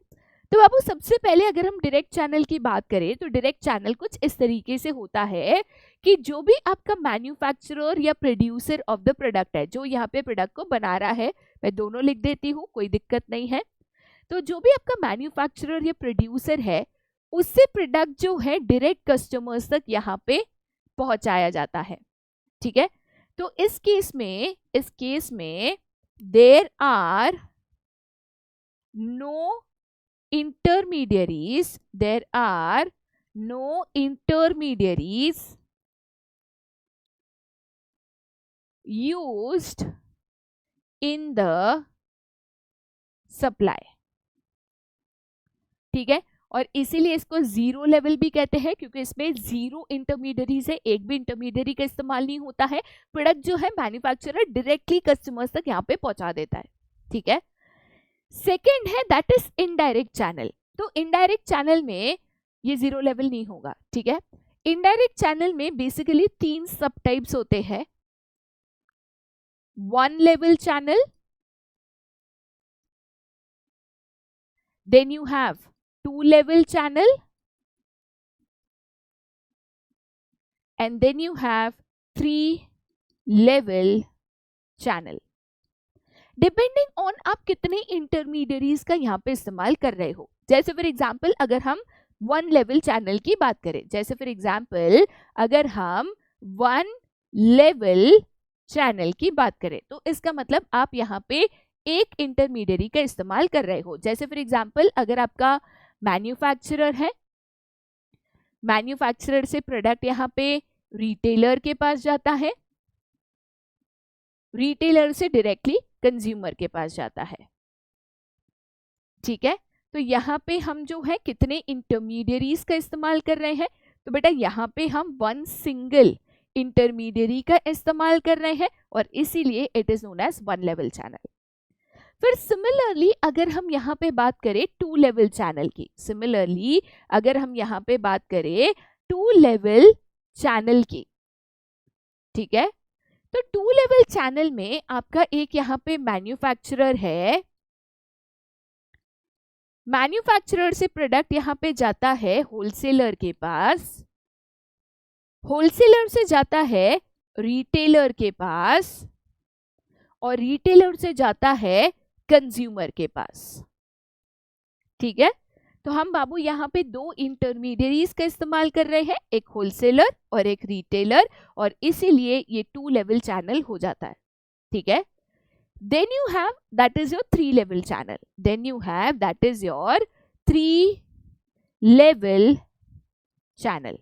तो बाबू सबसे पहले अगर हम डायरेक्ट चैनल की बात करें तो डायरेक्ट चैनल कुछ इस तरीके से होता है कि जो भी आपका मैन्युफैक्चरर या प्रोड्यूसर ऑफ द प्रोडक्ट है, जो यहाँ पे प्रोडक्ट को बना रहा है, मैं दोनों लिख देती हूँ, कोई दिक्कत नहीं है। तो जो भी आपका मैन्युफैक्चरर या प्रोड्यूसर है उससे प्रोडक्ट जो है डायरेक्ट कस्टमर्स तक यहाँ पे पहुंचाया जाता है, ठीक है। तो इस केस में there are no intermediaries, there are no intermediaries used in the supply, ठीक है। और इसीलिए इसको जीरो लेवल भी कहते हैं क्योंकि इसमें जीरो इंटरमीडियरीज है, एक भी इंटरमीडियरी का इस्तेमाल नहीं होता है, प्रोडक्ट जो है मैन्युफैक्चरर डायरेक्टली कस्टमर्स तक यहाँ पे पहुंचा देता है, ठीक है। सेकेंड है दैट इज इनडायरेक्ट चैनल। तो इनडायरेक्ट चैनल में ये जीरो लेवल नहीं होगा, ठीक है। इनडायरेक्ट चैनल में बेसिकली तीन सब टाइप्स होते हैं, one level channel, then you have two level channel and then you have three level channel. Depending on आप कितने इंटरमीडियरीज का यहाँ पे इस्तेमाल कर रहे हो। जैसे फॉर एग्जाम्पल अगर हम वन लेवल चैनल की बात करें, जैसे फॉर एग्जाम्पल अगर हम वन लेवल चैनल की बात करें तो इसका मतलब आप यहाँ पे एक इंटरमीडियरी का इस्तेमाल कर रहे हो। जैसे फॉर एग्जाम्पल अगर आपका मैन्युफैक्चरर है, मैन्युफैक्चरर से प्रोडक्ट यहाँ पे रिटेलर के पास जाता है, रिटेलर से डायरेक्टली कंज्यूमर के पास जाता है, ठीक है। तो यहाँ पे हम जो है कितने इंटरमीडियरीज का इस्तेमाल कर रहे हैं, तो बेटा यहाँ पे हम वन सिंगल इंटरमीडियरी का इस्तेमाल कर रहे हैं और इसीलिए it is known as one level channel. फिर सिमिलरली अगर हम यहाँ पे बात करें टू लेवल चैनल की, सिमिलरली अगर हम यहाँ पे बात करें टू लेवल चैनल की, ठीक है। तो टू लेवल चैनल में आपका एक यहाँ पे मैन्युफैक्चरर है, मैन्युफैक्चरर से प्रोडक्ट यहाँ पे जाता है होलसेलर के पास, होलसेलर से जाता है रिटेलर के पास और रिटेलर से जाता है कंज्यूमर के पास। ठीक है, तो हम बाबू यहाँ पे दो इंटरमीडियरीज का इस्तेमाल कर रहे हैं, एक होलसेलर और एक रिटेलर, और इसीलिए ये 2 लेवल चैनल हो जाता है। ठीक है, then you have that is your 3 level channel, then you have that is your 3 level channel.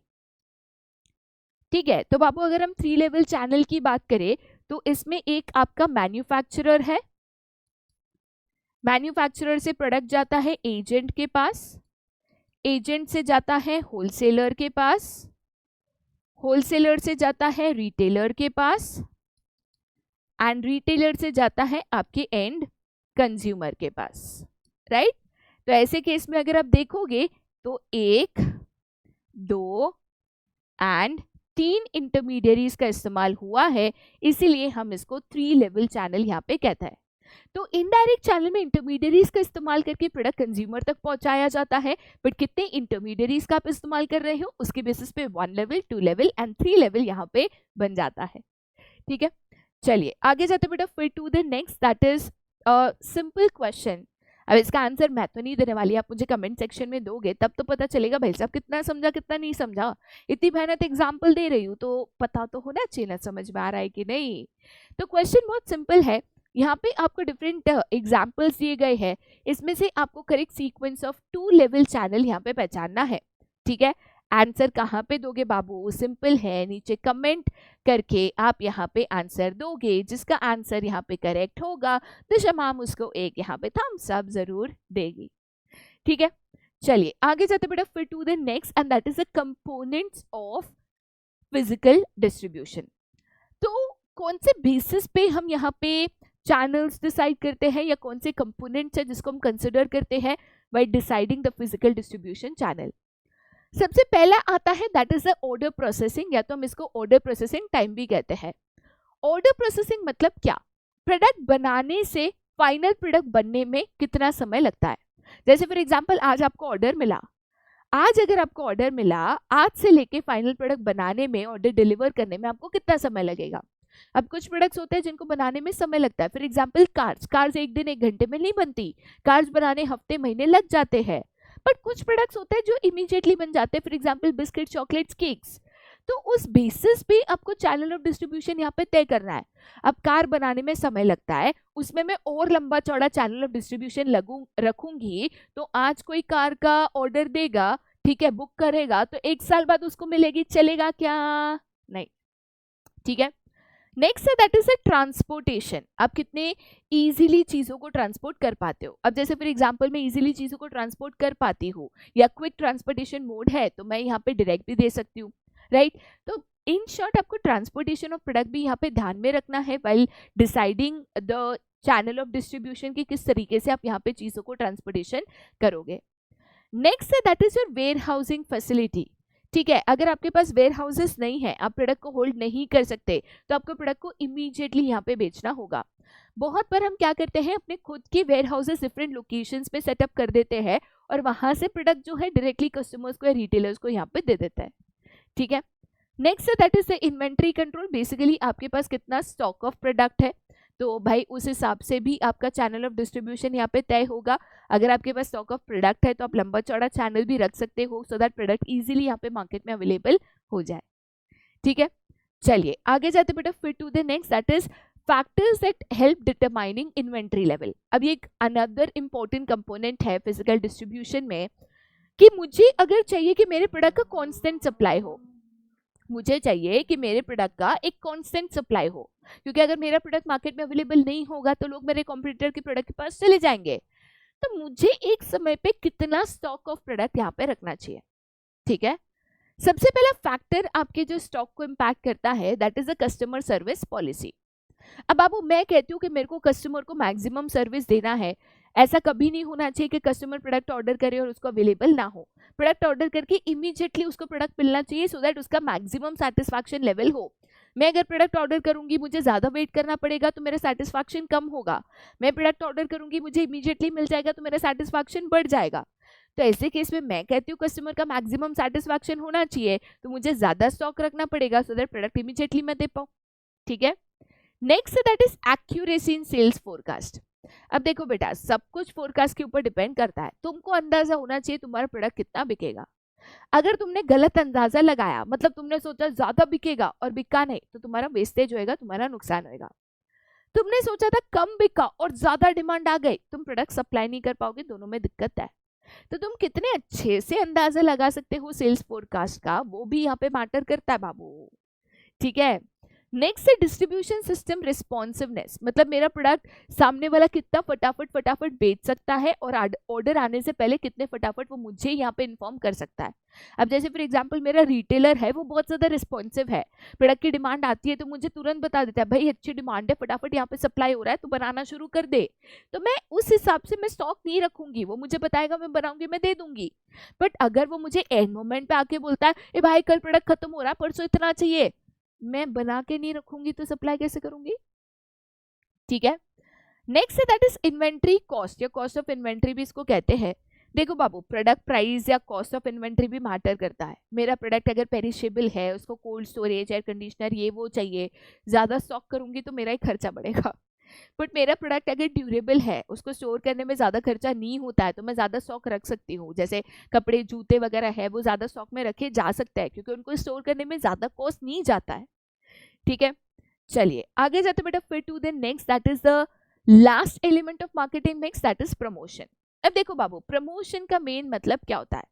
ठीक है, तो बाबू अगर हम 3 लेवल चैनल की बात करें तो इसमें एक आपका मैन्युफैक्चरर है, मैन्युफैक्चरर से प्रोडक्ट जाता है एजेंट के पास, एजेंट से जाता है होलसेलर के पास, होलसेलर से जाता है रिटेलर के पास, एंड रिटेलर से जाता है आपके एंड कंज्यूमर के पास। राइट, तो ऐसे केस में अगर आप देखोगे तो 1, 2 एंड 3 इंटरमीडियरीज का इस्तेमाल हुआ है, इसीलिए हम इसको 3 लेवल चैनल यहाँ पे कहता है। तो इनडायरेक्ट चैनल में इंटरमीडियरीज का इस्तेमाल करके प्रोडक्ट कंज्यूमर तक पहुंचाया जाता है, बट कितने इंटरमीडियरीज का आप इस्तेमाल कर रहे हो उसके बेसिस पे 1 लेवल, 2 लेवल एंड 3 लेवल यहाँ पे बन जाता है। ठीक है, चलिए आगे जाते बेटा फिर to the next, that is simple question. अब इसका आंसर मैं तो नहीं देने वाली, आप मुझे कमेंट सेक्शन में दोगे तब तो पता चलेगा भाई साहब कितना समझा कितना नहीं समझा। इतनी मेहनत एग्जाम्पल दे रही हूँ तो पता तो होना चाहिए ना समझ में आ रहा है कि नहीं। तो क्वेश्चन बहुत सिंपल है, यहाँ पे आपको डिफरेंट एग्जाम्पल्स दिए गए हैं, इसमें से आपको correct sequence of 2 level channel यहाँ पे पहचानना है। ठीक है, आंसर कहाँ पे दोगे बाबू, सिंपल है, नीचे कमेंट करके आप यहाँ पे आंसर दोगे, जिसका आंसर यहाँ पे करेक्ट होगा तो शमाम उसको एक यहाँ पे थम्स अप जरूर देगी। ठीक है, चलिए आगे जाते बेटा फिर to the next, and that is the components of physical distribution. तो कौन से बेसिस पे हम यहाँ पे चैनल्स डिसाइड करते हैं या कौन से कंपोनेंट्स है जिसको हम कंसिडर करते हैं by deciding the physical distribution channel. सबसे पहला आता है that is the order processing, या तो हम इसको ऑर्डर प्रोसेसिंग टाइम भी कहते हैं। ऑर्डर प्रोसेसिंग मतलब क्या, प्रोडक्ट बनाने से फाइनल प्रोडक्ट बनने में कितना समय लगता है। जैसे फॉर एग्जांपल आज आपको ऑर्डर मिला, आज अगर आपको ऑर्डर मिला, आज से लेके फाइनल प्रोडक्ट बनाने में, ऑर्डर डिलीवर करने में आपको कितना समय लगेगा। अब कुछ प्रोडक्ट्स होते हैं जिनको बनाने में समय लगता है, फॉर एग्जांपल कार्स 1 दिन 1 घंटे में नहीं बनती, कार्स बनाने हफ्ते महीने लग जाते हैं। बट कुछ प्रोडक्ट्स होते हैं जो इमीडिएटली बन जाते हैं, for example biscuit, chocolates, cakes. तो उस बेसिस पे आपको चैनल ऑफ डिस्ट्रीब्यूशन यहाँ पे तय करना है। अब कार बनाने में समय लगता है, उसमें मैं और लंबा चौड़ा चैनल ऑफ डिस्ट्रीब्यूशन रखूंगी, तो आज कोई कार का ऑर्डर देगा, ठीक है, बुक करेगा, तो 1 साल बाद उसको मिलेगी, चलेगा क्या, नहीं। ठीक है, नेक्स्ट है दैट इज अ ट्रांसपोर्टेशन। आप कितने इजीली चीजों को ट्रांसपोर्ट कर पाते हो। अब जैसे फॉर एग्जांपल मैं इजीली चीजों को ट्रांसपोर्ट कर पाती हूँ, या क्विक ट्रांसपोर्टेशन मोड है तो मैं यहाँ पे डायरेक्ट भी दे सकती हूँ। राइट, तो इन शॉर्ट आपको ट्रांसपोर्टेशन ऑफ प्रोडक्ट भी यहाँ पे ध्यान में रखना है while deciding the channel of distribution की किस तरीके से आप यहाँ पे चीजों को ट्रांसपोर्टेशन करोगे। नेक्स्ट है that is your warehousing facility. ठीक है, अगर आपके पास वेयर हाउसेस नहीं है, आप प्रोडक्ट को होल्ड नहीं कर सकते, तो आपको प्रोडक्ट को इमीडिएटली यहाँ पे बेचना होगा। बहुत बार हम क्या करते हैं, अपने खुद के वेयर हाउसेस डिफरेंट लोकेशंस पे सेटअप कर देते हैं और वहां से प्रोडक्ट जो है डायरेक्टली कस्टमर्स को या रिटेलर्स को यहाँ पे दे देता है। ठीक है, next that is the inventory control. Basically आपके पास कितना स्टॉक ऑफ प्रोडक्ट है, तो भाई उस हिसाब से भी आपका चैनल ऑफ डिस्ट्रीब्यूशन यहाँ पे तय होगा। अगर आपके पास स्टॉक ऑफ प्रोडक्ट है तो आप लंबा चौड़ा चैनल भी रख सकते हो, सो दैट प्रोडक्ट इजीली यहाँ पे मार्केट में अवेलेबल हो जाए। ठीक है, चलिए आगे जाते बेटा फिर to the next, that is factors that help determining inventory level. अब ये एक अनदर इंपॉर्टेंट कंपोनेंट है फिजिकल डिस्ट्रीब्यूशन में, कि मुझे अगर चाहिए कि मेरे प्रोडक्ट का कॉन्स्टेंट सप्लाई हो, मुझे चाहिए कि मेरे प्रोडक्ट का एक कांस्टेंट सप्लाई हो, क्योंकि अगर मेरा प्रोडक्ट मार्केट में अवेलेबल नहीं होगा तो लोग मेरे कॉम्पिटिटर के प्रोडक्ट के पास चले जाएंगे। तो मुझे एक समय पे कितना स्टॉक ऑफ प्रोडक्ट यहाँ पे रखना चाहिए। ठीक है, सबसे पहला फैक्टर आपके जो स्टॉक को इम्पैक्ट करता है that is the customer service policy. अब बाबू मैं कहती हूँ कि मेरे को कस्टमर को मैक्सिमम सर्विस देना है, ऐसा कभी नहीं होना चाहिए कि कस्टमर प्रोडक्ट ऑर्डर करे और उसको अवेलेबल ना हो। प्रोडक्ट ऑर्डर करके इमीडिएटली उसको प्रोडक्ट मिलना चाहिए, सो दैट उसका मैक्सिमम सेटिस्फैक्शन लेवल हो। मैं अगर प्रोडक्ट ऑर्डर करूंगी, मुझे ज्यादा वेट करना पड़ेगा तो मेरा सेटिस्फैक्शन कम होगा। मैं प्रोडक्ट ऑर्डर करूंगी, मुझे इमीडिएटली मिल जाएगा तो मेरा सेटिस्फैक्शन बढ़ जाएगा। तो ऐसे केस में मैं कहती हूँ कस्टमर का मैक्सिमम सेटिस्फैक्शन होना चाहिए, तो मुझे ज्यादा स्टॉक रखना पड़ेगा, सो दैट प्रोडक्ट इमीडिएटली मैं दे पाऊँ। ठीक है, next that is accuracy in sales forecast. अब देखो बेटा, सब कुछ फोरकास्ट के ऊपर डिपेंड करता है। तुमको अंदाजा होना चाहिए तुम्हारा प्रोडक्ट कितना बिकेगा। अगर तुमने गलत अंदाजा लगाया, मतलब तुमने सोचा ज्यादा बिकेगा और बिका नहीं, तो तुम्हारा वेस्टेज होएगा, तुम्हारा नुकसान होएगा। तुमने सोचा था कम बिका और ज्यादा डिमांड आ गई, तुम प्रोडक्ट सप्लाई नहीं कर पाओगे, दोनों में दिक्कत है। तो तुम कितने अच्छे से अंदाजा लगा सकते हो सेल्स फोरकास्ट का, वो भी यहाँ पे मैटर करता है बाबू। ठीक है। नेक्स्ट है डिस्ट्रीब्यूशन सिस्टम रिस्पॉन्सिवनेस, मतलब मेरा प्रोडक्ट सामने वाला कितना फटाफट बेच सकता है और ऑर्डर आने से पहले कितने फटाफट वो मुझे यहाँ पे इन्फॉर्म कर सकता है। अब जैसे फॉर एग्जांपल मेरा रिटेलर है, वो बहुत ज्यादा रिस्पॉन्सिव है, प्रोडक्ट की डिमांड आती है तो मुझे तुरंत बता देता है, भाई अच्छी डिमांड है, फटाफट यहाँ पे सप्लाई हो रहा है, तो बनाना शुरू कर दे। तो मैं उस हिसाब से मैं स्टॉक नहीं रखूंगी, वो मुझे बताएगा, मैं बनाऊंगी, मैं दे दूंगी। बट अगर वो मुझे एंड मोमेंट पे आके बोलता है, ए भाई कल प्रोडक्ट खत्म हो रहा है, परसों इतना चाहिए, मैं बना के नहीं रखूंगी तो सप्लाई कैसे करूंगी। ठीक है। नेक्स्ट है दैट इज इन्वेंट्री कॉस्ट या कॉस्ट ऑफ इन्वेंट्री भी इसको कहते हैं। देखो बाबू, प्रोडक्ट प्राइस या कॉस्ट ऑफ इन्वेंट्री भी मैटर करता है। मेरा प्रोडक्ट अगर पेरिशेबल है, उसको कोल्ड स्टोरेज, एयर कंडीशनर ये वो चाहिए, ज्यादा स्टॉक करूंगी तो मेरा ही खर्चा बढ़ेगा। बट मेरा प्रोडक्ट अगर ड्यूरेबल है, उसको स्टोर करने में ज्यादा खर्चा नहीं होता है, तो मैं ज्यादा स्टॉक रख सकती हूँ। जैसे कपड़े जूते वगैरह है, वो ज्यादा स्टॉक में रखे जा सकता है, क्योंकि उनको स्टोर करने में ज्यादा कॉस्ट नहीं जाता है। ठीक है, चलिए आगे जाते बेटा, फिर to the next that is the last element of marketing mix, that is promotion. अब देखो बाबू, प्रमोशन का मेन मतलब क्या होता है,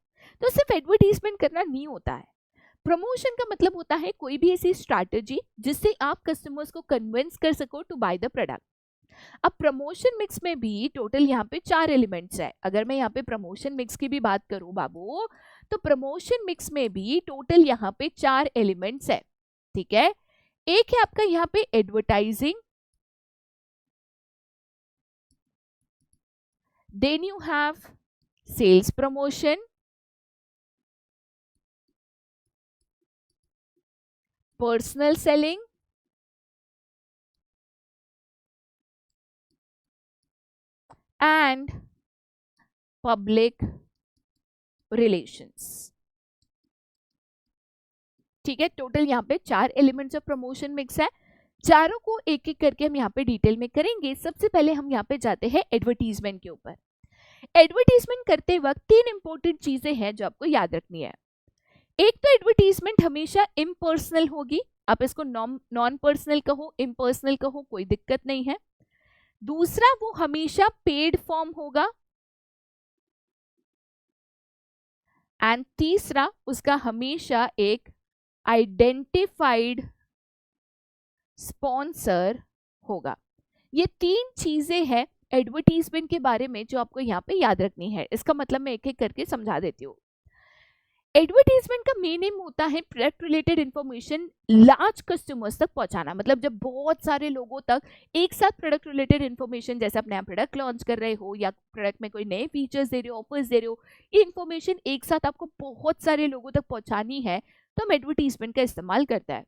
तो सिर्फ एडवर्टीजमेंट करना नहीं होता है। प्रमोशन का मतलब होता है कोई भी ऐसी स्ट्रैटेजी जिससे आप कस्टमर्स को कन्विंस कर सको टू बाय द प्रोडक्ट। अब प्रमोशन मिक्स में भी टोटल यहाँ पे 4 एलिमेंट्स है। अगर मैं यहाँ पे प्रमोशन मिक्स की भी बात करूं बाबू, तो प्रमोशन मिक्स में भी टोटल यहाँ पे 4 एलिमेंट्स है। ठीक है, एक है आपका यहाँ पे advertising, then you have sales promotion, personal selling, and public relations. ठीक है, टोटल यहाँ पे 4 एलिमेंट्स ऑफ प्रमोशन मिक्स है। चारों को एक एक करके हम यहाँ पे डिटेल में करेंगे। सबसे पहले हम यहाँ पे जाते हैं एडवर्टीजमेंट के ऊपर। एडवर्टीजमेंट करते वक्त 3 इंपॉर्टेंट चीजें हैं जो आपको याद रखनी है। एक तो एडवर्टीजमेंट हमेशा इम्पर्सनल होगी, आप इसको नॉन पर्सनल कहो, इम्पर्सनल कहो, कोई दिक्कत नहीं है। दूसरा, वो हमेशा पेड फॉर्म होगा, एंड तीसरा, उसका हमेशा एक आइडेंटिफाइड स्पॉन्सर होगा। ये 3 चीजें हैं एडवर्टीजमेंट के बारे में जो आपको यहाँ पे याद रखनी है। इसका मतलब मैं एक एक करके समझा देती हूँ। एडवर्टीजमेंट का मेन एम होता है product related information large customers तक पहुंचाना। मतलब जब बहुत सारे लोगों तक एक साथ प्रोडक्ट रिलेटेड इंफॉर्मेशन, जैसे आप नया प्रोडक्ट लॉन्च कर रहे हो या प्रोडक्ट में कोई नए फीचर्स दे रहे हो, ऑफर्स दे रहे हो, ये इंफॉर्मेशन एक साथ आपको बहुत सारे लोगों तक पहुंचानी है, तो हम एडवर्टीजमेंट का इस्तेमाल करता है।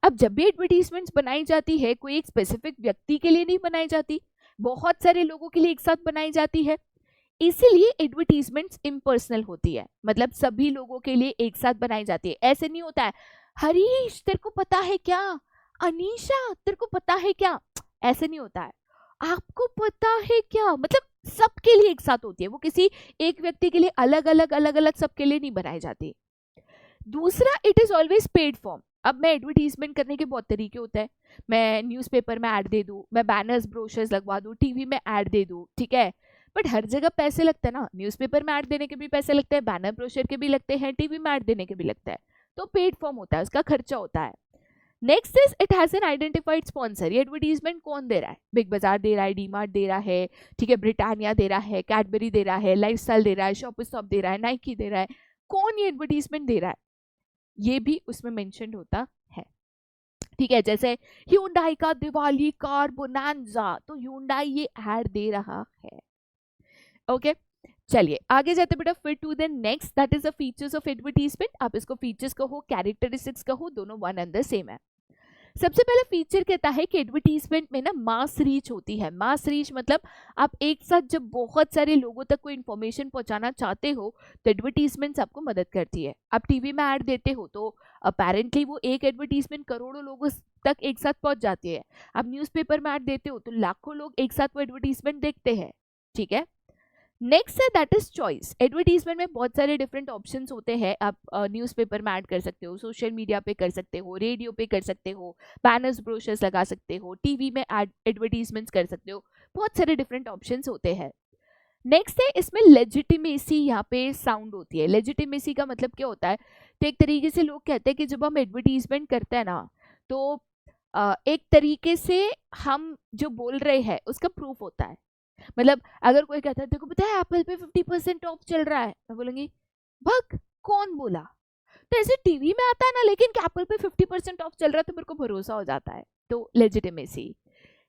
अब जब भी एडवर्टीजमेंट्स बनाई जाती है, कोई एक स्पेसिफिक व्यक्ति के लिए नहीं बनाई जाती, बहुत सारे लोगों के लिए एक साथ बनाई जाती है, इसीलिए एडवर्टीजमेंट्स इम्पर्सनल होती है। मतलब सभी लोगों के लिए एक साथ बनाई जाती है। ऐसे नहीं होता है, हरीश तेरे को पता है क्या, अनीशा तेरे को पता है क्या, ऐसे नहीं होता है। आपको पता है क्या मतलब सबके लिए एक साथ होती है, वो किसी एक व्यक्ति के लिए अलग अलग सबके लिए नहीं बनाई जाती। दूसरा, it is always paid form. अब मैं एडवर्टीजमेंट करने के बहुत तरीके होते हैं। मैं न्यूज़पेपर में ऐड दे दूं, मैं बैनर्स ब्रोशर्स लगवा दूं, टीवी में ऐड दे दूं, ठीक है, बट हर जगह पैसे लगते हैं ना। न्यूज़पेपर में ऐड देने के भी पैसे लगते हैं, बैनर ब्रोशर के भी लगते हैं, टीवी में ऐड देने के भी लगता है, तो पेड फॉर्म होता है, उसका खर्चा होता है। Next is it has an identified sponsor. ये एडवर्टीजमेंट कौन दे रहा है? बिग बाजार दे रहा है, डी मार्ट दे रहा है, ठीक है, ब्रिटानिया दे रहा है, कैडबरी दे रहा है, लाइफस्टाइल दे रहा है, शॉपिस्टॉप दे रहा है, नाइकी दे रहा है। कौन ये एडवर्टीजमेंट दे रहा है, ये भी उसमें मेंशन होता है। ठीक है, जैसे ह्यूंडई का दिवाली कार बोनांजा, तो ह्यूंडई ये ऐड दे रहा है। ओके, चलिए आगे जाते बेटा, फिर to the next that is the features of advertisement. आप इसको फीचर्स कहो, कैरेक्टरिस्टिक्स कहो, दोनों वन एंड द सेम है। सबसे पहला फीचर कहता है कि एडवर्टीजमेंट में ना मास रीच होती है। मास रीच मतलब आप एक साथ जब बहुत सारे लोगों तक कोई इन्फॉर्मेशन पहुंचाना चाहते हो तो एडवर्टीजमेंट्स आपको मदद करती है। आप टीवी में ऐड देते हो तो अपेरेंटली वो एक एडवर्टीजमेंट करोड़ों लोगों तक एक साथ पहुंच जाती है। आप न्यूज़पेपर में ऐड देते हो तो लाखों लोग एक साथ वो एडवर्टीजमेंट देखते हैं, ठीक है। नेक्स्ट है दैट इज चॉइस। एडवर्टीजमेंट में बहुत सारे डिफरेंट ऑप्शंस होते हैं। आप न्यूज़पेपर में ऐड कर सकते हो, सोशल मीडिया पे कर सकते हो, रेडियो पे कर सकते हो, बैनर्स ब्रोशर्स लगा सकते हो, टीवी में एडवर्टीजमेंट्स कर सकते हो, बहुत सारे डिफरेंट ऑप्शंस होते हैं। नेक्स्ट है इसमें लेजिटिमेसी यहाँ पे साउंड होती है। लेजिटिमेसी का मतलब क्या होता है, तो एक तरीके से लोग कहते हैं कि जब हम एडवर्टीजमेंट करते हैं ना तो एक तरीके से हम जो बोल रहे हैं उसका प्रूफ होता है। मतलब अगर कोई कहता है देखो पता है एप्पल पे 50% ऑफ चल रहा है, मैं बोलूंगी भग कौन बोला। तो ऐसे टीवी में आता है ना, लेकिन एप्पल पे 50% ऑफ चल रहा है तो मेरे को भरोसा हो जाता है। तो लेजिटिमेसी।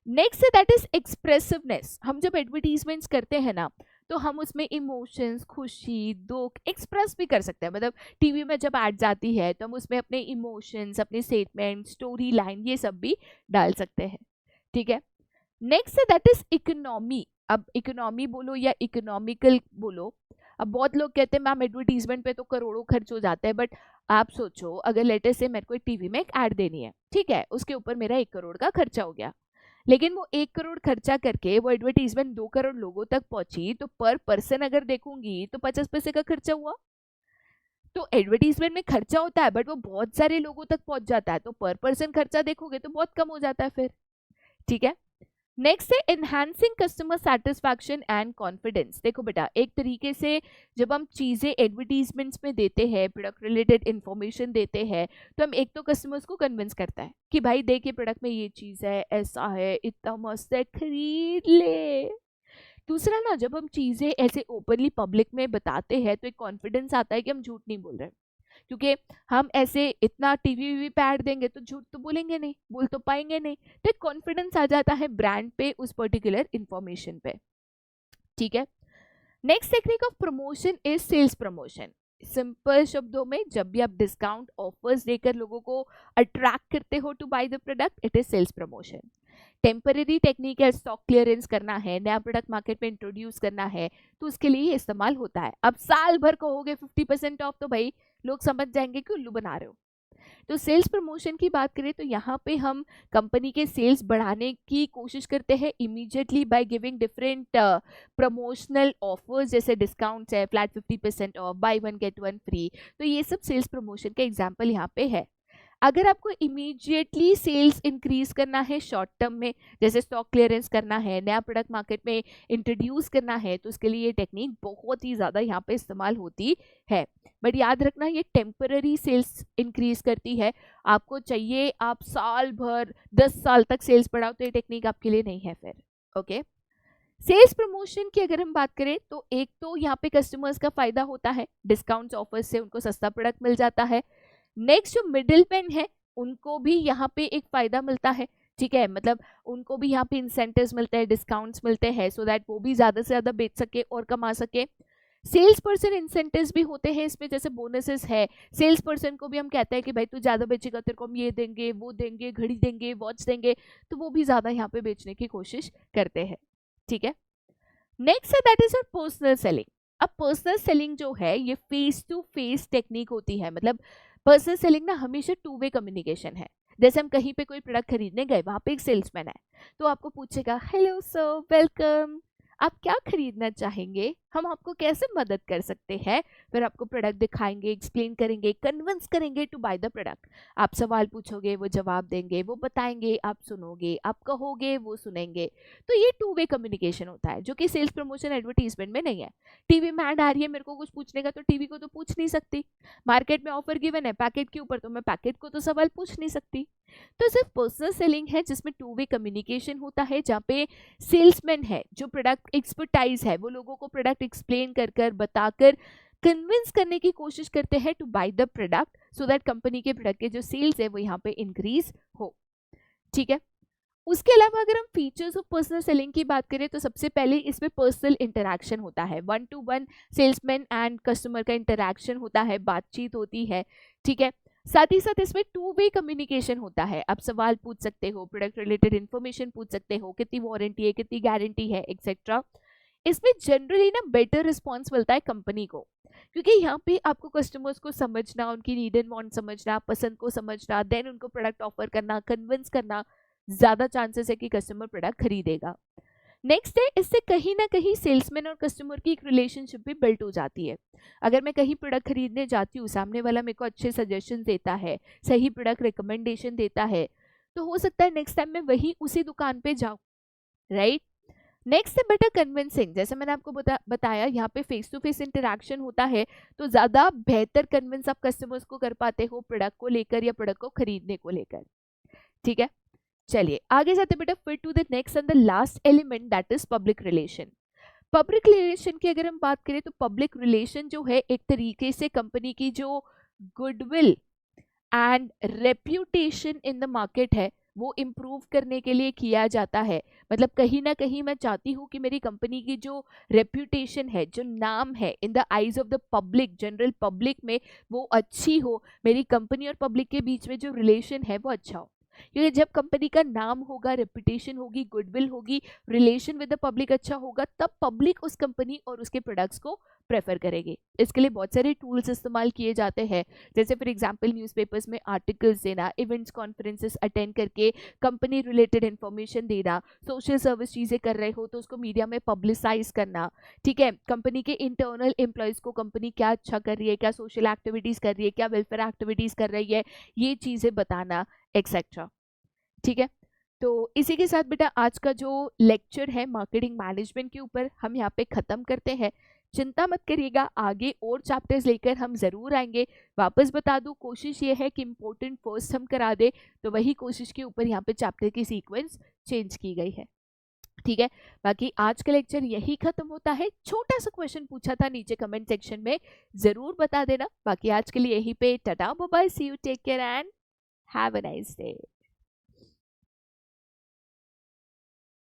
नेक्स्ट है दैट इज एक्सप्रेसिवनेस। हम जब एडवर्टीजमेंट्स करते हैं ना तो हम उसमें इमोशंस, खुशी, दुख एक्सप्रेस भी कर सकते हैं। मतलब टीवी में जब एड्स आती है तो हम उसमें अपने इमोशंस, अपने स्टेटमेंट, स्टोरी लाइन ये सब भी डाल सकते हैं, ठीक है। नेक्स्ट है दैट इज इकोनॉमी। अब इकोनॉमी बोलो या इकोनॉमिकल बोलो, अब बहुत लोग कहते हैं मैम एडवर्टीजमेंट पे तो करोड़ों खर्च हो जाते हैं, बट आप सोचो अगर लेटेस्ट से मेरे को एक टीवी में एक ऐड देनी है, ठीक है, उसके ऊपर मेरा 1 करोड़ का खर्चा हो गया, लेकिन वो 1 करोड़ खर्चा करके वो एडवर्टीजमेंट 2 करोड़ लोगों तक पहुंची तो पर पर्सन अगर देखूंगी तो 50 पैसे का खर्चा हुआ। तो एडवर्टीजमेंट में खर्चा होता है बट वो बहुत सारे लोगों तक पहुंच जाता है, तो पर पर्सन खर्चा देखोगे तो बहुत कम हो जाता है फिर, ठीक है। नेक्स्ट है enhancing customer satisfaction and confidence. देखो बेटा, एक तरीके से जब हम चीज़ें एडवर्टीजमेंट्स में देते हैं, प्रोडक्ट रिलेटेड इन्फॉर्मेशन देते हैं, तो हम एक तो कस्टमर्स को कन्विंस करता है कि भाई देखिए प्रोडक्ट में ये चीज़ है, ऐसा है, इतना मस्त है, खरीद ले। दूसरा ना, जब हम चीज़ें ऐसे ओपनली पब्लिक में बताते हैं तो एक कॉन्फिडेंस आता है कि हम झूठ नहीं बोल रहे, क्योंकि हम ऐसे इतना टीवी वीवी पे ऐड देंगे तो झूठ तो बोलेंगे नहीं, बोल तो पाएंगे नहीं, तो एक कॉन्फिडेंस आ जाता है ब्रांड पे, उस पर्टिकुलर इंफॉर्मेशन पे, ठीक है। Next technique of promotion is sales promotion. Simple शब्दों में, जब भी आप डिस्काउंट ऑफर्स देकर लोगों को अट्रैक्ट करते हो to buy the product, it is sales promotion. Temporary technique है, स्टॉक क्लियरेंस करना है, नया प्रोडक्ट मार्केट में इंट्रोड्यूस करना है, तो उसके लिए इस्तेमाल होता है। अब साल भर कहोगे 50% ऑफ, तो भाई लोग समझ जाएंगे कि उल्लू बना रहे हो। तो सेल्स प्रमोशन की बात करें तो यहाँ पे हम कंपनी के सेल्स बढ़ाने की कोशिश करते हैं immediately by giving different promotional offers, जैसे डिस्काउंट्स है, flat 50% off, buy 1 get 1 free. तो ये सब सेल्स प्रमोशन के एग्जाम्पल यहाँ पे है। अगर आपको इमीडिएटली सेल्स इंक्रीज करना है शॉर्ट टर्म में, जैसे स्टॉक क्लियरेंस करना है, नया प्रोडक्ट मार्केट में इंट्रोड्यूस करना है, तो उसके लिए ये टेक्निक बहुत ही ज़्यादा यहाँ पे इस्तेमाल होती है। बट याद रखना, ये टेम्पररी सेल्स इंक्रीज करती है। आपको चाहिए आप साल भर 10 साल तक सेल्स बढ़ाओ, तो ये टेक्निक आपके लिए नहीं है फिर, ओके। सेल्स प्रमोशन की अगर हम बात करें तो एक तो यहाँ पे कस्टमर्स का फायदा होता है, डिस्काउंट्स ऑफर्स से उनको सस्ता प्रोडक्ट मिल जाता है। नेक्स्ट जो मिडिल मैन है उनको भी यहाँ पे एक फायदा मिलता है, ठीक है, मतलब उनको भी यहाँ पे इंसेंटिव्स मिलते हैं, डिस्काउंट्स मिलते हैं, सो दैट वो भी ज़्यादा से ज़्यादा बेच सके और कमा सके। सेल्स पर्सन इंसेंटिव्स भी होते हैं इसमें, जैसे बोनसेस है। सेल्स पर्सन को भी हम कहते हैं कि भाई तू ज़्यादा बेचेगा तेरे को हम ये देंगे, वो देंगे, घड़ी देंगे, वॉच देंगे, तो वो भी ज़्यादा यहाँ पे बेचने की कोशिश करते हैं, ठीक है। नेक्स्ट है दैट इज पर्सनल सेलिंग। अब पर्सनल सेलिंग जो है ये फेस टू फेस टेक्निक होती है। मतलब पर्सनल सेलिंग ना हमेशा 2 वे कम्युनिकेशन है। जैसे हम कहीं पे कोई प्रोडक्ट खरीदने गए, वहां पे एक सेल्समैन है तो आपको पूछेगा हेलो सर, वेलकम, आप क्या खरीदना चाहेंगे, हम आपको कैसे मदद कर सकते हैं। फिर आपको प्रोडक्ट दिखाएंगे, एक्सप्लेन करेंगे, कन्विंस करेंगे टू बाय द प्रोडक्ट। आप सवाल पूछोगे, वो जवाब देंगे, वो बताएंगे, आप सुनोगे, आप कहोगे, वो सुनेंगे। तो ये 2 वे कम्युनिकेशन होता है, जो कि सेल्स प्रमोशन एडवर्टीजमेंट में नहीं है। टीवी में ऐड आ रही है, मेरे को कुछ पूछने का, तो टीवी को तो पूछ नहीं सकती। मार्केट में ऑफर गिवन है पैकेट के ऊपर, तो मैं पैकेट को तो सवाल पूछ नहीं सकती। तो सिर्फ पर्सनल सेलिंग है जिसमें 2 वे कम्युनिकेशन होता है, जहाँ पे सेल्समैन है जो प्रोडक्ट एक्सपर्टाइज है, वो लोगों को प्रोडक्ट एक्सप्लेन कर बताकर कन्विंस करने की कोशिश करते हैं to buy the product, so that company के प्रोडक्ट के जो सेल्स है वो यहाँ पे इंक्रीज हो, ठीक है। उसके अलावा अगर हम फीचर्स ऑफ पर्सनल सेलिंग की बात करें तो सबसे पहले इसमें पर्सनल इंटरैक्शन होता है, 1-to-1 सेल्समैन एंड कस्टमर का इंटरैक्शन होता है, बातचीत होती है, ठीक है। साथ ही साथ इसमें टू वे कम्युनिकेशन होता है, आप सवाल पूछ सकते हो, प्रोडक्ट रिलेटेड इन्फॉर्मेशन पूछ सकते हो, कितनी वारंटी है, कितनी गारंटी है, एक्सेट्रा। इसमें जनरली ना बेटर रिस्पॉन्स मिलता है कंपनी को, क्योंकि यहाँ पे आपको कस्टमर्स को समझना, उनकी नीड एंड वांट समझना, पसंद को समझना, देन उनको प्रोडक्ट ऑफर करना, कन्विंस करना, ज़्यादा चांसेस है कि कस्टमर प्रोडक्ट खरीदेगा। नेक्स्ट है, इससे कहीं ना कहीं सेल्समैन और कस्टमर की एक रिलेशनशिप भी बिल्ट हो जाती है। अगर मैं कहीं प्रोडक्ट खरीदने जाती हूँ, सामने वाला मेरे को अच्छे सजेशन देता है, सही प्रोडक्ट रिकमेंडेशन देता है, तो हो सकता है नेक्स्ट टाइम मैं वही उसी दुकान पे जाऊँ, राइट। नेक्स्ट है बेटर कन्विंसिंग। जैसे मैंने आपको बताया यहाँ पे फेस टू फेस इंटरेक्शन होता है, तो ज़्यादा बेहतर कन्विंस आप कस्टमर्स को कर पाते हो प्रोडक्ट को लेकर या प्रोडक्ट को खरीदने को लेकर, ठीक है। चलिए आगे जाते बेटा, फिर to the next and the last element, that is public relation. Public relation की अगर हम बात करें तो पब्लिक रिलेशन जो है एक तरीके से कंपनी की जो goodwill and reputation in the market है वो इम्प्रूव करने के लिए किया जाता है। मतलब कहीं ना कहीं मैं चाहती हूँ कि मेरी कंपनी की जो रेप्यूटेशन है, जो नाम है in the eyes of the public, general public में, वो अच्छी हो, मेरी कंपनी और पब्लिक के बीच में जो रिलेशन है वो अच्छा हो। क्योंकि जब कंपनी का नाम होगा, रेपुटेशन होगी, गुडविल होगी, रिलेशन विद द पब्लिक अच्छा होगा, तब पब्लिक उस कंपनी और उसके प्रोडक्ट्स को प्रेफर करेगी। इसके लिए बहुत सारे टूल्स इस्तेमाल किए जाते हैं, जैसे फॉर एग्जांपल न्यूज़पेपर्स में आर्टिकल्स देना, इवेंट्स कॉन्फ्रेंसेस अटेंड करके कंपनी रिलेटेड इन्फॉर्मेशन देना, सोशल सर्विस चीज़ें कर रहे हो तो उसको मीडिया में पब्लिसाइज करना, ठीक है। कंपनी के इंटरनल एम्प्लॉयज़ को कंपनी क्या अच्छा कर रही है, क्या सोशल एक्टिविटीज़ कर रही है, क्या वेलफेयर एक्टिविटीज़ कर रही है, ये चीज़ें बताना, एक्सेट्रा, ठीक है। तो इसी के साथ बेटा आज का जो लेक्चर है मार्केटिंग मैनेजमेंट के ऊपर हम यहाँ पे ख़त्म करते हैं। चिंता मत करिएगा, आगे और चैप्टर्स लेकर हम ज़रूर आएंगे। वापस बता दूं, कोशिश ये है कि इम्पोर्टेंट फर्स्ट हम करा दे, तो वही कोशिश के ऊपर यहाँ पे चैप्टर की सीक्वेंस चेंज की गई है, ठीक है। बाकी आज का लेक्चर यही खत्म होता है। छोटा सा क्वेश्चन पूछा था नीचे कमेंट सेक्शन में, ज़रूर बता देना। बाकी आज के लिए यहीं पे tata bye bye, see you, take care and have a nice day.